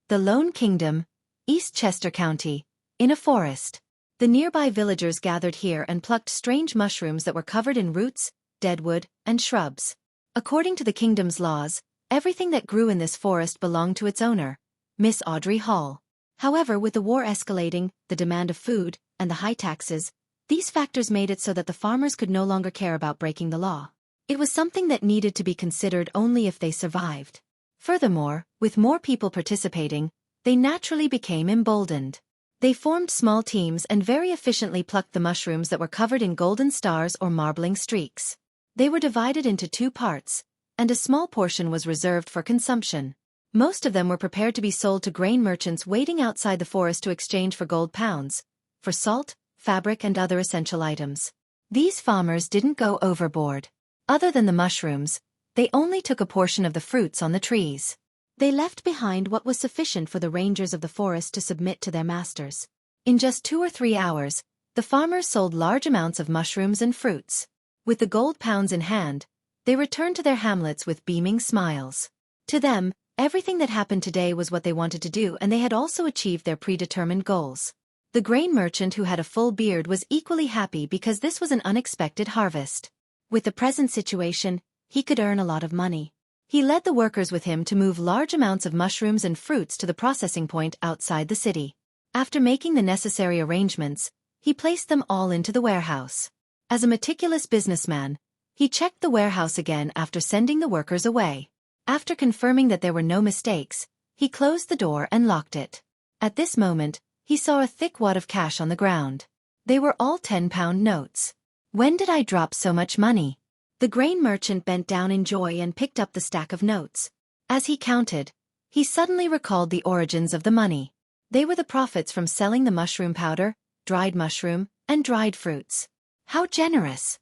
The Lone Kingdom, East Chester County, in a forest. The nearby villagers gathered here and plucked strange mushrooms that were covered in roots, deadwood, and shrubs. According to the kingdom's laws, everything that grew in this forest belonged to its owner, Miss Audrey Hall. However, with the war escalating, the demand of food, and the high taxes, these factors made it so that the farmers could no longer care about breaking the law. It was something that needed to be considered only if they survived. Furthermore, with more people participating, they naturally became emboldened. They formed small teams and very efficiently plucked the mushrooms that were covered in golden stars or marbling streaks. They were divided into two parts, and a small portion was reserved for consumption. Most of them were prepared to be sold to grain merchants waiting outside the forest to exchange for gold pounds, for salt, fabric and other essential items. These farmers didn't go overboard. Other than the mushrooms, they only took a portion of the fruits on the trees. They left behind what was sufficient for the rangers of the forest to submit to their masters. In just 2 or 3 hours, the farmers sold large amounts of mushrooms and fruits. With the gold pounds in hand, they returned to their hamlets with beaming smiles. To them, everything that happened today was what they wanted to do, and they had also achieved their predetermined goals. The grain merchant who had a full beard was equally happy because this was an unexpected harvest. With the present situation, he could earn a lot of money. He led the workers with him to move large amounts of mushrooms and fruits to the processing point outside the city. After making the necessary arrangements, he placed them all into the warehouse. As a meticulous businessman, he checked the warehouse again after sending the workers away. After confirming that there were no mistakes, he closed the door and locked it. At this moment, he saw a thick wad of cash on the ground. They were all 10-pound notes. "When did I drop so much money?" The grain merchant bent down in joy and picked up the stack of notes. As he counted, he suddenly recalled the origins of the money. They were the profits from selling the mushroom powder, dried mushroom, and dried fruits. How generous!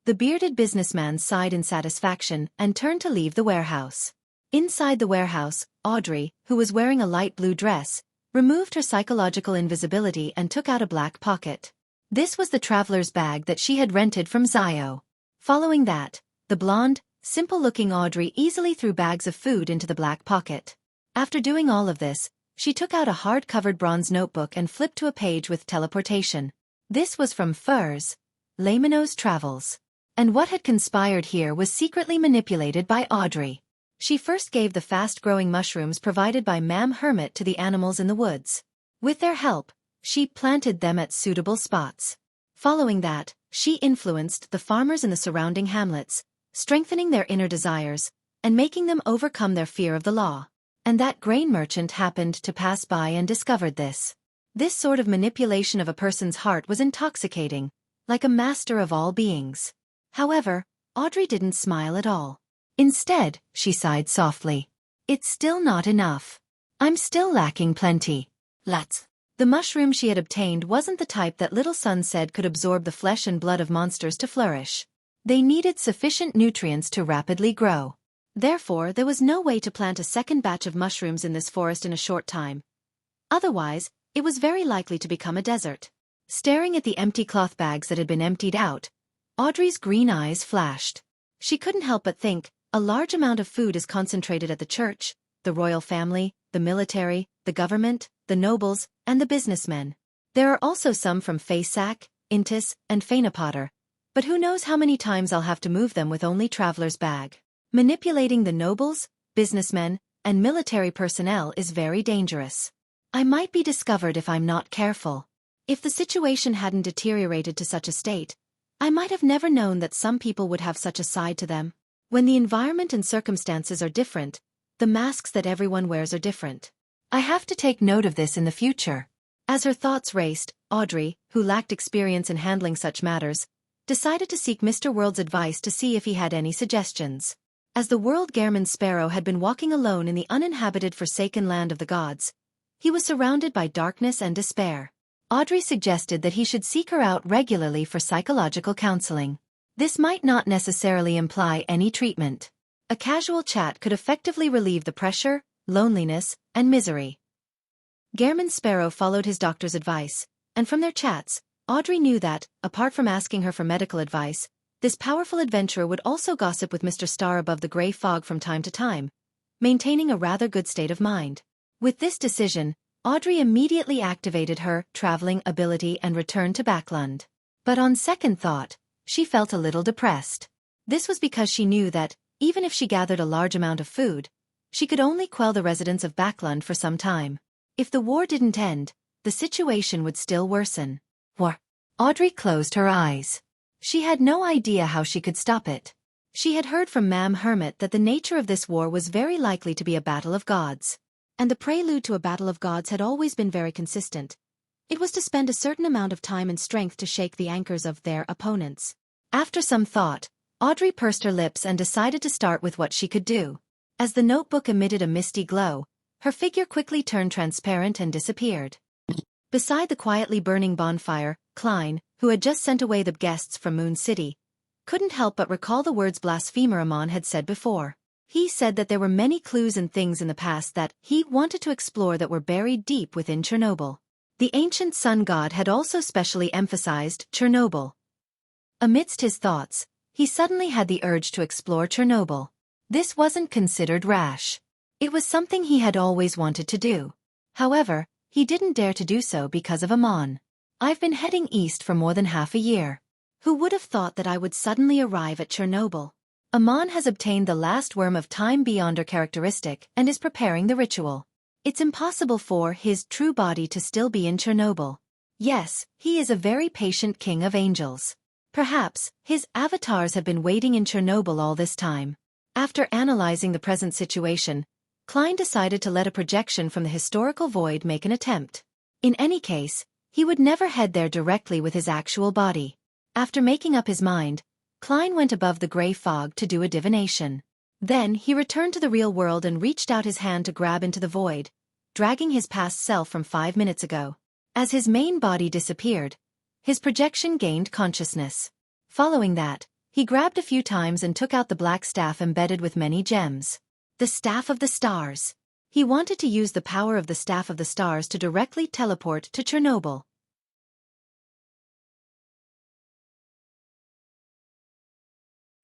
The bearded businessman sighed in satisfaction and turned to leave the warehouse. Inside the warehouse, Audrey, who was wearing a light blue dress, removed her psychological invisibility and took out a black pocket. This was the traveler's bag that she had rented from Zio. Following that, the blonde, simple-looking Audrey easily threw bags of food into the black pocket. After doing all of this, she took out a hard-covered bronze notebook and flipped to a page with teleportation. This was from Furs, Lamino's Travels. And what had conspired here was secretly manipulated by Audrey. She first gave the fast-growing mushrooms provided by Ma'am Hermit to the animals in the woods. With their help, she planted them at suitable spots. Following that, she influenced the farmers in the surrounding hamlets, strengthening their inner desires, and making them overcome their fear of the law. And that grain merchant happened to pass by and discovered this. This sort of manipulation of a person's heart was intoxicating, like a master of all beings. However, Audrey didn't smile at all. Instead, she sighed softly. It's still not enough. I'm still lacking plenty. The mushroom she had obtained wasn't the type that Little Sun said could absorb the flesh and blood of monsters to flourish. They needed sufficient nutrients to rapidly grow. Therefore, there was no way to plant a second batch of mushrooms in this forest in a short time. Otherwise, it was very likely to become a desert. Staring at the empty cloth bags that had been emptied out, Audrey's green eyes flashed. She couldn't help but think, a large amount of food is concentrated at the church, the royal family, the military, the government, the nobles, and the businessmen. There are also some from Faysac, Intis, and Fainapotter, but who knows how many times I'll have to move them with only traveler's bag. Manipulating the nobles, businessmen, and military personnel is very dangerous. I might be discovered if I'm not careful. If the situation hadn't deteriorated to such a state, I might have never known that some people would have such a side to them. When the environment and circumstances are different, the masks that everyone wears are different. I have to take note of this in the future. As her thoughts raced, Audrey, who lacked experience in handling such matters, decided to seek Mr. World's advice to see if he had any suggestions. As the World Gehrman Sparrow had been walking alone in the uninhabited forsaken land of the gods, he was surrounded by darkness and despair. Audrey suggested that he should seek her out regularly for psychological counseling. This might not necessarily imply any treatment. A casual chat could effectively relieve the pressure, loneliness, and misery. Gehrman Sparrow followed his doctor's advice, and from their chats, Audrey knew that, apart from asking her for medical advice, this powerful adventurer would also gossip with Mr. Star above the grey fog from time to time, maintaining a rather good state of mind. With this decision, Audrey immediately activated her traveling ability and returned to Backlund. But on second thought, she felt a little depressed. This was because she knew that, even if she gathered a large amount of food, she could only quell the residents of Backlund for some time. If the war didn't end, the situation would still worsen. War. Audrey closed her eyes. She had no idea how she could stop it. She had heard from Mam Hermit that the nature of this war was very likely to be a battle of gods. And the prelude to a battle of gods had always been very consistent. It was to spend a certain amount of time and strength to shake the anchors of their opponents. After some thought, Audrey pursed her lips and decided to start with what she could do. As the notebook emitted a misty glow, her figure quickly turned transparent and disappeared. Beside the quietly burning bonfire, Klein, who had just sent away the guests from Moon City, couldn't help but recall the words Blasphemer Amon had said before. He said that there were many clues and things in the past that he wanted to explore that were buried deep within Chernobyl. The ancient sun god had also specially emphasized Chernobyl. Amidst his thoughts, he suddenly had the urge to explore Chernobyl. This wasn't considered rash. It was something he had always wanted to do. However, he didn't dare to do so because of Amon. I've been heading east for more than half a year. Who would have thought that I would suddenly arrive at Chernobyl? Amon has obtained the last worm of time beyonder characteristic and is preparing the ritual. It's impossible for his true body to still be in Chernobyl. Yes, he is a very patient king of angels. Perhaps, his avatars have been waiting in Chernobyl all this time. After analyzing the present situation, Klein decided to let a projection from the historical void make an attempt. In any case, he would never head there directly with his actual body. After making up his mind, Klein went above the grey fog to do a divination. Then he returned to the real world and reached out his hand to grab into the void, dragging his past self from 5 minutes ago. As his main body disappeared, his projection gained consciousness. Following that, he grabbed a few times and took out the black staff embedded with many gems. The Staff of the Stars. He wanted to use the power of the Staff of the Stars to directly teleport to Chernobyl.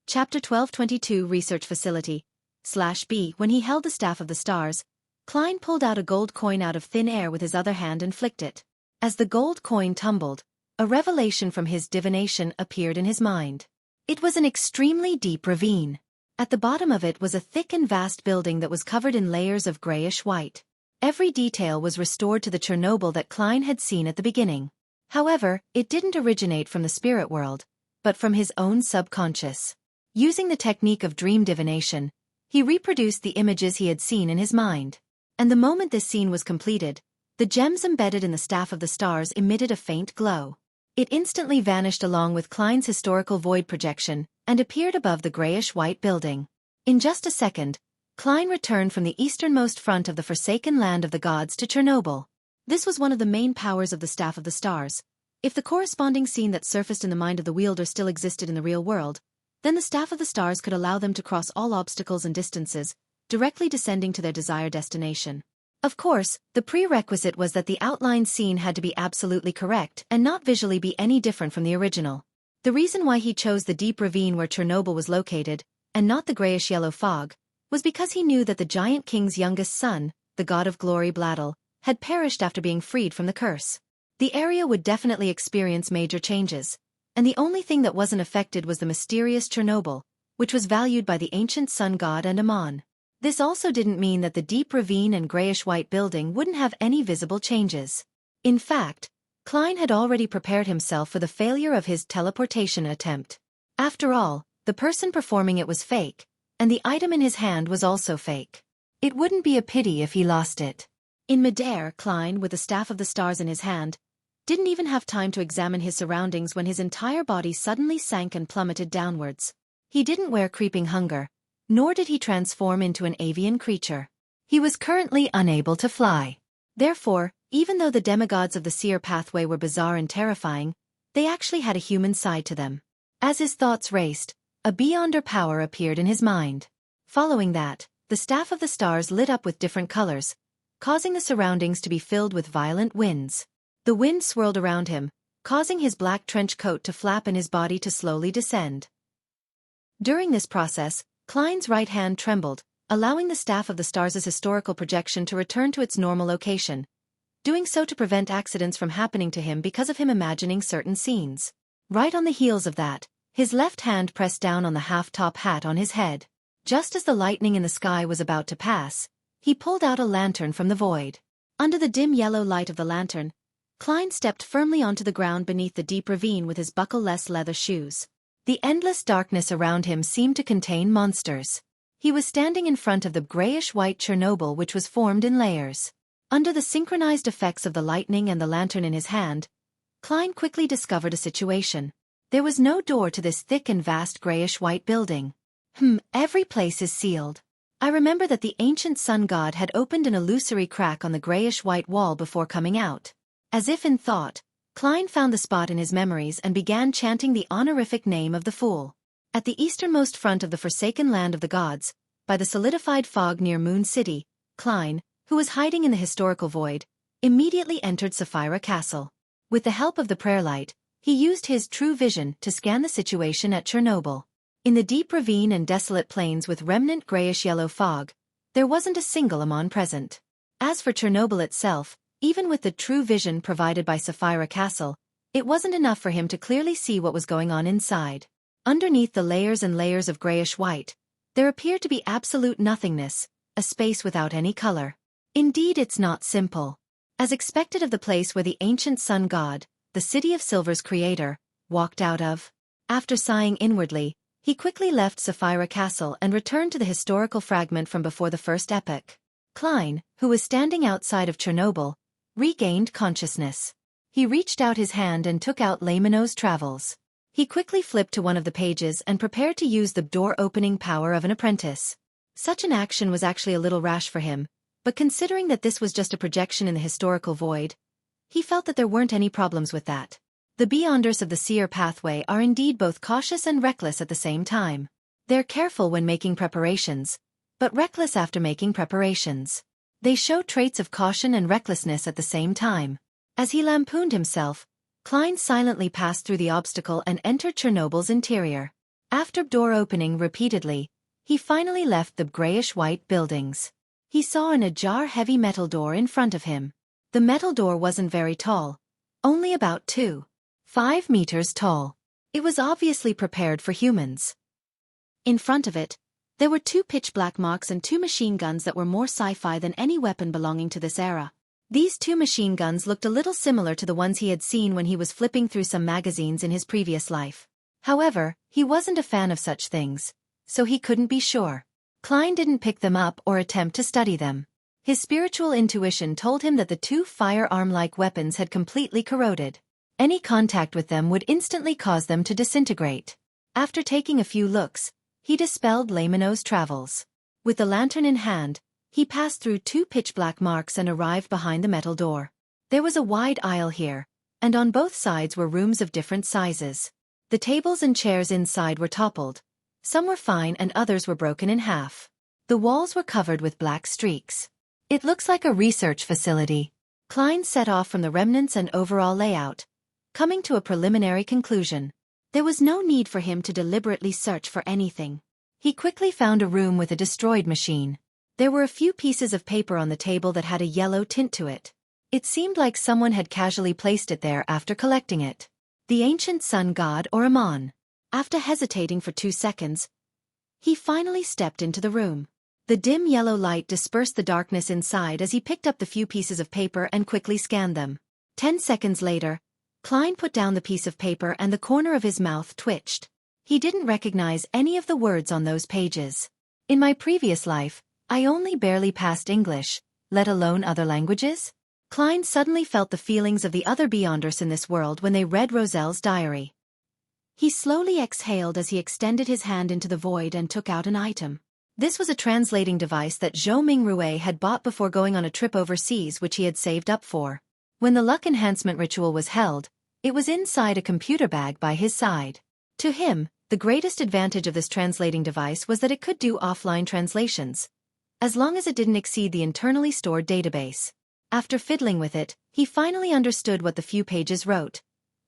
Chapter 1222 Research Facility /B. When he held the Staff of the Stars, Klein pulled out a gold coin out of thin air with his other hand and flicked it. As the gold coin tumbled, a revelation from his divination appeared in his mind. It was an extremely deep ravine. At the bottom of it was a thick and vast building that was covered in layers of grayish-white. Every detail was restored to the Chernobyl that Klein had seen at the beginning. However, it didn't originate from the spirit world, but from his own subconscious. Using the technique of dream divination, he reproduced the images he had seen in his mind. And the moment this scene was completed, the gems embedded in the staff of the stars emitted a faint glow. It instantly vanished along with Klein's historical void projection and appeared above the grayish-white building. In just a second, Klein returned from the easternmost front of the forsaken land of the gods to Chernobyl. This was one of the main powers of the Staff of the Stars. If the corresponding scene that surfaced in the mind of the wielder still existed in the real world, then the Staff of the Stars could allow them to cross all obstacles and distances, directly descending to their desired destination. Of course, the prerequisite was that the outlined scene had to be absolutely correct and not visually be any different from the original. The reason why he chose the deep ravine where Chernobyl was located, and not the grayish-yellow fog, was because he knew that the giant king's youngest son, the god of glory Bladel, had perished after being freed from the curse. The area would definitely experience major changes, and the only thing that wasn't affected was the mysterious Chernobyl, which was valued by the ancient sun god and Amon. This also didn't mean that the deep ravine and grayish-white building wouldn't have any visible changes. In fact, Klein had already prepared himself for the failure of his teleportation attempt. After all, the person performing it was fake, and the item in his hand was also fake. It wouldn't be a pity if he lost it. In midair, Klein, with the Staff of the Stars in his hand, didn't even have time to examine his surroundings when his entire body suddenly sank and plummeted downwards. He didn't wear creeping hunger, nor did he transform into an avian creature. He was currently unable to fly. Therefore, even though the demigods of the seer pathway were bizarre and terrifying, they actually had a human side to them. As his thoughts raced, a beyonder power appeared in his mind. Following that, the Staff of the Stars lit up with different colors, causing the surroundings to be filled with violent winds. The wind swirled around him, causing his black trench coat to flap and his body to slowly descend. During this process, Klein's right hand trembled, allowing the Staff of the Stars' historical projection to return to its normal location, doing so to prevent accidents from happening to him because of him imagining certain scenes. Right on the heels of that, his left hand pressed down on the half-top hat on his head. Just as the lightning in the sky was about to pass, he pulled out a lantern from the void. Under the dim yellow light of the lantern, Klein stepped firmly onto the ground beneath the deep ravine with his buckle-less leather shoes. The endless darkness around him seemed to contain monsters. He was standing in front of the grayish-white Chernobyl which was formed in layers. Under the synchronized effects of the lightning and the lantern in his hand, Klein quickly discovered a situation. There was no door to this thick and vast grayish-white building. Every place is sealed. I remember that the ancient sun god had opened an illusory crack on the grayish-white wall before coming out. As if in thought, Klein found the spot in his memories and began chanting the honorific name of the fool. At the easternmost front of the forsaken land of the gods, by the solidified fog near Moon City, Klein, who was hiding in the historical void, immediately entered Sapphira Castle. With the help of the prayer light, he used his true vision to scan the situation at Chernobyl. In the deep ravine and desolate plains with remnant grayish-yellow fog, there wasn't a single Amon present. As for Chernobyl itself, even with the true vision provided by Sapphira Castle, it wasn't enough for him to clearly see what was going on inside. Underneath the layers and layers of grayish-white, there appeared to be absolute nothingness, a space without any color. Indeed, it's not simple. As expected of the place where the ancient sun god, the City of Silver's creator, walked out of. After sighing inwardly, he quickly left Sapphira Castle and returned to the historical fragment from before the first epoch. Klein, who was standing outside of Chernobyl, regained consciousness. He reached out his hand and took out Laymanow's Travels. He quickly flipped to one of the pages and prepared to use the door-opening power of an apprentice. Such an action was actually a little rash for him, but considering that this was just a projection in the historical void, he felt that there weren't any problems with that. The Beyonders of the Seer pathway are indeed both cautious and reckless at the same time. They're careful when making preparations, but reckless after making preparations. They show traits of caution and recklessness at the same time. As he lampooned himself, Klein silently passed through the obstacle and entered Chernobyl's interior. After door opening repeatedly, he finally left the grayish-white buildings. He saw an ajar heavy metal door in front of him. The metal door wasn't very tall, only about 2.5 meters tall. It was obviously prepared for humans. In front of it, there were 2 pitch-black mocks and 2 machine guns that were more sci-fi than any weapon belonging to this era. These two machine guns looked a little similar to the ones he had seen when he was flipping through some magazines in his previous life. However, he wasn't a fan of such things, so he couldn't be sure. Klein didn't pick them up or attempt to study them. His spiritual intuition told him that the two firearm-like weapons had completely corroded. Any contact with them would instantly cause them to disintegrate. After taking a few looks, he dispelled Lamino's travels. With the lantern in hand, he passed through two pitch-black marks and arrived behind the metal door. There was a wide aisle here, and on both sides were rooms of different sizes. The tables and chairs inside were toppled. Some were fine and others were broken in half. The walls were covered with black streaks. It looks like a research facility. Klein set off from the remnants and overall layout, coming to a preliminary conclusion. There was no need for him to deliberately search for anything. He quickly found a room with a destroyed machine. There were a few pieces of paper on the table that had a yellow tint to it. It seemed like someone had casually placed it there after collecting it. The ancient sun god or Amon. After hesitating for 2 seconds, he finally stepped into the room. The dim yellow light dispersed the darkness inside as he picked up the few pieces of paper and quickly scanned them. 10 seconds later, Klein put down the piece of paper and the corner of his mouth twitched. He didn't recognize any of the words on those pages. In my previous life, I only barely passed English, let alone other languages. Klein suddenly felt the feelings of the other Beyonders in this world when they read Roselle's diary. He slowly exhaled as he extended his hand into the void and took out an item. This was a translating device that Zhou Mingrue had bought before going on a trip overseas which he had saved up for. When the luck enhancement ritual was held, it was inside a computer bag by his side. To him, the greatest advantage of this translating device was that it could do offline translations, as long as it didn't exceed the internally stored database. After fiddling with it, he finally understood what the few pages wrote.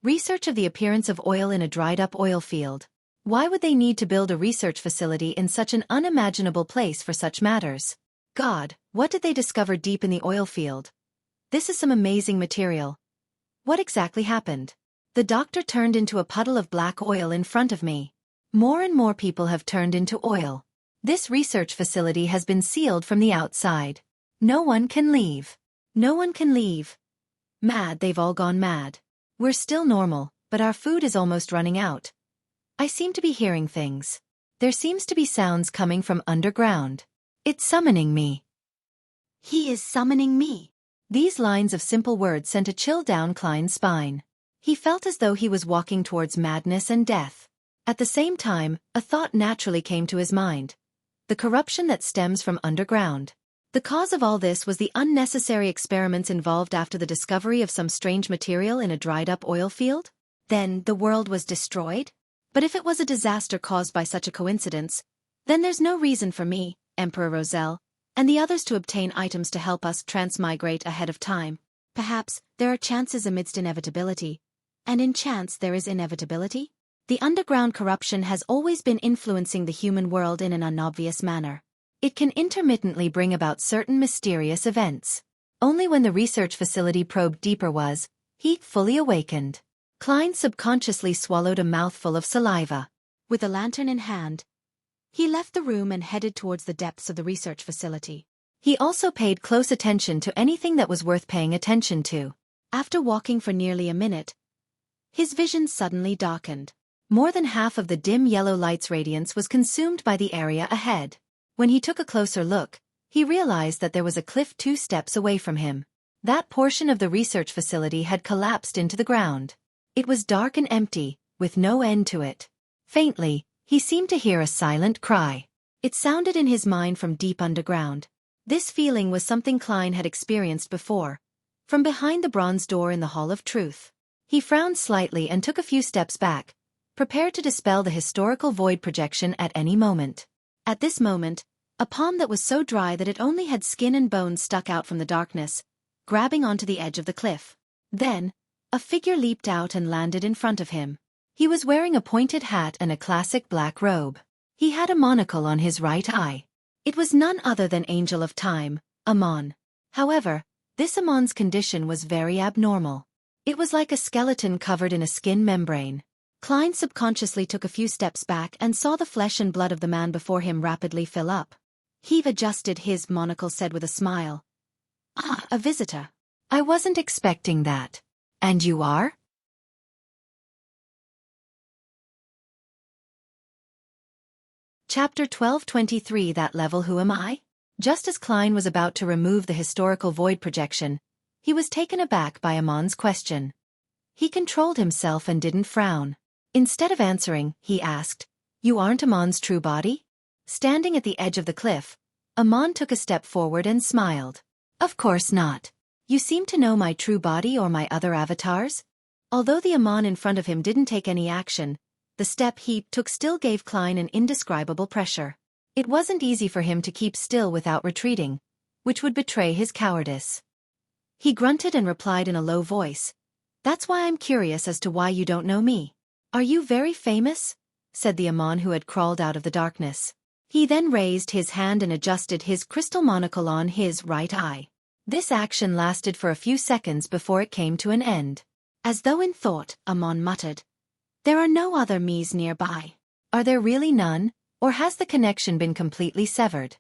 Research of the appearance of oil in a dried-up oil field. Why would they need to build a research facility in such an unimaginable place for such matters? God, what did they discover deep in the oil field? This is some amazing material. What exactly happened? The doctor turned into a puddle of black oil in front of me. More and more people have turned into oil. This research facility has been sealed from the outside. No one can leave. No one can leave. Mad, they've all gone mad. We're still normal, but our food is almost running out. I seem to be hearing things. There seems to be sounds coming from underground. It's summoning me. He is summoning me. These lines of simple words sent a chill down Klein's spine. He felt as though he was walking towards madness and death. At the same time, a thought naturally came to his mind. The corruption that stems from underground. The cause of all this was the unnecessary experiments involved after the discovery of some strange material in a dried-up oil field? Then the world was destroyed? But if it was a disaster caused by such a coincidence, then there's no reason for me, Emperor Roselle, and the others to obtain items to help us transmigrate ahead of time. Perhaps there are chances amidst inevitability, and in chance there is inevitability? The underground corruption has always been influencing the human world in an unobvious manner. It can intermittently bring about certain mysterious events. Only when the research facility probed deeper was he fully awakened. Klein subconsciously swallowed a mouthful of saliva. With a lantern in hand, he left the room and headed towards the depths of the research facility. He also paid close attention to anything that was worth paying attention to. After walking for nearly a minute, his vision suddenly darkened. More than half of the dim yellow light's radiance was consumed by the area ahead. When he took a closer look, he realized that there was a cliff 2 steps away from him. That portion of the research facility had collapsed into the ground. It was dark and empty, with no end to it. Faintly, he seemed to hear a silent cry. It sounded in his mind from deep underground. This feeling was something Klein had experienced before, from behind the bronze door in the Hall of Truth. He frowned slightly and took a few steps back, prepared to dispel the historical void projection at any moment. At this moment, a palm that was so dry that it only had skin and bones stuck out from the darkness, grabbing onto the edge of the cliff. Then, a figure leaped out and landed in front of him. He was wearing a pointed hat and a classic black robe. He had a monocle on his right eye. It was none other than Angel of Time, Amon. However, this Amon's condition was very abnormal. It was like a skeleton covered in a skin membrane. Klein subconsciously took a few steps back and saw the flesh and blood of the man before him rapidly fill up. He adjusted his monocle, said with a smile. "Ah, a visitor. I wasn't expecting that. And you are? Chapter 1223 That Level Who Am I? Just as Klein was about to remove the historical void projection, he was taken aback by Amon's question. He controlled himself and didn't frown. Instead of answering, he asked, "You aren't Amon's true body?" Standing at the edge of the cliff, Amon took a step forward and smiled. "Of course not. You seem to know my true body or my other avatars?" Although the Amon in front of him didn't take any action, the step he took still gave Klein an indescribable pressure. It wasn't easy for him to keep still without retreating, which would betray his cowardice. He grunted and replied in a low voice, "That's why I'm curious as to why you don't know me." "Are you very famous?" said the Amon who had crawled out of the darkness. He then raised his hand and adjusted his crystal monocle on his right eye. This action lasted for a few seconds before it came to an end. As though in thought, Amon muttered, "There are no other me's nearby." "Are there really none, or has the connection been completely severed?"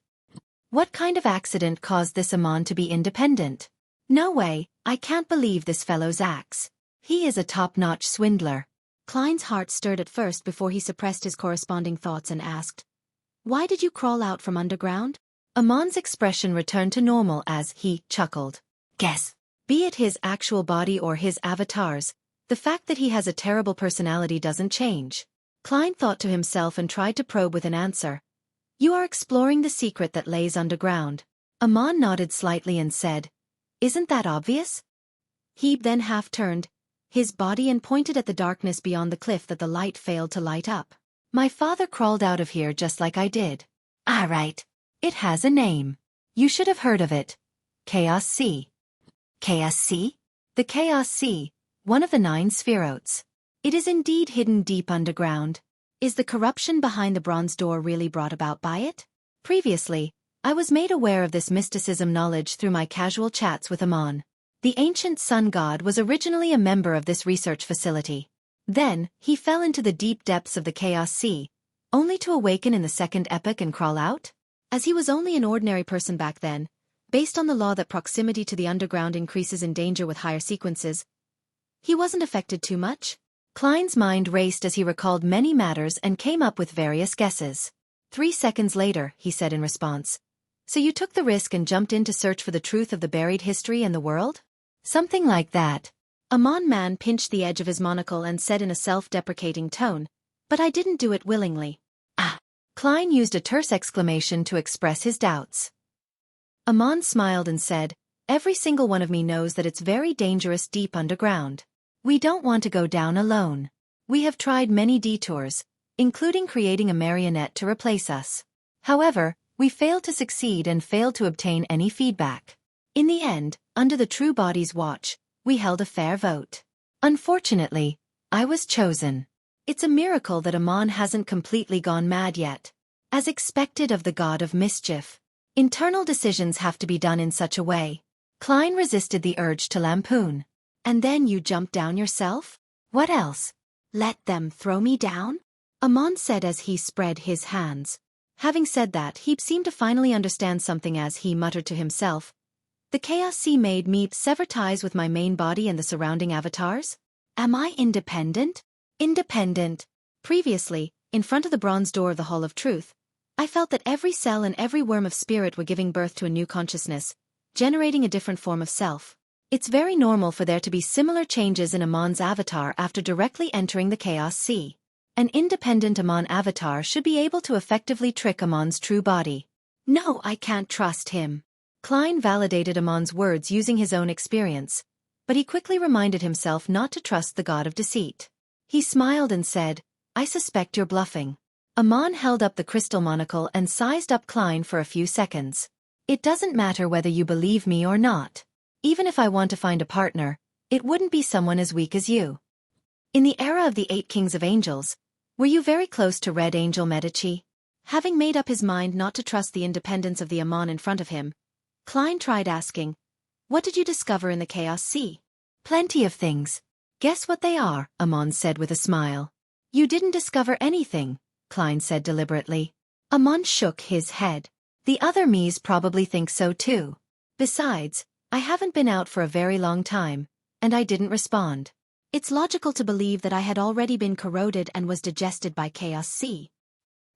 What kind of accident caused this Amon to be independent? "No way, I can't believe this fellow's acts. He is a top-notch swindler." Klein's heart stirred at first before he suppressed his corresponding thoughts and asked, "Why did you crawl out from underground?" Amon's expression returned to normal as he chuckled. "Guess." Be it his actual body or his avatar's, the fact that he has a terrible personality doesn't change. Klein thought to himself and tried to probe with an answer. "You are exploring the secret that lays underground." Amon nodded slightly and said, "Isn't that obvious?" He then half-turned his body and pointed at the darkness beyond the cliff that the light failed to light up. "My father crawled out of here just like I did." "Ah, right. It has a name. You should have heard of it. Chaos Sea." Chaos Sea? The Chaos Sea, one of the 9 spheroids. It is indeed hidden deep underground. Is the corruption behind the bronze door really brought about by it? Previously, I was made aware of this mysticism knowledge through my casual chats with Amon. The ancient sun god was originally a member of this research facility. Then, he fell into the deep depths of the Chaos Sea, only to awaken in the second epoch and crawl out? As he was only an ordinary person back then, based on the law that proximity to the underground increases in danger with higher sequences, he wasn't affected too much. Klein's mind raced as he recalled many matters and came up with various guesses. 3 seconds later, he said in response, "So you took the risk and jumped in to search for the truth of the buried history and the world?" "Something like that." Amon Man pinched the edge of his monocle and said in a self-deprecating tone, "But I didn't do it willingly." "Ah!" Klein used a terse exclamation to express his doubts. Amon smiled and said, "Every single one of me knows that it's very dangerous deep underground. We don't want to go down alone. We have tried many detours, including creating a marionette to replace us. However, we failed to succeed and failed to obtain any feedback. In the end, under the True Body's watch, we held a fair vote. Unfortunately, I was chosen. It's a miracle that Amon hasn't completely gone mad yet. As expected of the god of mischief, internal decisions have to be done in such a way." Klein resisted the urge to lampoon. "And then you jumped down yourself? What else? Let them throw me down?" Amon said as he spread his hands. Having said that, he seemed to finally understand something as he muttered to himself, "The Chaos Sea made me sever ties with my main body and the surrounding avatars? Am I independent?" Independent. Previously, in front of the bronze door of the Hall of Truth, I felt that every cell and every worm of spirit were giving birth to a new consciousness, generating a different form of self. It's very normal for there to be similar changes in Amon's avatar after directly entering the Chaos Sea. An independent Amon avatar should be able to effectively trick Amon's true body. "No, I can't trust him." Klein validated Amon's words using his own experience, but he quickly reminded himself not to trust the god of deceit. He smiled and said, "I suspect you're bluffing." Amon held up the crystal monocle and sized up Klein for a few seconds. "It doesn't matter whether you believe me or not. Even if I want to find a partner, it wouldn't be someone as weak as you." In the era of the 8 Kings of Angels, were you very close to Red Angel Medici? Having made up his mind not to trust the independence of the Amon in front of him, Klein tried asking, "What did you discover in the Chaos Sea?" "Plenty of things. Guess what they are," Amon said with a smile. "You didn't discover anything," Klein said deliberately. Amon shook his head. "The other me's probably think so too. Besides, I haven't been out for a very long time, and I didn't respond. It's logical to believe that I had already been corroded and was digested by Chaos C.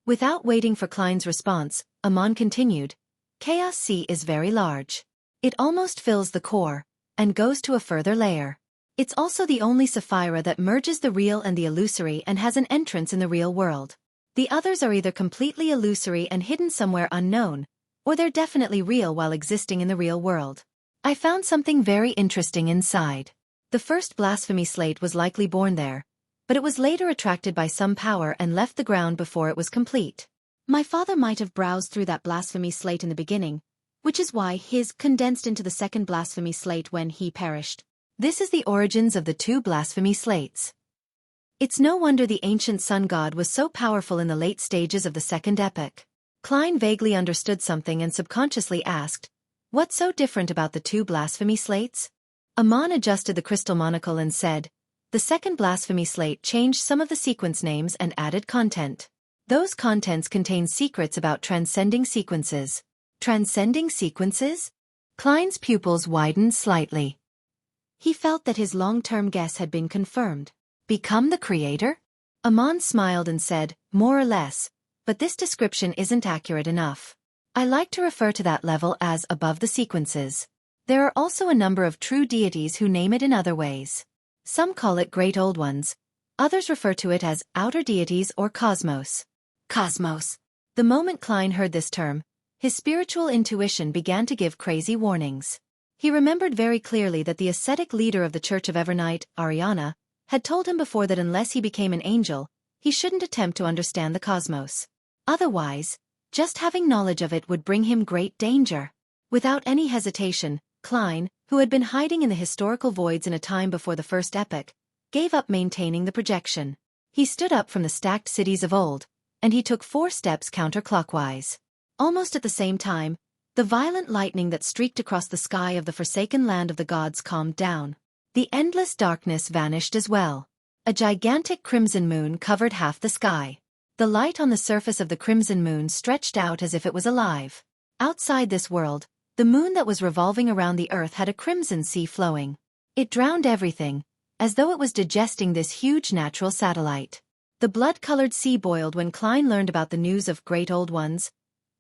Without waiting for Klein's response, Amon continued, Chaos C is very large. It almost fills the core, and goes to a further layer. It's also the only Sapphira that merges the real and the illusory and has an entrance in the real world. The others are either completely illusory and hidden somewhere unknown, or they're definitely real while existing in the real world. I found something very interesting inside. The first blasphemy slate was likely born there, but it was later attracted by some power and left the ground before it was complete. My father might have browsed through that blasphemy slate in the beginning, which is why his condensed into the second blasphemy slate when he perished. This is the origins of the two blasphemy slates. It's no wonder the ancient sun god was so powerful in the late stages of the second epoch. Klein vaguely understood something and subconsciously asked, what's so different about the two blasphemy slates? Amon adjusted the crystal monocle and said, the second blasphemy slate changed some of the sequence names and added content. Those contents contain secrets about transcending sequences. Transcending sequences? Klein's pupils widened slightly. He felt that his long-term guess had been confirmed. Become the creator? Amon smiled and said, more or less, but this description isn't accurate enough. I like to refer to that level as above the sequences. There are also a number of true deities who name it in other ways. Some call it Great Old Ones. Others refer to it as outer deities or cosmos. Cosmos. The moment Klein heard this term, his spiritual intuition began to give crazy warnings. He remembered very clearly that the ascetic leader of the Church of Evernight, Ariana, had told him before that unless he became an angel, he shouldn't attempt to understand the cosmos. Otherwise, just having knowledge of it would bring him great danger. Without any hesitation, Klein, who had been hiding in the historical voids in a time before the first epoch, gave up maintaining the projection. He stood up from the stacked cities of old, and he took 4 steps counterclockwise. Almost at the same time, the violent lightning that streaked across the sky of the forsaken land of the gods calmed down. The endless darkness vanished as well. A gigantic crimson moon covered half the sky. The light on the surface of the crimson moon stretched out as if it was alive. Outside this world, the moon that was revolving around the earth had a crimson sea flowing. It drowned everything, as though it was digesting this huge natural satellite. The blood-colored sea boiled when Klein learned about the news of Great Old Ones,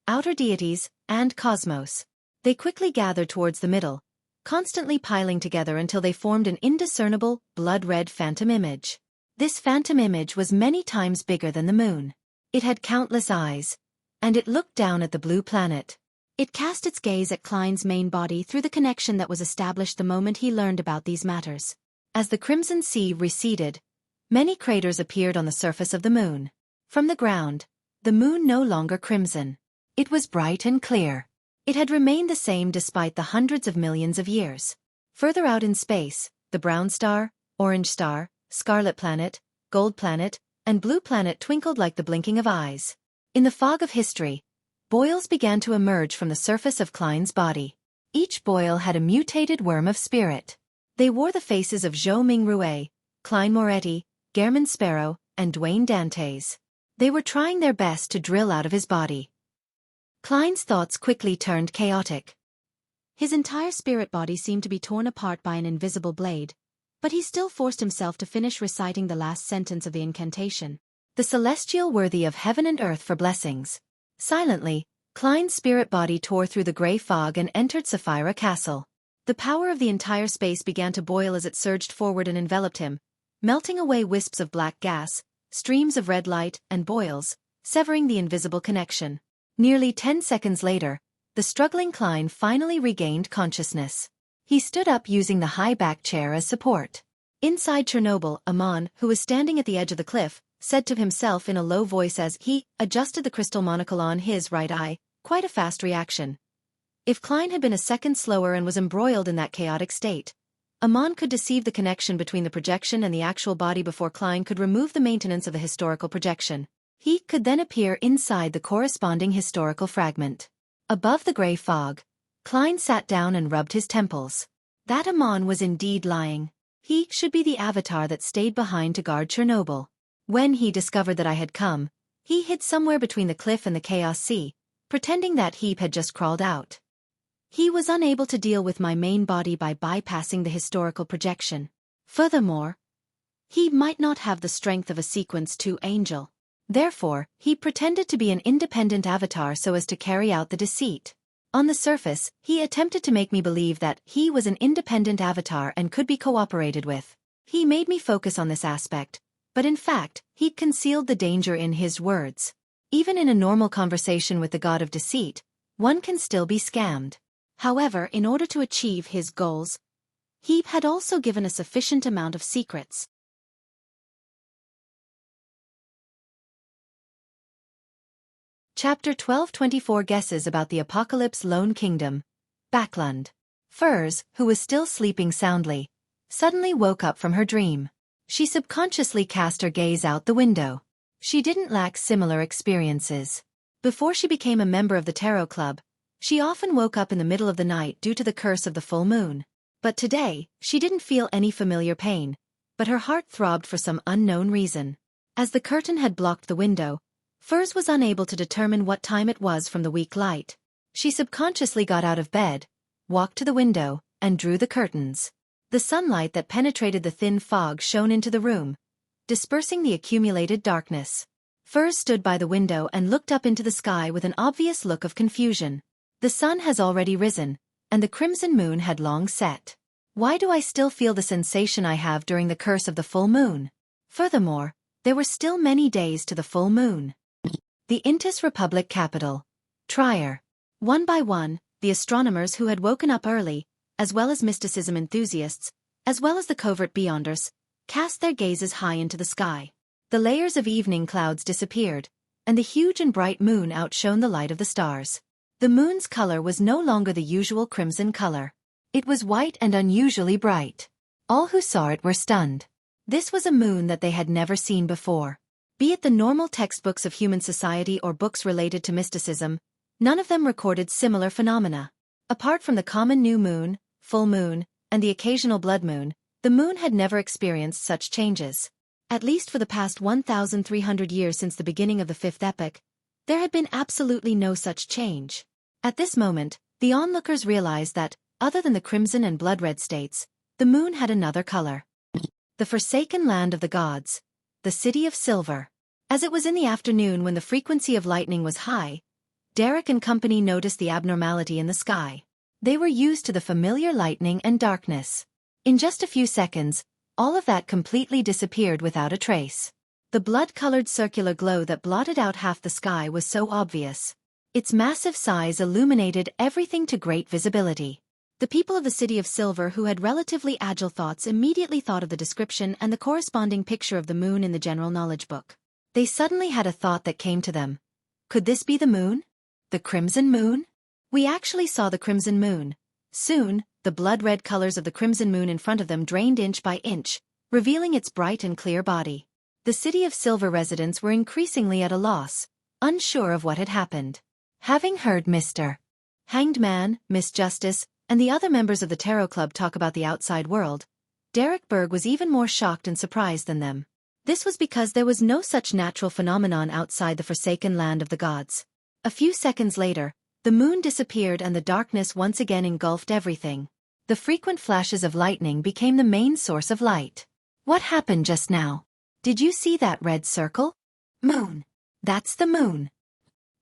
outer deities, and cosmos. They quickly gathered towards the middle, constantly piling together until they formed an indiscernible, blood-red phantom image. This phantom image was many times bigger than the moon. It had countless eyes, and it looked down at the blue planet. It cast its gaze at Klein's main body through the connection that was established the moment he learned about these matters. As the crimson sea receded, many craters appeared on the surface of the moon. From the ground, the moon no longer crimson. It was bright and clear. It had remained the same despite the hundreds of millions of years. Further out in space, the brown star, orange star, scarlet planet, gold planet, and blue planet twinkled like the blinking of eyes. In the fog of history, boils began to emerge from the surface of Klein's body. Each boil had a mutated worm of spirit. They wore the faces of Zhou Mingrue, Klein Moretti, German Sparrow, and Dwayne Dantes. They were trying their best to drill out of his body. Klein's thoughts quickly turned chaotic. His entire spirit body seemed to be torn apart by an invisible blade, but he still forced himself to finish reciting the last sentence of the incantation. The celestial worthy of heaven and earth for blessings. Silently, Klein's spirit body tore through the gray fog and entered Sapphira Castle. The power of the entire space began to boil as it surged forward and enveloped him, melting away wisps of black gas, streams of red light, and boils, severing the invisible connection. Nearly 10 seconds later, the struggling Klein finally regained consciousness. He stood up using the high-back chair as support. Inside Chernobyl, Amon, who was standing at the edge of the cliff, said to himself in a low voice as he adjusted the crystal monocle on his right eye, quite a fast reaction. If Klein had been a second slower and was embroiled in that chaotic state, Amon could deceive the connection between the projection and the actual body before Klein could remove the maintenance of the historical projection. He could then appear inside the corresponding historical fragment. Above the gray fog, Klein sat down and rubbed his temples. That Amon was indeed lying. He should be the avatar that stayed behind to guard Chernobyl. When he discovered that I had come, he hid somewhere between the cliff and the Chaos Sea, pretending that heap had just crawled out. He was unable to deal with my main body by bypassing the historical projection. Furthermore, he might not have the strength of a Sequence 2 angel. Therefore, he pretended to be an independent avatar so as to carry out the deceit. On the surface, he attempted to make me believe that he was an independent avatar and could be cooperated with. He made me focus on this aspect, but in fact, he'd concealed the danger in his words. Even in a normal conversation with the god of deceit, one can still be scammed. However, in order to achieve his goals, he had also given a sufficient amount of secrets. Chapter 12:24 Guesses about the Apocalypse Lone Kingdom. Backlund. Furs, who was still sleeping soundly, suddenly woke up from her dream. She subconsciously cast her gaze out the window. She didn't lack similar experiences. Before she became a member of the Tarot Club, she often woke up in the middle of the night due to the curse of the full moon. But today, she didn't feel any familiar pain, but her heart throbbed for some unknown reason. As the curtain had blocked the window, Furs was unable to determine what time it was from the weak light. She subconsciously got out of bed, walked to the window, and drew the curtains. The sunlight that penetrated the thin fog shone into the room, dispersing the accumulated darkness. Furs stood by the window and looked up into the sky with an obvious look of confusion. The sun has already risen, and the crimson moon had long set. Why do I still feel the sensation I have during the curse of the full moon? Furthermore, there were still many days to the full moon. The Intis Republic capital. Trier. One by one, the astronomers who had woken up early, as well as mysticism enthusiasts, as well as the covert beyonders, cast their gazes high into the sky. The layers of evening clouds disappeared, and the huge and bright moon outshone the light of the stars. The moon's color was no longer the usual crimson color. It was white and unusually bright. All who saw it were stunned. This was a moon that they had never seen before. Be it the normal textbooks of human society or books related to mysticism, none of them recorded similar phenomena. Apart from the common new moon, full moon, and the occasional blood moon, the moon had never experienced such changes. At least for the past 1,300 years since the beginning of the fifth epoch, there had been absolutely no such change. At this moment, the onlookers realized that, other than the crimson and blood-red states, the moon had another color. The forsaken land of the gods. The City of Silver. As it was in the afternoon when the frequency of lightning was high, Derek and company noticed the abnormality in the sky. They were used to the familiar lightning and darkness. In just a few seconds, all of that completely disappeared without a trace. The blood-colored circular glow that blotted out half the sky was so obvious. Its massive size illuminated everything to great visibility. The people of the City of Silver who had relatively agile thoughts immediately thought of the description and the corresponding picture of the moon in the general knowledge book. They suddenly had a thought that came to them. Could this be the moon? The crimson moon? We actually saw the crimson moon. Soon, the blood-red colors of the crimson moon in front of them drained inch by inch, revealing its bright and clear body. The City of Silver residents were increasingly at a loss, unsure of what had happened. Having heard Mr. Hanged Man, Miss Justice, and the other members of the Tarot Club talk about the outside world, Derek Berg was even more shocked and surprised than them. This was because there was no such natural phenomenon outside the forsaken land of the gods. A few seconds later, the moon disappeared and the darkness once again engulfed everything. The frequent flashes of lightning became the main source of light. What happened just now? Did you see that red circle? Moon. That's the moon.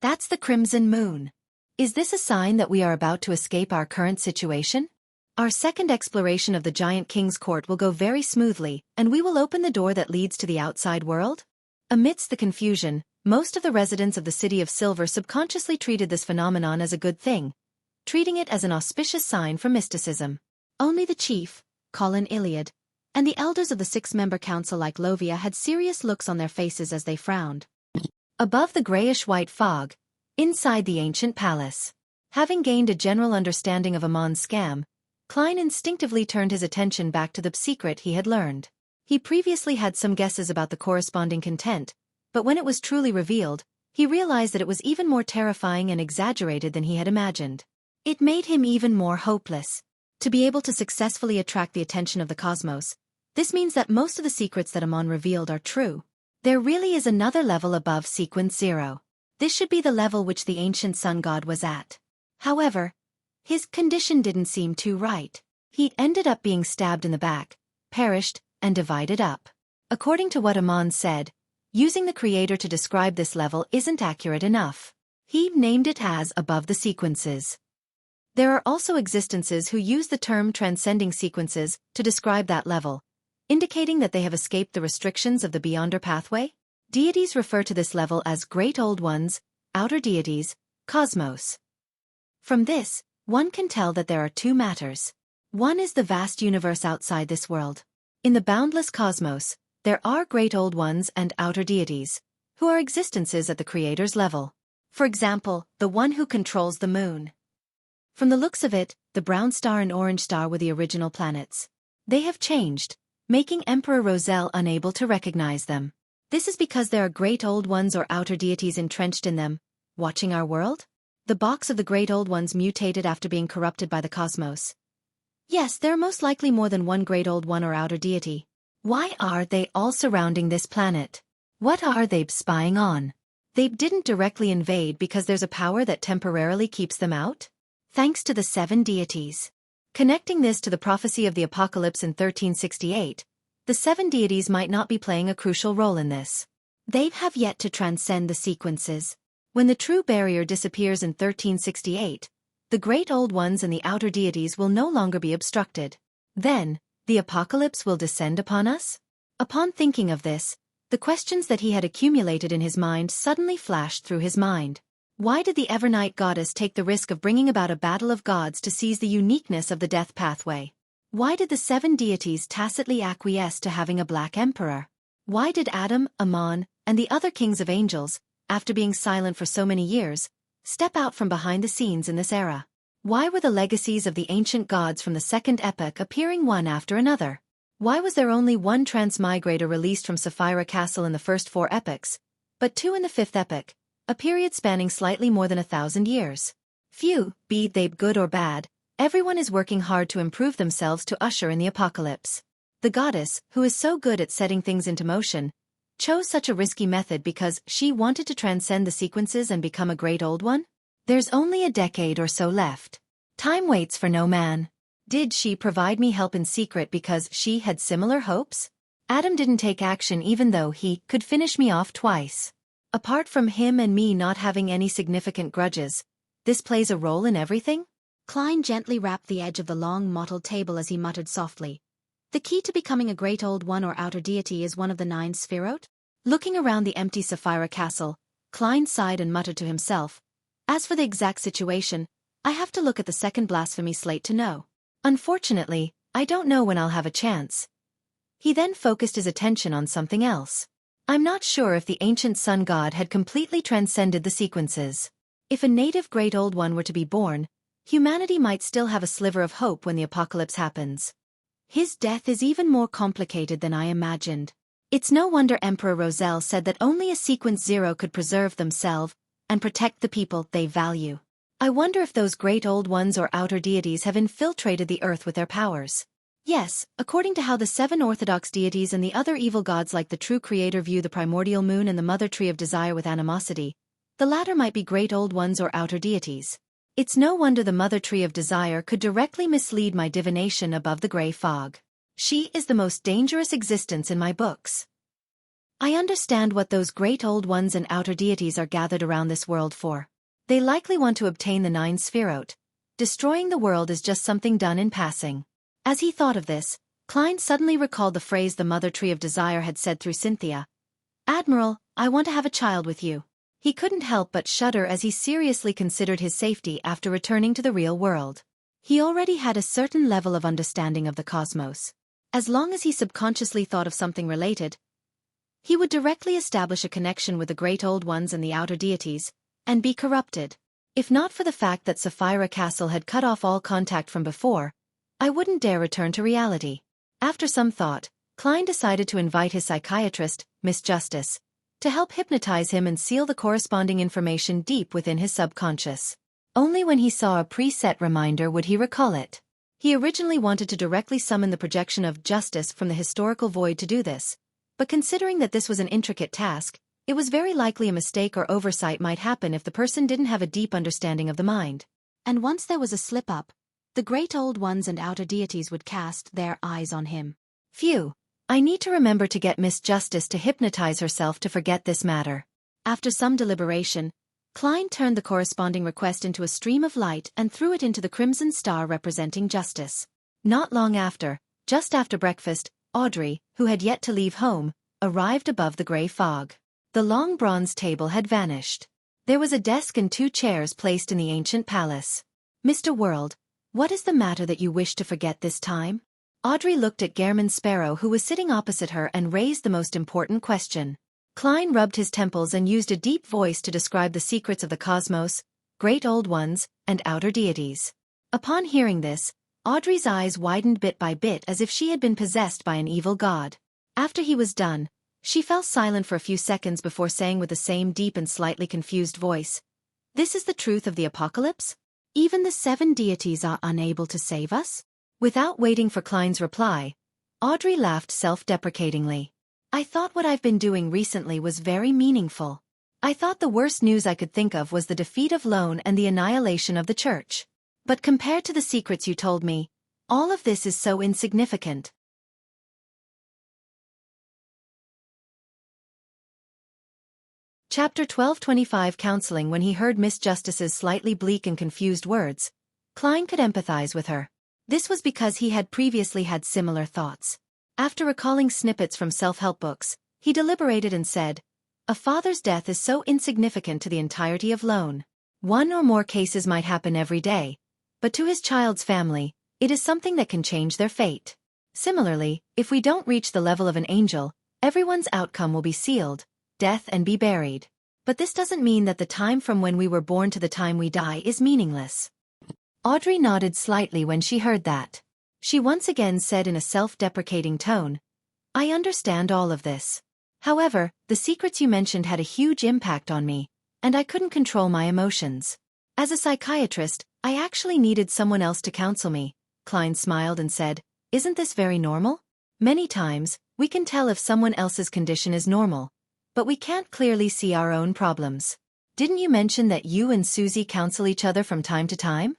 That's the crimson moon. Is this a sign that we are about to escape our current situation? Our second exploration of the Giant King's court will go very smoothly, and we will open the door that leads to the outside world? Amidst the confusion, most of the residents of the City of Silver subconsciously treated this phenomenon as a good thing, treating it as an auspicious sign for mysticism. Only the chief, Colin Iliad, and the elders of the six-member council like Lovia had serious looks on their faces as they frowned. Above the grayish-white fog, inside the ancient palace. Having gained a general understanding of Amon's scam, Klein instinctively turned his attention back to the secret he had learned. He previously had some guesses about the corresponding content, but when it was truly revealed, he realized that it was even more terrifying and exaggerated than he had imagined. It made him even more hopeless. To be able to successfully attract the attention of the cosmos, this means that most of the secrets that Amon revealed are true. There really is another level above Sequence 0. This should be the level which the ancient sun god was at. However, His condition didn't seem too right. He ended up being stabbed in the back, perished, and divided up. According to what Amon said, using the creator to describe this level isn't accurate enough. He named it as above the sequences. There are also existences who use the term transcending sequences to describe that level, indicating that they have escaped the restrictions of the Beyonder pathway. Deities refer to this level as Great Old Ones, Outer Deities, Cosmos. From this, one can tell that there are two matters. One is the vast universe outside this world. In the boundless cosmos, there are Great Old Ones and Outer Deities, who are existences at the Creator's level. For example, the one who controls the moon. From the looks of it, the brown star and orange star were the original planets. They have changed, making Emperor Roselle unable to recognize them. This is because there are Great Old Ones or Outer Deities entrenched in them, watching our world? The box of the Great Old Ones mutated after being corrupted by the cosmos. Yes, there are most likely more than one Great Old One or Outer Deity. Why are they all surrounding this planet? What are they spying on? They didn't directly invade because there's a power that temporarily keeps them out? Thanks to the 7 deities. Connecting this to the prophecy of the apocalypse in 1368, the 7 deities might not be playing a crucial role in this. They have yet to transcend the sequences. When the true barrier disappears in 1368, the Great Old Ones and the Outer Deities will no longer be obstructed. Then, the apocalypse will descend upon us? Upon thinking of this, the questions that he had accumulated in his mind suddenly flashed through his mind. Why did the Evernight goddess take the risk of bringing about a battle of gods to seize the uniqueness of the death pathway? Why did the 7 deities tacitly acquiesce to having a black emperor? Why did Adam, Amon, and the other kings of angels, after being silent for so many years, step out from behind the scenes in this era? Why were the legacies of the ancient gods from the second epoch appearing one after another? Why was there only one transmigrator released from Sapphira Castle in the first 4 epochs, but 2 in the 5th epoch, a period spanning slightly more than 1,000 years? Few, be they good or bad, everyone is working hard to improve themselves to usher in the apocalypse. The goddess, who is so good at setting things into motion, chose such a risky method because she wanted to transcend the sequences and become a Great Old One? There's only a decade or so left. Time waits for no man. Did she provide me help in secret because she had similar hopes? Adam didn't take action even though he could finish me off twice. Apart from him and me not having any significant grudges, this plays a role in everything? Klein gently rapped the edge of the long mottled table as he muttered softly. The key to becoming a Great Old One or Outer Deity is one of the 9 Sphirot? Looking around the empty Sapphira Castle, Klein sighed and muttered to himself, as for the exact situation, I have to look at the second blasphemy slate to know. Unfortunately, I don't know when I'll have a chance. He then focused his attention on something else. I'm not sure if the ancient sun god had completely transcended the sequences. If a native Great Old One were to be born, humanity might still have a sliver of hope when the apocalypse happens. His death is even more complicated than I imagined. It's no wonder Emperor Roselle said that only a sequence 0 could preserve themselves and protect the people they value. I wonder if those Great Old Ones or Outer Deities have infiltrated the earth with their powers. Yes, according to how the 7 orthodox deities and the other evil gods like the true creator view the primordial moon and the mother tree of desire with animosity, the latter might be Great Old Ones or Outer Deities. It's no wonder the mother tree of desire could directly mislead my divination above the gray fog. She is the most dangerous existence in my books. I understand what those Great Old Ones and Outer Deities are gathered around this world for. They likely want to obtain the 9 Sphirot. Destroying the world is just something done in passing. As he thought of this, Klein suddenly recalled the phrase the mother tree of desire had said through Cynthia. Admiral, I want to have a child with you. He couldn't help but shudder as he seriously considered his safety after returning to the real world. He already had a certain level of understanding of the cosmos. As long as he subconsciously thought of something related, he would directly establish a connection with the Great Old Ones and the Outer Deities, and be corrupted. If not for the fact that Sapphira Castle had cut off all contact from before, I wouldn't dare return to reality. After some thought, Klein decided to invite his psychiatrist, Miss Justice, to help hypnotize him and seal the corresponding information deep within his subconscious. Only when he saw a preset reminder would he recall it. He originally wanted to directly summon the projection of Justice from the historical void to do this, but considering that this was an intricate task, it was very likely a mistake or oversight might happen if the person didn't have a deep understanding of the mind. and once there was a slip-up, the great old ones and outer deities would cast their eyes on him. Phew. I need to remember to get Miss Justice to hypnotize herself to forget this matter. After some deliberation, Klein turned the corresponding request into a stream of light and threw it into the crimson star representing justice. Not long after, just after breakfast, Audrey, who had yet to leave home, arrived above the gray fog. The long bronze table had vanished. There was a desk and 2 chairs placed in the ancient palace. Mr. World, what is the matter that you wish to forget this time? Audrey looked at Gehrman Sparrow, who was sitting opposite her, and raised the most important question. Klein rubbed his temples and used a deep voice to describe the secrets of the cosmos, great old ones, and outer deities. Upon hearing this, Audrey's eyes widened bit by bit as if she had been possessed by an evil god. After he was done, she fell silent for a few seconds before saying with the same deep and slightly confused voice, "This is the truth of the apocalypse? Even the 7 deities are unable to save us?" Without waiting for Klein's reply, Audrey laughed self-deprecatingly. "I thought what I've been doing recently was very meaningful. I thought the worst news I could think of was the defeat of Loan and the annihilation of the church. But compared to the secrets you told me, all of this is so insignificant." Chapter 12:25 Counseling. When he heard Miss Justice's slightly bleak and confused words, Klein could empathize with her. This was because he had previously had similar thoughts. After recalling snippets from self-help books, he deliberated and said, "A father's death is so insignificant to the entirety of Loan. 1 or more cases might happen every day, but to his child's family, it is something that can change their fate. Similarly, if we don't reach the level of an angel, everyone's outcome will be sealed, death, and be buried. But this doesn't mean that the time from when we were born to the time we die is meaningless." Audrey nodded slightly when she heard that. She once again said in a self-deprecating tone, "I understand all of this. However, the secrets you mentioned had a huge impact on me, and I couldn't control my emotions. As a psychiatrist, I actually needed someone else to counsel me." Klein smiled and said, "Isn't this very normal? Many times, we can tell if someone else's condition is normal, but we can't clearly see our own problems. Didn't you mention that you and Susie counsel each other from time to time?"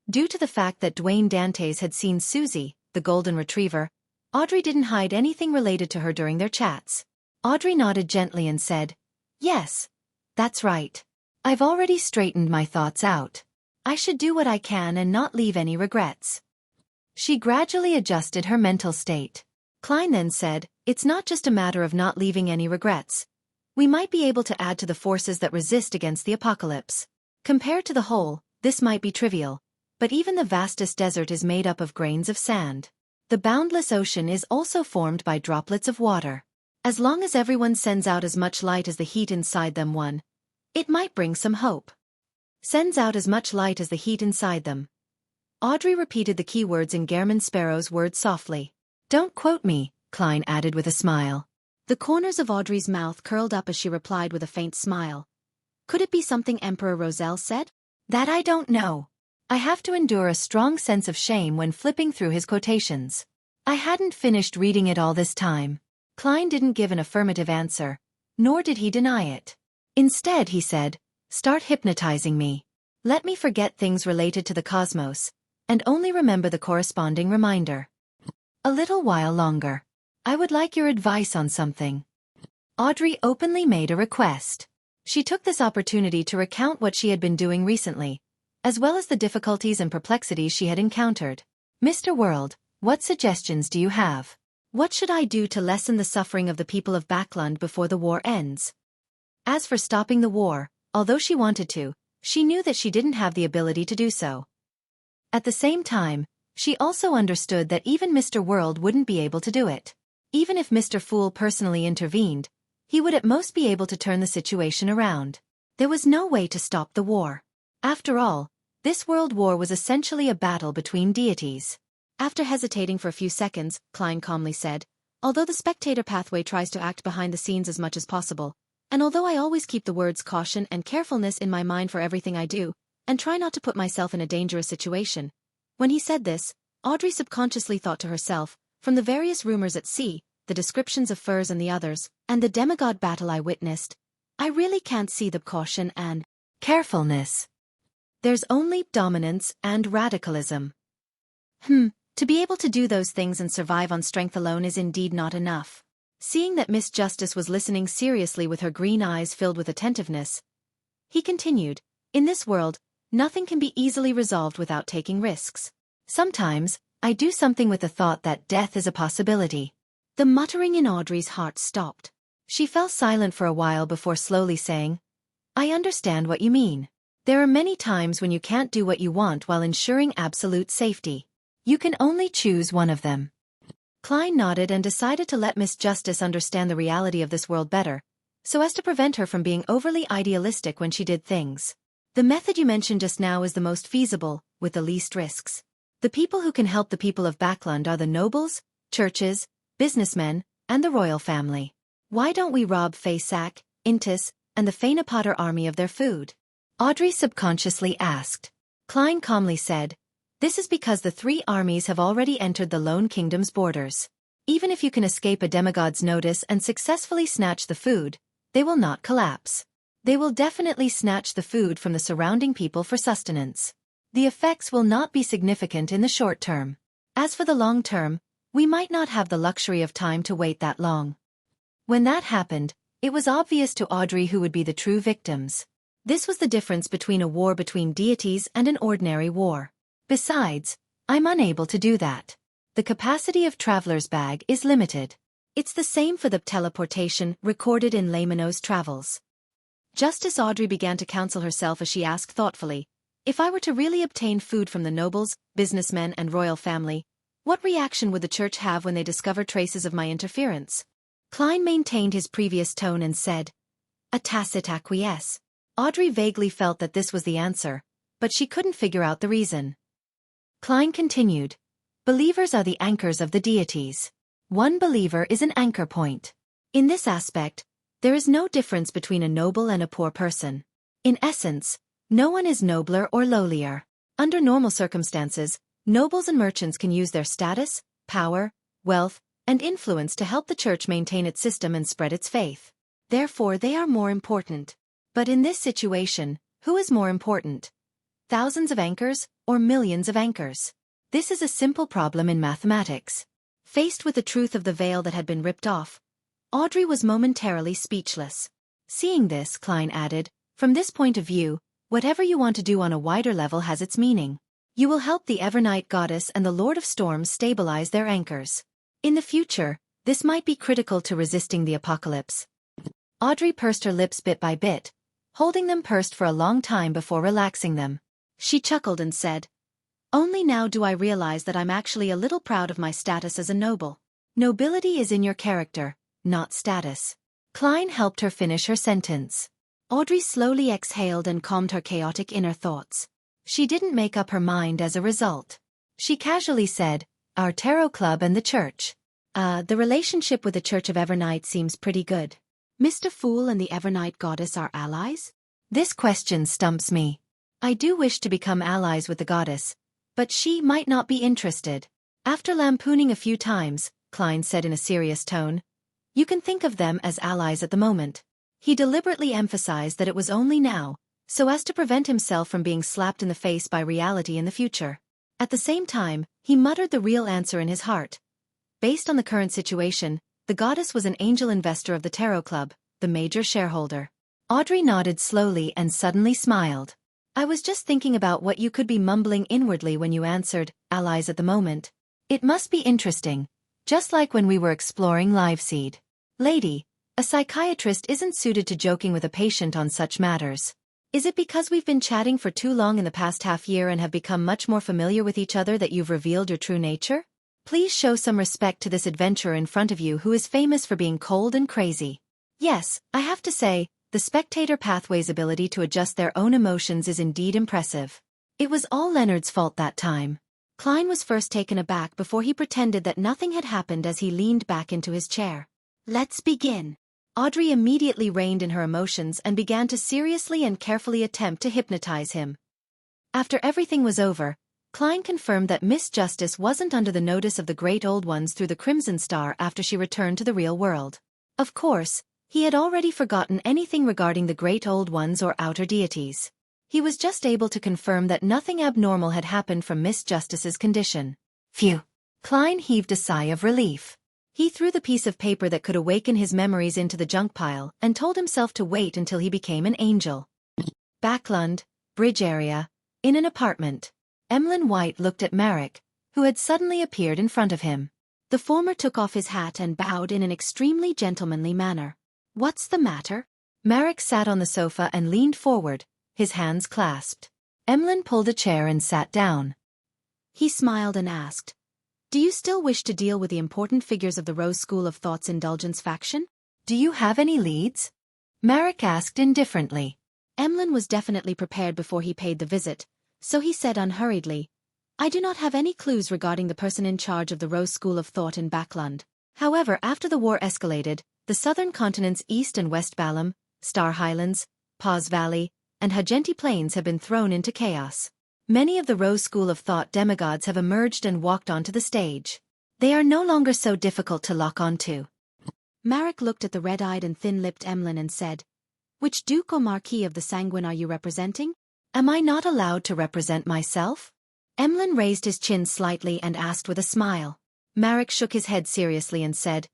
Due to the fact that Dwayne Dantes had seen Susie, the golden retriever, Audrey didn't hide anything related to her during their chats. Audrey nodded gently and said, "Yes, that's right. I've already straightened my thoughts out. I should do what I can and not leave any regrets." She gradually adjusted her mental state. Klein then said, "It's not just a matter of not leaving any regrets. We might be able to add to the forces that resist against the apocalypse. Compared to the whole, this might be trivial, but even the vastest desert is made up of grains of sand. The boundless ocean is also formed by droplets of water. As long as everyone sends out as much light as the heat inside them it might bring some hope. Sends out as much light as the heat inside them." Audrey repeated the key words in Gehrman Sparrow's words softly. "Don't quote me," Klein added with a smile. The corners of Audrey's mouth curled up as she replied with a faint smile. "Could it be something Emperor Roselle said?" "That I don't know. I have to endure a strong sense of shame when flipping through his quotations. I hadn't finished reading it all this time." Klein didn't give an affirmative answer, nor did he deny it. Instead, he said, "Start hypnotizing me. Let me forget things related to the cosmos, and only remember the corresponding reminder. A little while longer. I would like your advice on something." Audrey openly made a request. She took this opportunity to recount what she had been doing recently, as well as the difficulties and perplexities she had encountered. "Mr. World, what suggestions do you have? What should I do to lessen the suffering of the people of Backland before the war ends?" As for stopping the war, although she wanted to, she knew that she didn't have the ability to do so. At the same time, she also understood that even Mr. World wouldn't be able to do it. Even if Mr. Fool personally intervened, he would at most be able to turn the situation around. There was no way to stop the war. After all, this world war was essentially a battle between deities. After hesitating for a few seconds, Klein calmly said, "Although the spectator pathway tries to act behind the scenes as much as possible, and although I always keep the words caution and carefulness in my mind for everything I do, and try not to put myself in a dangerous situation." When he said this, Audrey subconsciously thought to herself, from the various rumors at sea, the descriptions of Furs and the others, and the demigod battle I witnessed, I really can't see the caution and carefulness. There's only dominance and radicalism. To be able to do those things and survive on strength alone is indeed not enough. Seeing that Miss Justice was listening seriously with her green eyes filled with attentiveness, he continued, in this world, nothing can be easily resolved without taking risks. Sometimes, I do something with the thought that death is a possibility. The muttering in Audrey's heart stopped. She fell silent for a while before slowly saying, I understand what you mean. There are many times when you can't do what you want while ensuring absolute safety. You can only choose one of them. Klein nodded and decided to let Miss Justice understand the reality of this world better, so as to prevent her from being overly idealistic when she did things. The method you mentioned just now is the most feasible, with the least risks. The people who can help the people of Backland are the nobles, churches, businessmen, and the royal family. Why don't we rob Faysac, Intis, and the Fainapotter army of their food? Audrey subconsciously asked. Klein calmly said, this is because the three armies have already entered the Lone Kingdom's borders. Even if you can escape a demigod's notice and successfully snatch the food, they will not collapse. They will definitely snatch the food from the surrounding people for sustenance. The effects will not be significant in the short term. As for the long term, we might not have the luxury of time to wait that long. When that happened, it was obvious to Audrey who would be the true victims. This was the difference between a war between deities and an ordinary war. Besides, I'm unable to do that. The capacity of Traveler's Bag is limited. It's the same for the teleportation recorded in Lamino's travels. Justice Audrey began to counsel herself as she asked thoughtfully, if I were to really obtain food from the nobles, businessmen, and royal family, what reaction would the church have when they discover traces of my interference? Klein maintained his previous tone and said, a tacit acquiesce. Audrey vaguely felt that this was the answer, but she couldn't figure out the reason. Klein continued, believers are the anchors of the deities. One believer is an anchor point. In this aspect, there is no difference between a noble and a poor person. In essence, no one is nobler or lowlier. Under normal circumstances, nobles and merchants can use their status, power, wealth, and influence to help the church maintain its system and spread its faith. Therefore, they are more important. But in this situation, who is more important? Thousands of anchors, or millions of anchors? This is a simple problem in mathematics. Faced with the truth of the veil that had been ripped off, Audrey was momentarily speechless. Seeing this, Klein added, from this point of view, whatever you want to do on a wider level has its meaning. You will help the Evernight Goddess and the Lord of Storms stabilize their anchors. In the future, this might be critical to resisting the apocalypse. Audrey pursed her lips bit by bit, holding them pursed for a long time before relaxing them. She chuckled and said, only now do I realize that I'm actually a little proud of my status as a noble. Nobility is in your character, not status. Klein helped her finish her sentence. Audrey slowly exhaled and calmed her chaotic inner thoughts. She didn't make up her mind as a result. She casually said, our tarot club and the church. The relationship with the Church of Evernight seems pretty good. Mr. Fool and the Evernight Goddess are allies? This question stumps me. I do wish to become allies with the goddess, but she might not be interested. After lampooning a few times, Klein said in a serious tone, you can think of them as allies at the moment. He deliberately emphasized that it was only now, so as to prevent himself from being slapped in the face by reality in the future. At the same time, he muttered the real answer in his heart. Based on the current situation, the goddess was an angel investor of the Tarot Club, the major shareholder. Audrey nodded slowly and suddenly smiled. I was just thinking about what you could be mumbling inwardly when you answered, allies at the moment. It must be interesting, just like when we were exploring Liveseed. Lady, a psychiatrist isn't suited to joking with a patient on such matters. Is it because we've been chatting for too long in the past half year and have become much more familiar with each other that you've revealed your true nature? Please show some respect to this adventurer in front of you who is famous for being cold and crazy. Yes, I have to say, the spectator pathway's ability to adjust their own emotions is indeed impressive. It was all Leonard's fault that time. Klein was first taken aback before he pretended that nothing had happened as he leaned back into his chair. Let's begin. Audrey immediately reined in her emotions and began to seriously and carefully attempt to hypnotize him. After everything was over, Klein confirmed that Miss Justice wasn't under the notice of the Great Old Ones through the Crimson Star after she returned to the real world. Of course, he had already forgotten anything regarding the Great Old Ones or outer deities. He was just able to confirm that nothing abnormal had happened from Miss Justice's condition. Phew! Klein heaved a sigh of relief. He threw the piece of paper that could awaken his memories into the junk pile and told himself to wait until he became an angel. Backlund, Bridge area, in an apartment. Emlyn White looked at Marek, who had suddenly appeared in front of him. The former took off his hat and bowed in an extremely gentlemanly manner. "What's the matter?" Marek sat on the sofa and leaned forward, his hands clasped. Emlyn pulled a chair and sat down. He smiled and asked, "Do you still wish to deal with the important figures of the Rose School of Thought's indulgence faction? Do you have any leads?" Marek asked indifferently. Emlyn was definitely prepared before he paid the visit, so he said unhurriedly, "I do not have any clues regarding the person in charge of the Rose School of Thought in Backlund. However, after the war escalated, the southern continent's East and West Balam, Star Highlands, Paz Valley, and Hagenti Plains have been thrown into chaos. Many of the Rose School of Thought demigods have emerged and walked onto the stage. They are no longer so difficult to lock onto." Marek looked at the red-eyed and thin-lipped Emlyn and said, "Which Duke or Marquis of the Sanguine are you representing? Am I not allowed to represent myself?" Emlyn raised his chin slightly and asked with a smile. Marek shook his head seriously and said,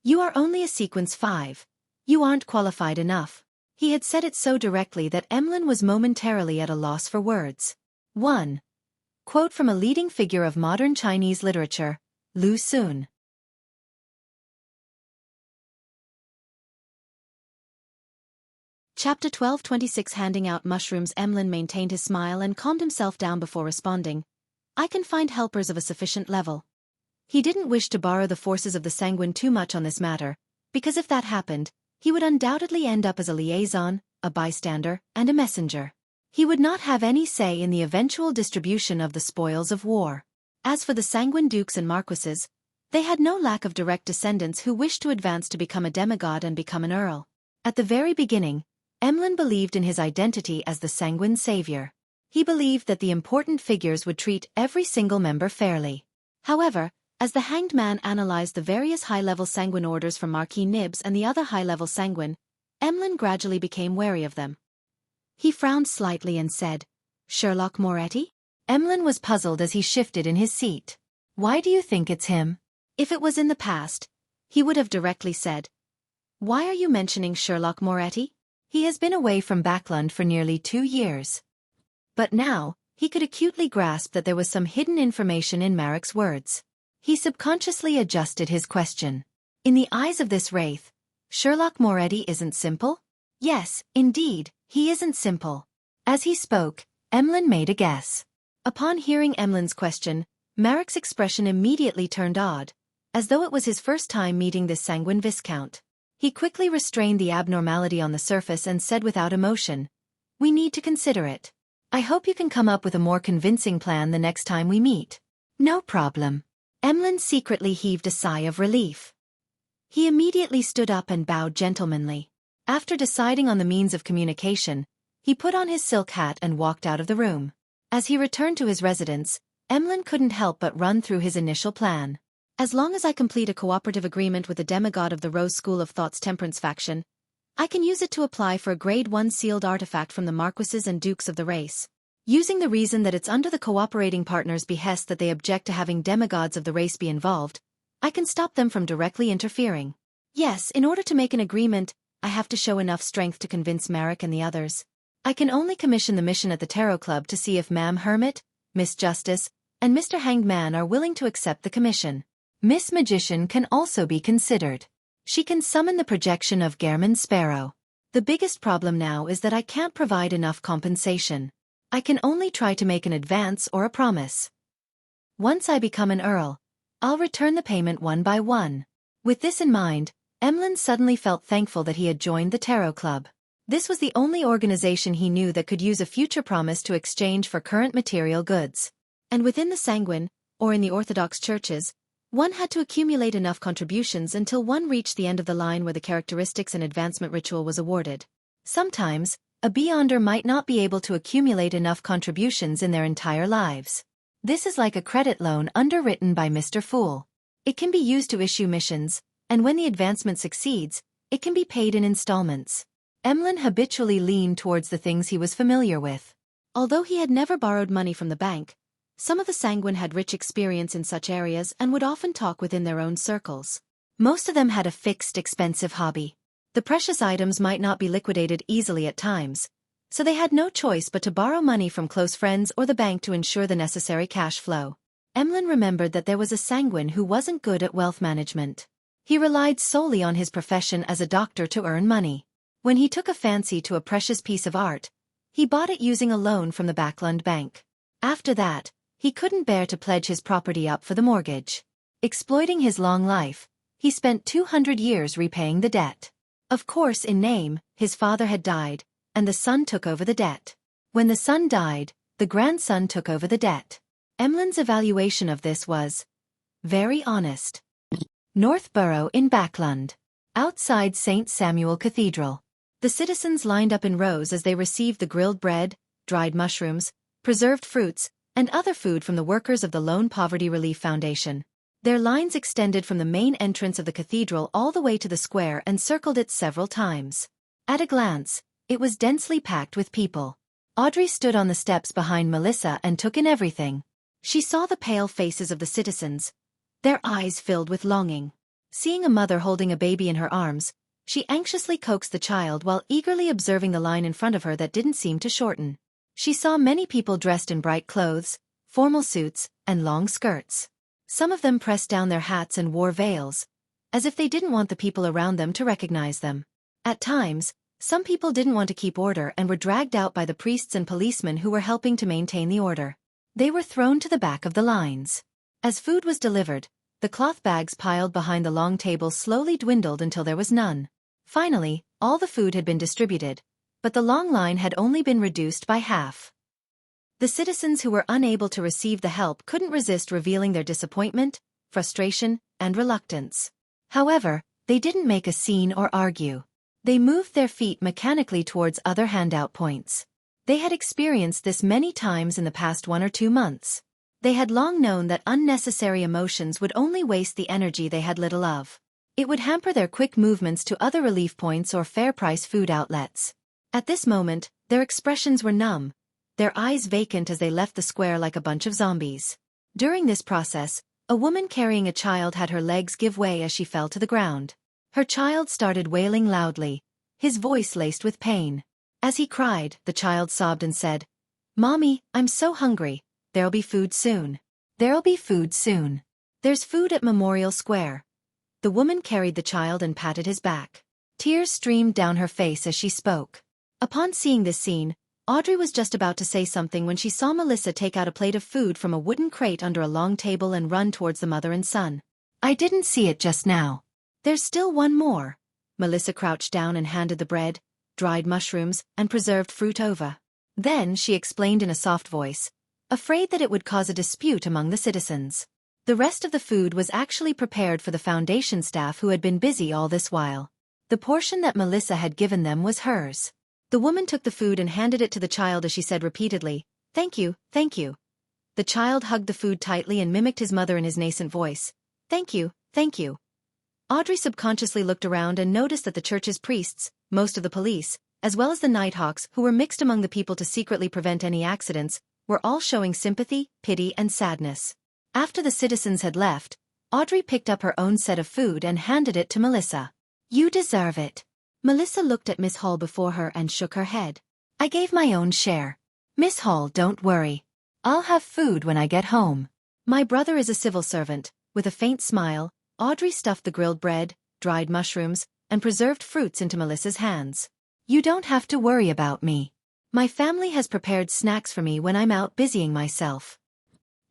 "You are only a Sequence 5. You aren't qualified enough." He had said it so directly that Emlyn was momentarily at a loss for words. 1. Quote from a leading figure of modern Chinese literature, Lu Xun. Chapter 12:26 Handing out mushrooms. Emlyn maintained his smile and calmed himself down before responding, "I can find helpers of a sufficient level." He didn't wish to borrow the forces of the Sanguine too much on this matter, because if that happened, he would undoubtedly end up as a liaison, a bystander, and a messenger. He would not have any say in the eventual distribution of the spoils of war. As for the Sanguine dukes and marquises, they had no lack of direct descendants who wished to advance to become a demigod and become an earl. At the very beginning, Emlyn believed in his identity as the Sanguine savior. He believed that the important figures would treat every single member fairly. However, as the Hanged Man analyzed the various high-level Sanguine orders from Marquis Nibs and the other high-level Sanguine, Emlyn gradually became wary of them. He frowned slightly and said, "Sherlock Moretti?" Emlyn was puzzled as he shifted in his seat. "Why do you think it's him?" If it was in the past, he would have directly said, "Why are you mentioning Sherlock Moretti? He has been away from Backlund for nearly 2 years." But now, he could acutely grasp that there was some hidden information in Marek's words. He subconsciously adjusted his question. In the eyes of this wraith, Sherlock Moretti isn't simple? Yes, indeed, he isn't simple. As he spoke, Emlyn made a guess. Upon hearing Emlyn's question, Marek's expression immediately turned odd, as though it was his first time meeting this Sanguine Viscount. He quickly restrained the abnormality on the surface and said without emotion, "We need to consider it. I hope you can come up with a more convincing plan the next time we meet." "No problem." Emlyn secretly heaved a sigh of relief. He immediately stood up and bowed gentlemanly. After deciding on the means of communication, he put on his silk hat and walked out of the room. As he returned to his residence, Emlyn couldn't help but run through his initial plan. As long as I complete a cooperative agreement with the demigod of the Rose School of Thought's Temperance faction, I can use it to apply for a Grade 1 sealed artifact from the marquises and dukes of the race. Using the reason that it's under the cooperating partners' behest that they object to having demigods of the race be involved, I can stop them from directly interfering. Yes, in order to make an agreement, I have to show enough strength to convince Marek and the others. I can only commission the mission at the Tarot Club to see if Ma'am Hermit, Miss Justice, and Mr. Hanged Man are willing to accept the commission. Miss Magician can also be considered. She can summon the projection of Gehrman Sparrow. The biggest problem now is that I can't provide enough compensation. I can only try to make an advance or a promise. Once I become an earl, I'll return the payment one by one. With this in mind, Emlyn suddenly felt thankful that he had joined the Tarot Club. This was the only organization he knew that could use a future promise to exchange for current material goods. And within the Sanguine, or in the Orthodox churches, one had to accumulate enough contributions until one reached the end of the line where the characteristics and advancement ritual was awarded. Sometimes, a Beyonder might not be able to accumulate enough contributions in their entire lives. This is like a credit loan underwritten by Mr. Fool. It can be used to issue missions, and when the advancement succeeds, it can be paid in installments. Emlyn habitually leaned towards the things he was familiar with. Although he had never borrowed money from the bank, some of the sanguine had rich experience in such areas and would often talk within their own circles. Most of them had a fixed, expensive hobby. The precious items might not be liquidated easily at times, so they had no choice but to borrow money from close friends or the bank to ensure the necessary cash flow. Emlyn remembered that there was a sanguine who wasn't good at wealth management. He relied solely on his profession as a doctor to earn money. When he took a fancy to a precious piece of art, he bought it using a loan from the Backlund Bank. After that, he couldn't bear to pledge his property up for the mortgage. Exploiting his long life, he spent 200 years repaying the debt. Of course, in name, his father had died, and the son took over the debt. When the son died, the grandson took over the debt. Emlyn's evaluation of this was very honest. Northborough in Backlund. Outside St. Samuel Cathedral. The citizens lined up in rows as they received the grilled bread, dried mushrooms, preserved fruits, and other food from the workers of the Lone Poverty Relief Foundation. Their lines extended from the main entrance of the cathedral all the way to the square and circled it several times. At a glance, it was densely packed with people. Audrey stood on the steps behind Melissa and took in everything. She saw the pale faces of the citizens, their eyes filled with longing. Seeing a mother holding a baby in her arms, she anxiously coaxed the child while eagerly observing the line in front of her that didn't seem to shorten. She saw many people dressed in bright clothes, formal suits, and long skirts. Some of them pressed down their hats and wore veils, as if they didn't want the people around them to recognize them. At times, some people didn't want to keep order and were dragged out by the priests and policemen who were helping to maintain the order. They were thrown to the back of the lines. As food was delivered, the cloth bags piled behind the long tables slowly dwindled until there was none. Finally, all the food had been distributed, but the long line had only been reduced by half. The citizens who were unable to receive the help couldn't resist revealing their disappointment, frustration, and reluctance. However, they didn't make a scene or argue. They moved their feet mechanically towards other handout points. They had experienced this many times in the past 1 or 2 months. They had long known that unnecessary emotions would only waste the energy they had little of. It would hamper their quick movements to other relief points or fair-price food outlets. At this moment, their expressions were numb, their eyes vacant as they left the square like a bunch of zombies. During this process, a woman carrying a child had her legs give way as she fell to the ground. Her child started wailing loudly, his voice laced with pain. As he cried, the child sobbed and said, "Mommy, I'm so hungry. There'll be food soon. There'll be food soon. There's food at Memorial Square." The woman carried the child and patted his back. Tears streamed down her face as she spoke. Upon seeing this scene, Audrey was just about to say something when she saw Melissa take out a plate of food from a wooden crate under a long table and run towards the mother and son. "I didn't see it just now. There's still one more." Melissa crouched down and handed the bread, dried mushrooms, and preserved fruit over. Then she explained in a soft voice, afraid that it would cause a dispute among the citizens. The rest of the food was actually prepared for the foundation staff who had been busy all this while. The portion that Melissa had given them was hers. The woman took the food and handed it to the child as she said repeatedly, "Thank you, thank you." The child hugged the food tightly and mimicked his mother in his nascent voice, "Thank you, thank you." Audrey subconsciously looked around and noticed that the church's priests, most of the police, as well as the Nighthawks who were mixed among the people to secretly prevent any accidents, were all showing sympathy, pity, and sadness. After the citizens had left, Audrey picked up her own set of food and handed it to Melissa. "You deserve it." Melissa looked at Miss Hall before her and shook her head. "I gave my own share. Miss Hall, don't worry. I'll have food when I get home. My brother is a civil servant." With a faint smile, Audrey stuffed the grilled bread, dried mushrooms, and preserved fruits into Melissa's hands. "You don't have to worry about me. My family has prepared snacks for me when I'm out busying myself."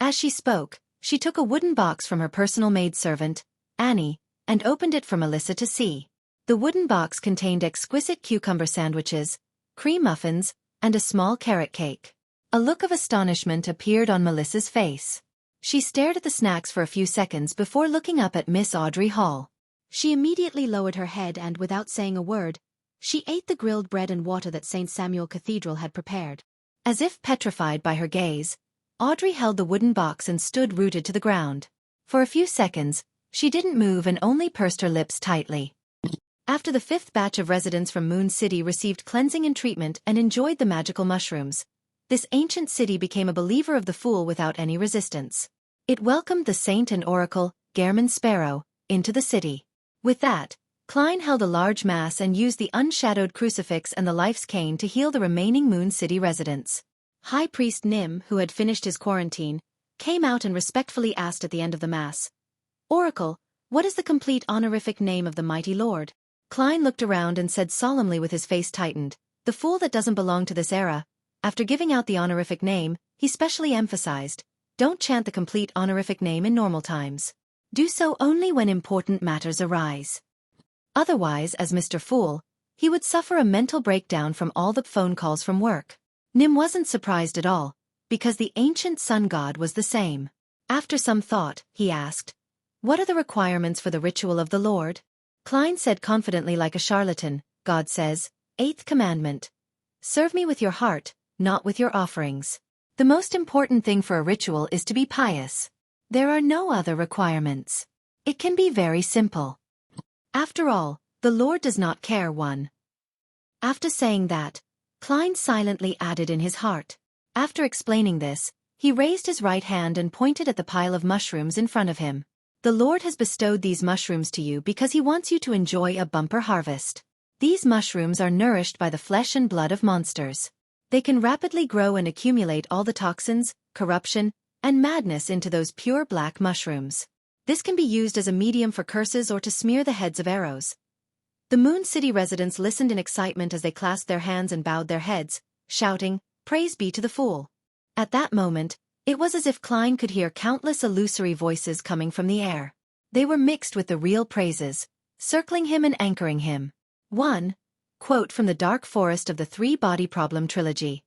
As she spoke, she took a wooden box from her personal maidservant, Annie, and opened it for Melissa to see. The wooden box contained exquisite cucumber sandwiches, cream muffins, and a small carrot cake. A look of astonishment appeared on Melissa's face. She stared at the snacks for a few seconds before looking up at Miss Audrey Hall. She immediately lowered her head and, without saying a word, she ate the grilled bread and water that St. Samuel Cathedral had prepared. As if petrified by her gaze, Audrey held the wooden box and stood rooted to the ground. For a few seconds, she didn't move and only pursed her lips tightly. After the 5th batch of residents from Moon City received cleansing and treatment and enjoyed the magical mushrooms, this ancient city became a believer of the Fool without any resistance. It welcomed the saint and oracle, Gehrman Sparrow, into the city. With that, Klein held a large mass and used the unshadowed crucifix and the life's cane to heal the remaining Moon City residents. High Priest Nim, who had finished his quarantine, came out and respectfully asked at the end of the mass, "Oracle, what is the complete honorific name of the mighty Lord?" Klein looked around and said solemnly with his face tightened, "The Fool that doesn't belong to this era." After giving out the honorific name, he specially emphasized, "Don't chant the complete honorific name in normal times. Do so only when important matters arise. Otherwise, as Mr. Fool, he would suffer a mental breakdown from all the phone calls from work." Nim wasn't surprised at all, because the ancient sun god was the same. After some thought, he asked, "What are the requirements for the ritual of the Lord?" Klein said confidently like a charlatan, "God says, 8th commandment. Serve me with your heart, not with your offerings. The most important thing for a ritual is to be pious. There are no other requirements. It can be very simple. After all, the Lord does not care one." After saying that, Klein silently added in his heart. After explaining this, he raised his right hand and pointed at the pile of mushrooms in front of him. "The Lord has bestowed these mushrooms to you because he wants you to enjoy a bumper harvest. These mushrooms are nourished by the flesh and blood of monsters. They can rapidly grow and accumulate all the toxins, corruption, and madness into those pure black mushrooms. This can be used as a medium for curses or to smear the heads of arrows." The Moon City residents listened in excitement as they clasped their hands and bowed their heads, shouting, "Praise be to the Fool." At that moment, it was as if Klein could hear countless illusory voices coming from the air. They were mixed with the real praises, circling him and anchoring him. One quote from the Dark Forest of the Three Body Problem trilogy.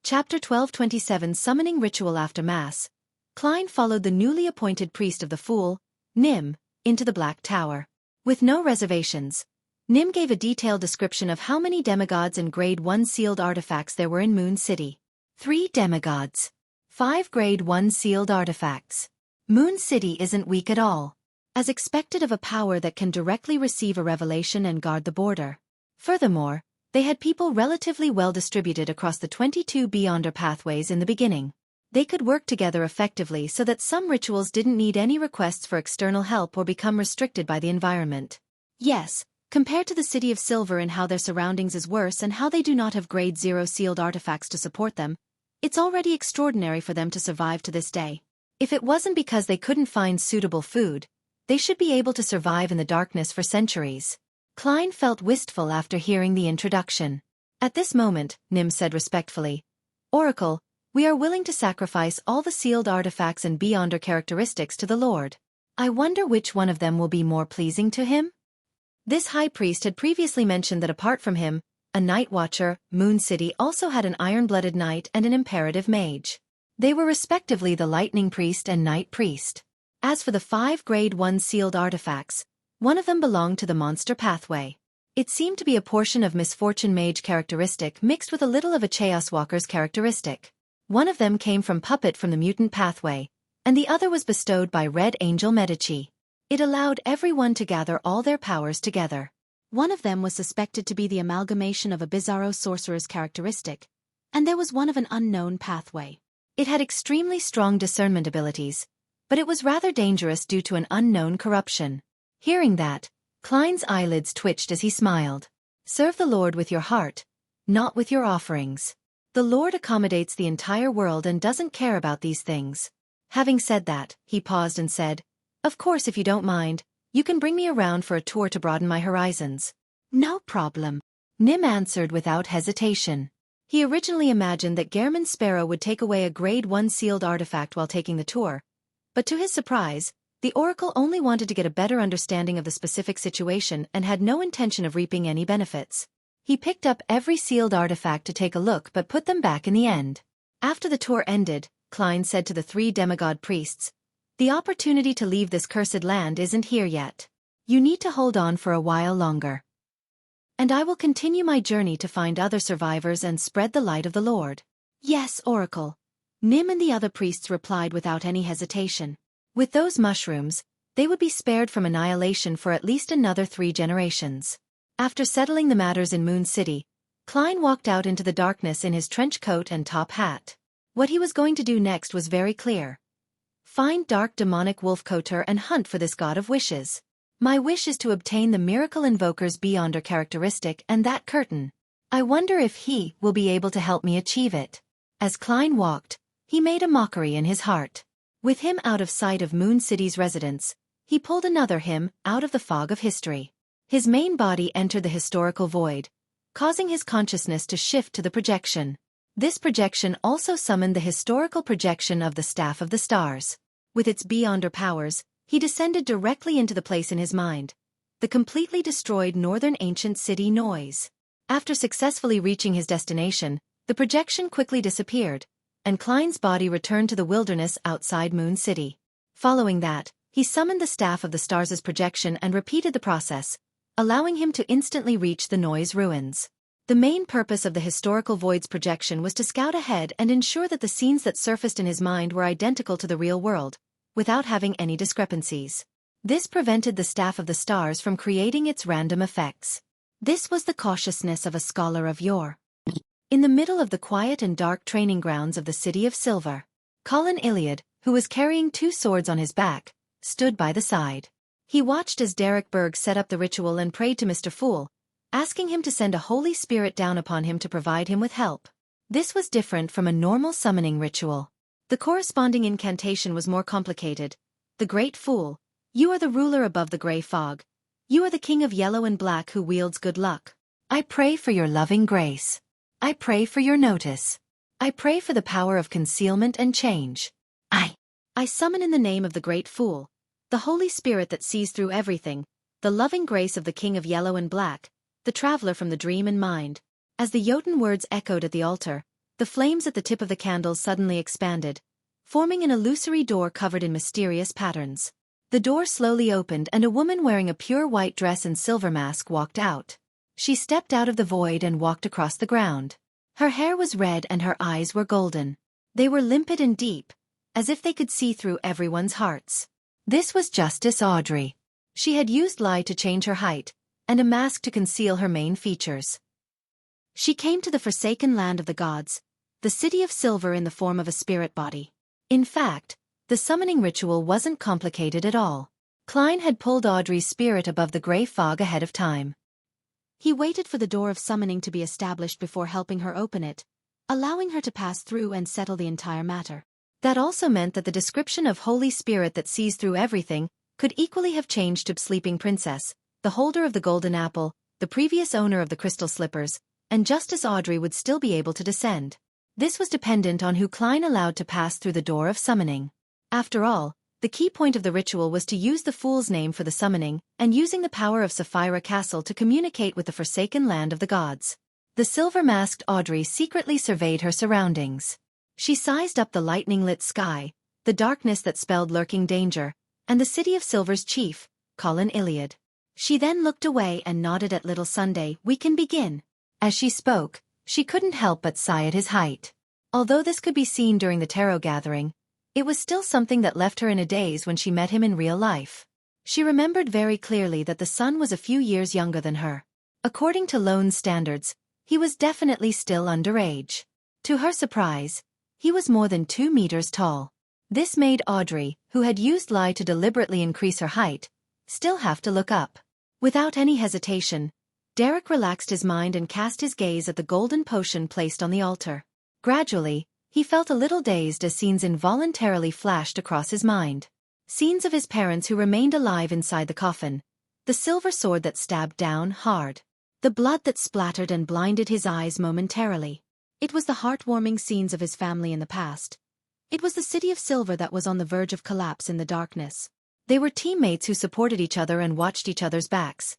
Chapter 1227 Summoning Ritual. After Mass, Klein followed the newly appointed priest of the Fool, Nim, into the Black Tower. With no reservations, Nim gave a detailed description of how many demigods and Grade 1 sealed artifacts there were in Moon City. 3 demigods. 5 Grade 1 sealed artifacts. Moon City isn't weak at all. As expected of a power that can directly receive a revelation and guard the border. Furthermore, they had people relatively well distributed across the 22 Beyonder pathways in the beginning. They could work together effectively so that some rituals didn't need any requests for external help or become restricted by the environment. Yes, compared to the City of Silver in how their surroundings is worse and how they do not have Grade 0 sealed artifacts to support them, it's already extraordinary for them to survive to this day. If it wasn't because they couldn't find suitable food, they should be able to survive in the darkness for centuries. Klein felt wistful after hearing the introduction. At this moment, Nim said respectfully, "Oracle, we are willing to sacrifice all the sealed artifacts and Beyonder characteristics to the Lord. I wonder which one of them will be more pleasing to him?" This high priest had previously mentioned that apart from him, a night watcher, Moon City also had an iron-blooded knight and an imperative mage. They were respectively the lightning priest and night priest. As for the 5 Grade 1 sealed artifacts, one of them belonged to the monster pathway. It seemed to be a portion of Misfortune Mage characteristic mixed with a little of a Chaos Walker's characteristic. One of them came from Puppet from the Mutant Pathway, and the other was bestowed by Red Angel Medici. It allowed everyone to gather all their powers together. One of them was suspected to be the amalgamation of a Bizarro Sorcerer's characteristic, and there was one of an unknown pathway. It had extremely strong discernment abilities, but it was rather dangerous due to an unknown corruption. Hearing that, Klein's eyelids twitched as he smiled. "Serve the Lord with your heart, not with your offerings. The Lord accommodates the entire world and doesn't care about these things." Having said that, he paused and said, "Of course, if you don't mind, you can bring me around for a tour to broaden my horizons." "No problem," Nim answered without hesitation. He originally imagined that Gehrman Sparrow would take away a Grade 1 sealed artifact while taking the tour, but to his surprise, the Oracle only wanted to get a better understanding of the specific situation and had no intention of reaping any benefits. He picked up every sealed artifact to take a look but put them back in the end. After the tour ended, Klein said to the 3 demigod priests, "The opportunity to leave this cursed land isn't here yet. You need to hold on for a while longer. And I will continue my journey to find other survivors and spread the light of the Lord." "Yes, Oracle," Nim and the other priests replied without any hesitation. With those mushrooms, they would be spared from annihilation for at least another 3 generations. After settling the matters in Moon City, Klein walked out into the darkness in his trench coat and top hat. What he was going to do next was very clear. Find dark demonic Wolfcoater and hunt for this god of wishes. My wish is to obtain the Miracle Invoker's Beyonder characteristic and that curtain. I wonder if he will be able to help me achieve it. As Klein walked, he made a mockery in his heart. With him out of sight of Moon City's residents, he pulled another him out of the fog of history. His main body entered the historical void, causing his consciousness to shift to the projection. This projection also summoned the historical projection of the Staff of the Stars. With its Beyonder powers, he descended directly into the place in his mind, the completely destroyed northern ancient city Noise. After successfully reaching his destination, the projection quickly disappeared, and Klein's body returned to the wilderness outside Moon City. Following that, he summoned the Staff of the Stars' projection and repeated the process, allowing him to instantly reach the Noise ruins. The main purpose of the historical void's projection was to scout ahead and ensure that the scenes that surfaced in his mind were identical to the real world, without having any discrepancies. This prevented the Staff of the Stars from creating its random effects. This was the cautiousness of a scholar of yore. In the middle of the quiet and dark training grounds of the City of Silver, Colin Iliad, who was carrying 2 swords on his back, stood by the side. He watched as Derek Berg set up the ritual and prayed to Mr. Fool, asking him to send a Holy Spirit down upon him to provide him with help. This was different from a normal summoning ritual. The corresponding incantation was more complicated. The Great Fool, you are the ruler above the gray fog. You are the king of yellow and black who wields good luck. I pray for your loving grace. I pray for your notice. I pray for the power of concealment and change. I summon in the name of the Great Fool, the Holy Spirit that sees through everything, the loving grace of the king of yellow and black, the traveler from the dream and mind. As the Jotun words echoed at the altar, the flames at the tip of the candles suddenly expanded, forming an illusory door covered in mysterious patterns. The door slowly opened and a woman wearing a pure white dress and silver mask walked out. She stepped out of the void and walked across the ground. Her hair was red and her eyes were golden. They were limpid and deep, as if they could see through everyone's hearts. This was Justice Audrey. She had used lie to change her height, and a mask to conceal her main features. She came to the forsaken land of the gods, the City of Silver in the form of a spirit body. In fact, the summoning ritual wasn't complicated at all. Klein had pulled Audrey's spirit above the gray fog ahead of time. He waited for the door of summoning to be established before helping her open it, allowing her to pass through and settle the entire matter. That also meant that the description of Holy Spirit that sees through everything could equally have changed to Sleeping Princess, the holder of the golden apple, the previous owner of the crystal slippers, and Justice Audrey would still be able to descend. This was dependent on who Klein allowed to pass through the door of summoning. After all, the key point of the ritual was to use the Fool's name for the summoning, and using the power of Sapphira Castle to communicate with the forsaken land of the gods. The silver-masked Audrey secretly surveyed her surroundings. She sized up the lightning-lit sky, the darkness that spelled lurking danger, and the City of Silver's chief, Colin Iliad. She then looked away and nodded at Little Sunday. We can begin. As she spoke, she couldn't help but sigh at his height. Although this could be seen during the tarot gathering, it was still something that left her in a daze when she met him in real life. She remembered very clearly that the son was a few years younger than her. According to Lone's standards, he was definitely still underage. To her surprise, he was more than 2 meters tall. This made Audrey, who had used lie to deliberately increase her height, still have to look up. Without any hesitation, Derek relaxed his mind and cast his gaze at the golden potion placed on the altar. Gradually, he felt a little dazed as scenes involuntarily flashed across his mind. Scenes of his parents who remained alive inside the coffin, the silver sword that stabbed down hard, the blood that splattered and blinded his eyes momentarily. It was the heartwarming scenes of his family in the past. It was the City of Silver that was on the verge of collapse in the darkness. They were teammates who supported each other and watched each other's backs.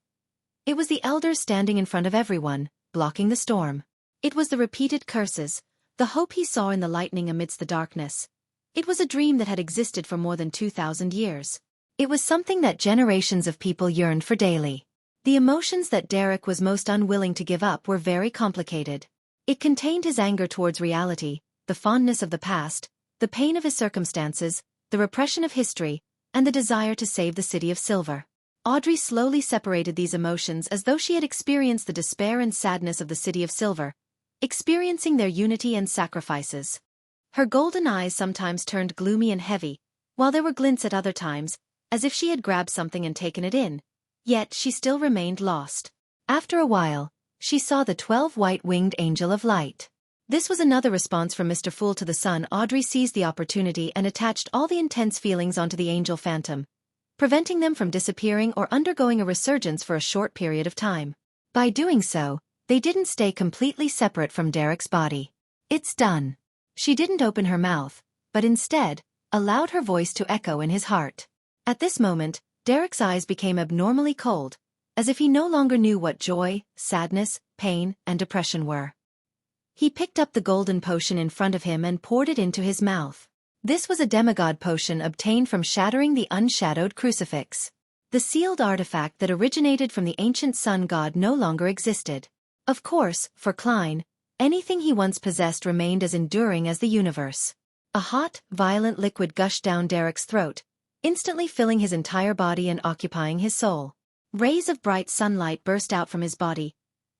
It was the elders standing in front of everyone, blocking the storm. It was the repeated curses, the hope he saw in the lightning amidst the darkness. It was a dream that had existed for more than 2,000 years. It was something that generations of people yearned for daily. The emotions that Derek was most unwilling to give up were very complicated. It contained his anger towards reality, the fondness of the past, the pain of his circumstances, the repression of history, and the desire to save the City of Silver. Audrey slowly separated these emotions as though she had experienced the despair and sadness of the City of Silver, experiencing their unity and sacrifices. Her golden eyes sometimes turned gloomy and heavy, while there were glints at other times, as if she had grabbed something and taken it in. Yet she still remained lost. After a while, she saw the 12 white-winged angel of light. This was another response from Mr. Fool to the sun. Audrey seized the opportunity and attached all the intense feelings onto the angel phantom, preventing them from disappearing or undergoing a resurgence for a short period of time. By doing so, they didn't stay completely separate from Derek's body. It's done. She didn't open her mouth, but instead, allowed her voice to echo in his heart. At this moment, Derek's eyes became abnormally cold, as if he no longer knew what joy, sadness, pain, and depression were. He picked up the golden potion in front of him and poured it into his mouth. This was a demigod potion obtained from shattering the unshadowed crucifix. The sealed artifact that originated from the ancient sun god no longer existed. Of course, for Klein, anything he once possessed remained as enduring as the universe. A hot, violent liquid gushed down Derek's throat, instantly filling his entire body and occupying his soul. Rays of bright sunlight burst out from his body,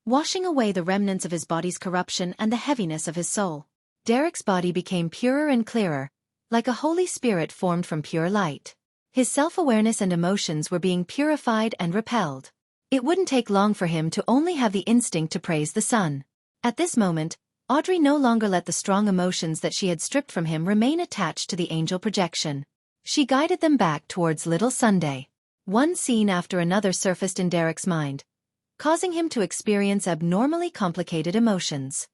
washing away the remnants of his body's corruption and the heaviness of his soul. Derek's body became purer and clearer, like a holy spirit formed from pure light. His self-awareness and emotions were being purified and repelled. It wouldn't take long for him to only have the instinct to praise the sun. At this moment, Audrey no longer let the strong emotions that she had stripped from him remain attached to the angel projection. She guided them back towards Little Sunday. One scene after another surfaced in Derek's mind, causing him to experience abnormally complicated emotions.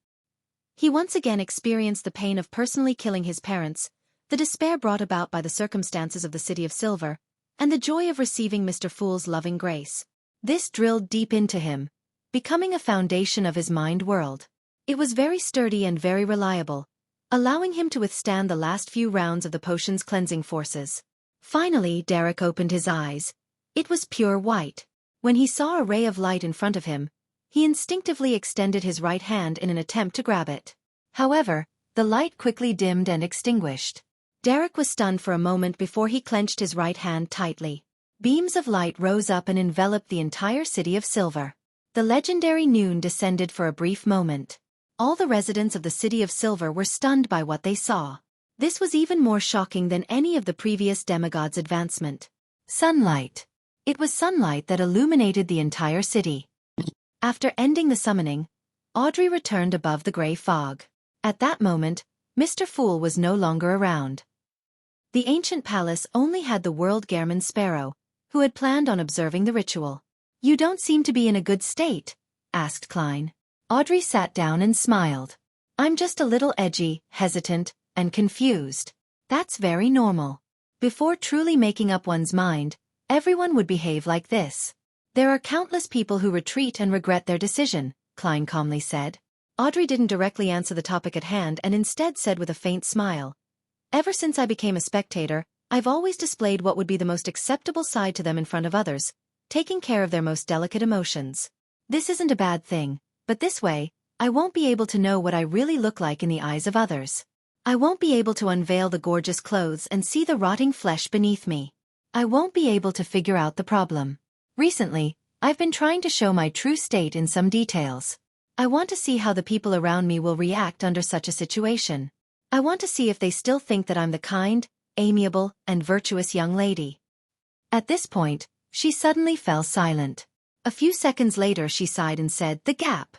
He once again experienced the pain of personally killing his parents, the despair brought about by the circumstances of the City of Silver, and the joy of receiving Mr. Fool's loving grace. This drilled deep into him, becoming a foundation of his mind world. It was very sturdy and very reliable, allowing him to withstand the last few rounds of the potion's cleansing forces. Finally, Derek opened his eyes. It was pure white. When he saw a ray of light in front of him, he instinctively extended his right hand in an attempt to grab it. However, the light quickly dimmed and extinguished. Derek was stunned for a moment before he clenched his right hand tightly. Beams of light rose up and enveloped the entire City of Silver. The legendary noon descended for a brief moment. All the residents of the City of Silver were stunned by what they saw. This was even more shocking than any of the previous demigods' advancement. Sunlight. It was sunlight that illuminated the entire city. After ending the summoning, Audrey returned above the gray fog. At that moment, Mr. Fool was no longer around. The ancient palace only had the world Gehrman Sparrow, who had planned on observing the ritual. "You don't seem to be in a good state," asked Klein. Audrey sat down and smiled. "I'm just a little edgy, hesitant, and confused. That's very normal. Before truly making up one's mind, everyone would behave like this. There are countless people who retreat and regret their decision," Klein calmly said. Audrey didn't directly answer the topic at hand and instead said with a faint smile, "Ever since I became a spectator, I've always displayed what would be the most acceptable side to them in front of others, taking care of their most delicate emotions. This isn't a bad thing, but this way, I won't be able to know what I really look like in the eyes of others. I won't be able to unveil the gorgeous clothes and see the rotting flesh beneath me. I won't be able to figure out the problem. Recently, I've been trying to show my true state in some details. I want to see how the people around me will react under such a situation. I want to see if they still think that I'm the kind, amiable, and virtuous young lady." At this point, she suddenly fell silent. A few seconds later she sighed and said, "The gap."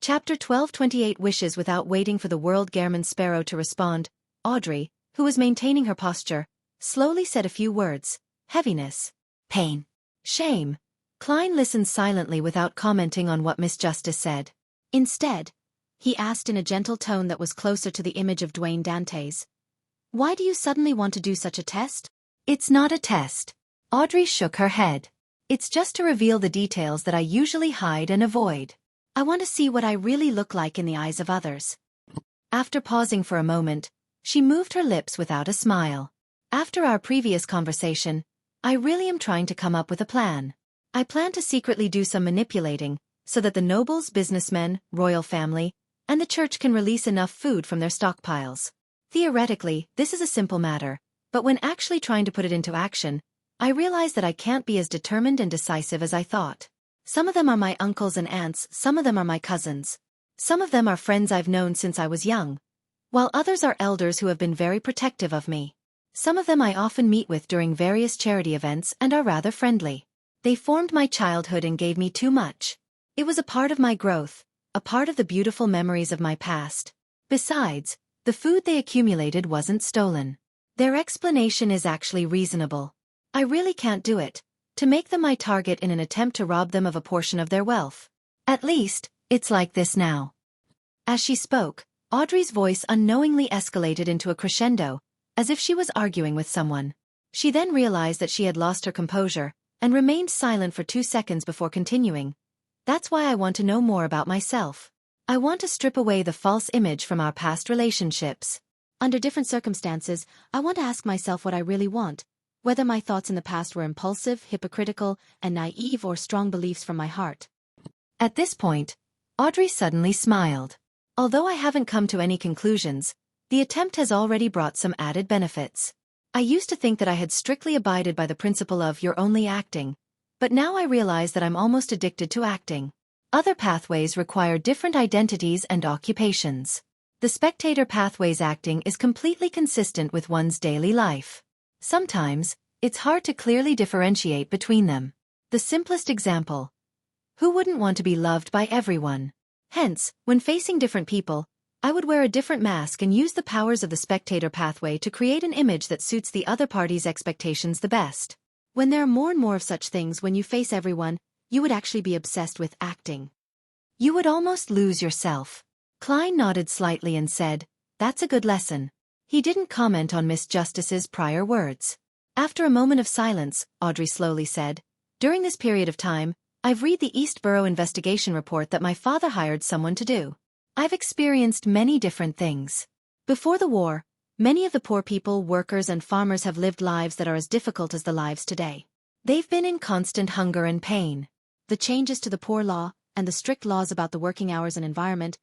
Chapter 12:28 Wishes. Without waiting for the world Gehrman Sparrow to respond, Audrey, who was maintaining her posture, slowly said a few words. Heaviness. Pain. Shame. Klein listened silently without commenting on what Miss Justice said. Instead, he asked in a gentle tone that was closer to the image of Dwayne Dante's, "Why do you suddenly want to do such a test?" "It's not a test." Audrey shook her head. "It's just to reveal the details that I usually hide and avoid. I want to see what I really look like in the eyes of others." After pausing for a moment, she moved her lips without a smile. "After our previous conversation, I really am trying to come up with a plan. I plan to secretly do some manipulating, so that the nobles, businessmen, royal family, and the church can release enough food from their stockpiles. Theoretically, this is a simple matter, but when actually trying to put it into action, I realize that I can't be as determined and decisive as I thought. Some of them are my uncles and aunts, some of them are my cousins. Some of them are friends I've known since I was young, while others are elders who have been very protective of me. Some of them I often meet with during various charity events and are rather friendly. They formed my childhood and gave me too much. It was a part of my growth, a part of the beautiful memories of my past. Besides, the food they accumulated wasn't stolen. Their explanation is actually reasonable. I really can't do it, to make them my target in an attempt to rob them of a portion of their wealth. At least, it's like this now. As she spoke, Audrey's voice unknowingly escalated into a crescendo, as if she was arguing with someone. She then realized that she had lost her composure, and remained silent for 2 seconds before continuing. That's why I want to know more about myself. I want to strip away the false image from our past relationships. Under different circumstances, I want to ask myself what I really want, whether my thoughts in the past were impulsive, hypocritical, and naive, or strong beliefs from my heart. At this point, Audrey suddenly smiled. Although I haven't come to any conclusions, the attempt has already brought some added benefits. I used to think that I had strictly abided by the principle of "you're only acting," but now I realize that I'm almost addicted to acting. Other pathways require different identities and occupations. The spectator pathway's acting is completely consistent with one's daily life. Sometimes, it's hard to clearly differentiate between them. The simplest example: who wouldn't want to be loved by everyone? Hence, when facing different people, I would wear a different mask and use the powers of the spectator pathway to create an image that suits the other party's expectations the best. When there are more and more of such things when you face everyone, you would actually be obsessed with acting. You would almost lose yourself. Klein nodded slightly and said, "That's a good lesson." He didn't comment on Miss Justice's prior words. After a moment of silence, Audrey slowly said, "During this period of time, I've read the East Borough investigation report that my father hired someone to do. I've experienced many different things. Before the war, many of the poor people, workers and farmers have lived lives that are as difficult as the lives today. They've been in constant hunger and pain. The changes to the poor law, and the strict laws about the working hours and environment,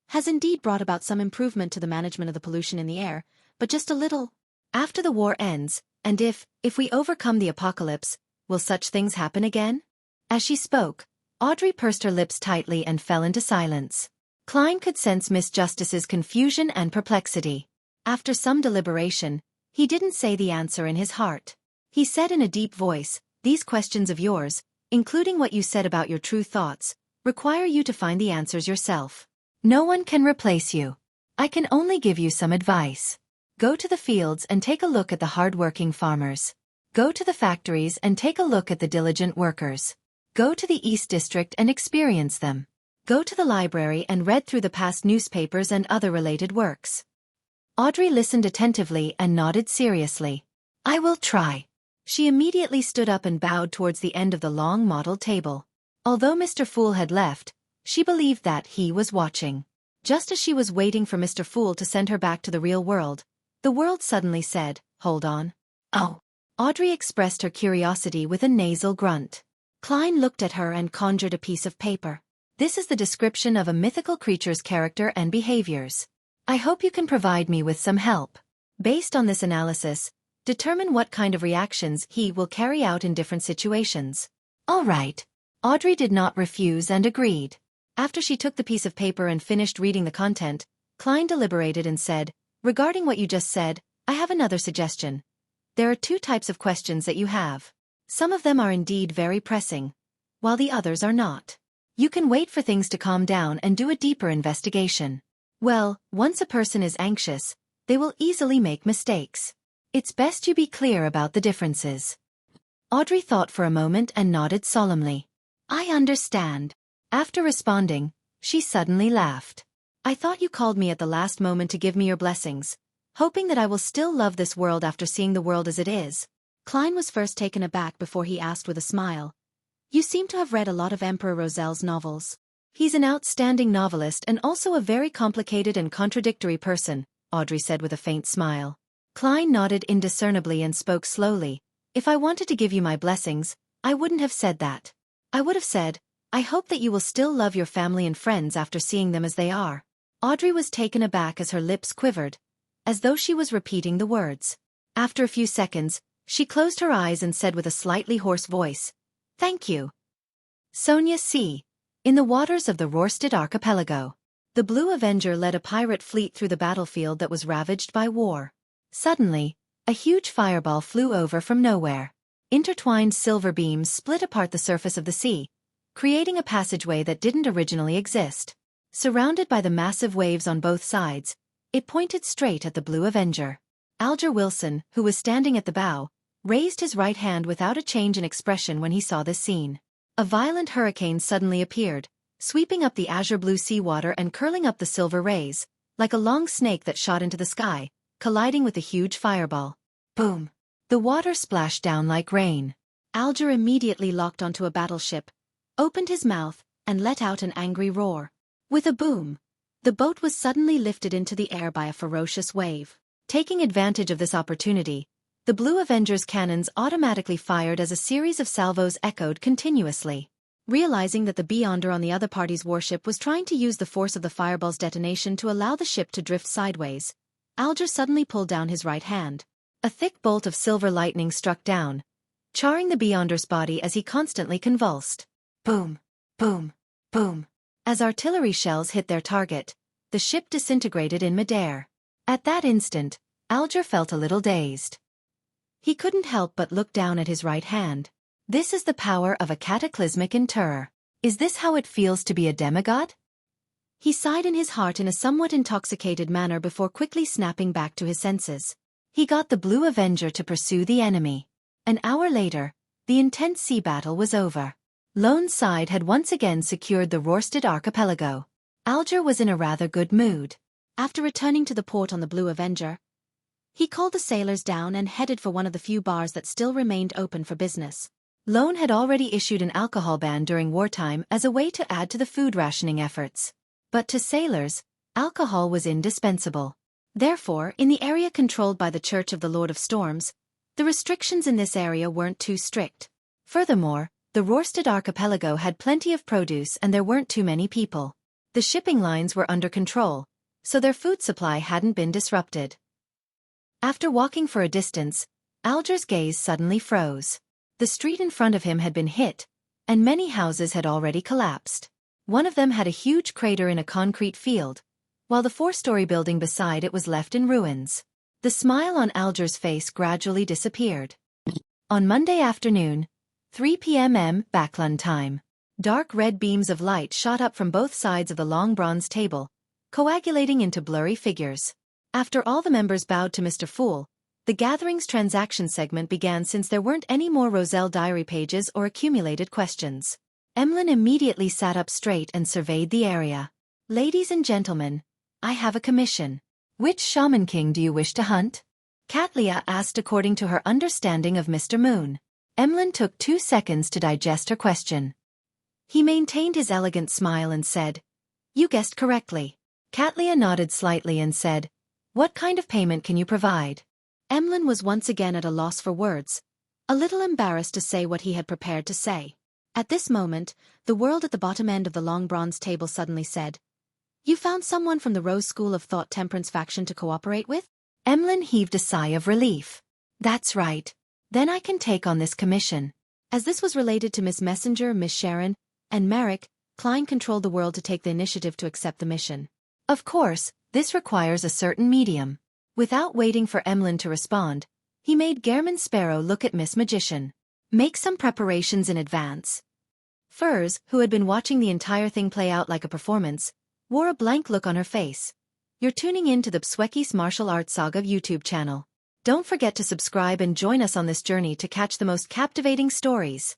has indeed brought about some improvement to the management of the pollution in the air, but just a little. After the war ends, and if we overcome the apocalypse, will such things happen again?" As she spoke, Audrey pursed her lips tightly and fell into silence. Klein could sense Miss Justice's confusion and perplexity. After some deliberation, he didn't say the answer in his heart. He said in a deep voice, "These questions of yours, including what you said about your true thoughts, require you to find the answers yourself. No one can replace you. I can only give you some advice. Go to the fields and take a look at the hard-working farmers. Go to the factories and take a look at the diligent workers. Go to the East District and experience them. Go to the library and read through the past newspapers and other related works." Audrey listened attentively and nodded seriously. "I will try." She immediately stood up and bowed towards the end of the long model table. Although Mr. Fool had left, she believed that he was watching. Just as she was waiting for Mr. Fool to send her back to the real world, the world suddenly said, "Hold on." "Oh." Audrey expressed her curiosity with a nasal grunt. Klein looked at her and conjured a piece of paper. "This is the description of a mythical creature's character and behaviors. I hope you can provide me with some help. Based on this analysis, determine what kind of reactions he will carry out in different situations." "All right." Audrey did not refuse and agreed. After she took the piece of paper and finished reading the content, Klein deliberated and said, "Regarding what you just said, I have another suggestion. There are 2 types of questions that you have. Some of them are indeed very pressing, while the others are not. You can wait for things to calm down and do a deeper investigation. Well, once a person is anxious, they will easily make mistakes. It's best you be clear about the differences." Audrey thought for a moment and nodded solemnly. "I understand." After responding, she suddenly laughed. "I thought you called me at the last moment to give me your blessings, hoping that I will still love this world after seeing the world as it is." Klein was first taken aback before he asked with a smile, "You seem to have read a lot of Emperor Rosel's novels." "He's an outstanding novelist and also a very complicated and contradictory person," Audrey said with a faint smile. Klein nodded indiscernibly and spoke slowly. "If I wanted to give you my blessings, I wouldn't have said that. I would have said, I hope that you will still love your family and friends after seeing them as they are." Audrey was taken aback as her lips quivered, as though she was repeating the words. After a few seconds, she closed her eyes and said with a slightly hoarse voice, "Thank you." Sonia C. In the waters of the Rorstad archipelago, the Blue Avenger led a pirate fleet through the battlefield that was ravaged by war. Suddenly, a huge fireball flew over from nowhere. Intertwined silver beams split apart the surface of the sea, creating a passageway that didn't originally exist. Surrounded by the massive waves on both sides, it pointed straight at the Blue Avenger. Alger Wilson, who was standing at the bow, raised his right hand without a change in expression when he saw this scene. A violent hurricane suddenly appeared, sweeping up the azure-blue seawater and curling up the silver rays, like a long snake that shot into the sky, colliding with a huge fireball. Boom! The water splashed down like rain. Alger immediately locked onto a battleship, opened his mouth, and let out an angry roar. With a boom, the boat was suddenly lifted into the air by a ferocious wave. Taking advantage of this opportunity, the Blue Avenger's cannons automatically fired as a series of salvos echoed continuously. Realizing that the Beyonder on the other party's warship was trying to use the force of the fireball's detonation to allow the ship to drift sideways, Alger suddenly pulled down his right hand. A thick bolt of silver lightning struck down, charring the Beyonder's body as he constantly convulsed. Boom! Boom! Boom! As artillery shells hit their target, the ship disintegrated in midair. At that instant, Alger felt a little dazed. He couldn't help but look down at his right hand. This is the power of a cataclysmic interrer. Is this how it feels to be a demigod? He sighed in his heart in a somewhat intoxicated manner before quickly snapping back to his senses. He got the Blue Avenger to pursue the enemy. An hour later, the intense sea battle was over. Lone's side had once again secured the Rorstad archipelago. Alger was in a rather good mood. After returning to the port on the Blue Avenger, he called the sailors down and headed for one of the few bars that still remained open for business. Lone had already issued an alcohol ban during wartime as a way to add to the food rationing efforts. But to sailors, alcohol was indispensable. Therefore, in the area controlled by the Church of the Lord of Storms, the restrictions in this area weren't too strict. Furthermore, the Rorstad archipelago had plenty of produce and there weren't too many people. The shipping lines were under control, so their food supply hadn't been disrupted. After walking for a distance, Alger's gaze suddenly froze. The street in front of him had been hit, and many houses had already collapsed. One of them had a huge crater in a concrete field, while the four-story building beside it was left in ruins. The smile on Alger's face gradually disappeared. On Monday afternoon, 3 p.m. Backlund time, dark red beams of light shot up from both sides of the long bronze table, coagulating into blurry figures. After all the members bowed to Mr. Fool, the gathering's transaction segment began since there weren't any more Roselle diary pages or accumulated questions. Emlyn immediately sat up straight and surveyed the area. "Ladies and gentlemen, I have a commission. Which Shaman King do you wish to hunt?" Katlia asked according to her understanding of Mr. Moon. Emlyn took 2 seconds to digest her question. He maintained his elegant smile and said, "You guessed correctly." Katlia nodded slightly and said, "What kind of payment can you provide?" Emlyn was once again at a loss for words, a little embarrassed to say what he had prepared to say. At this moment, the world at the bottom end of the long bronze table suddenly said, "You found someone from the Rose School of Thought Temperance faction to cooperate with?" Emlyn heaved a sigh of relief. "That's right. Then I can take on this commission." As this was related to Miss Messenger, Miss Sharon, and Merrick, Klein controlled the world to take the initiative to accept the mission. Of course, this requires a certain medium. Without waiting for Emlyn to respond, he made Gehrman Sparrow look at Miss Magician. "Make some preparations in advance." Furs, who had been watching the entire thing play out like a performance, wore a blank look on her face. You're tuning in to the Xueqi's Martial Arts Saga YouTube channel. Don't forget to subscribe and join us on this journey to catch the most captivating stories.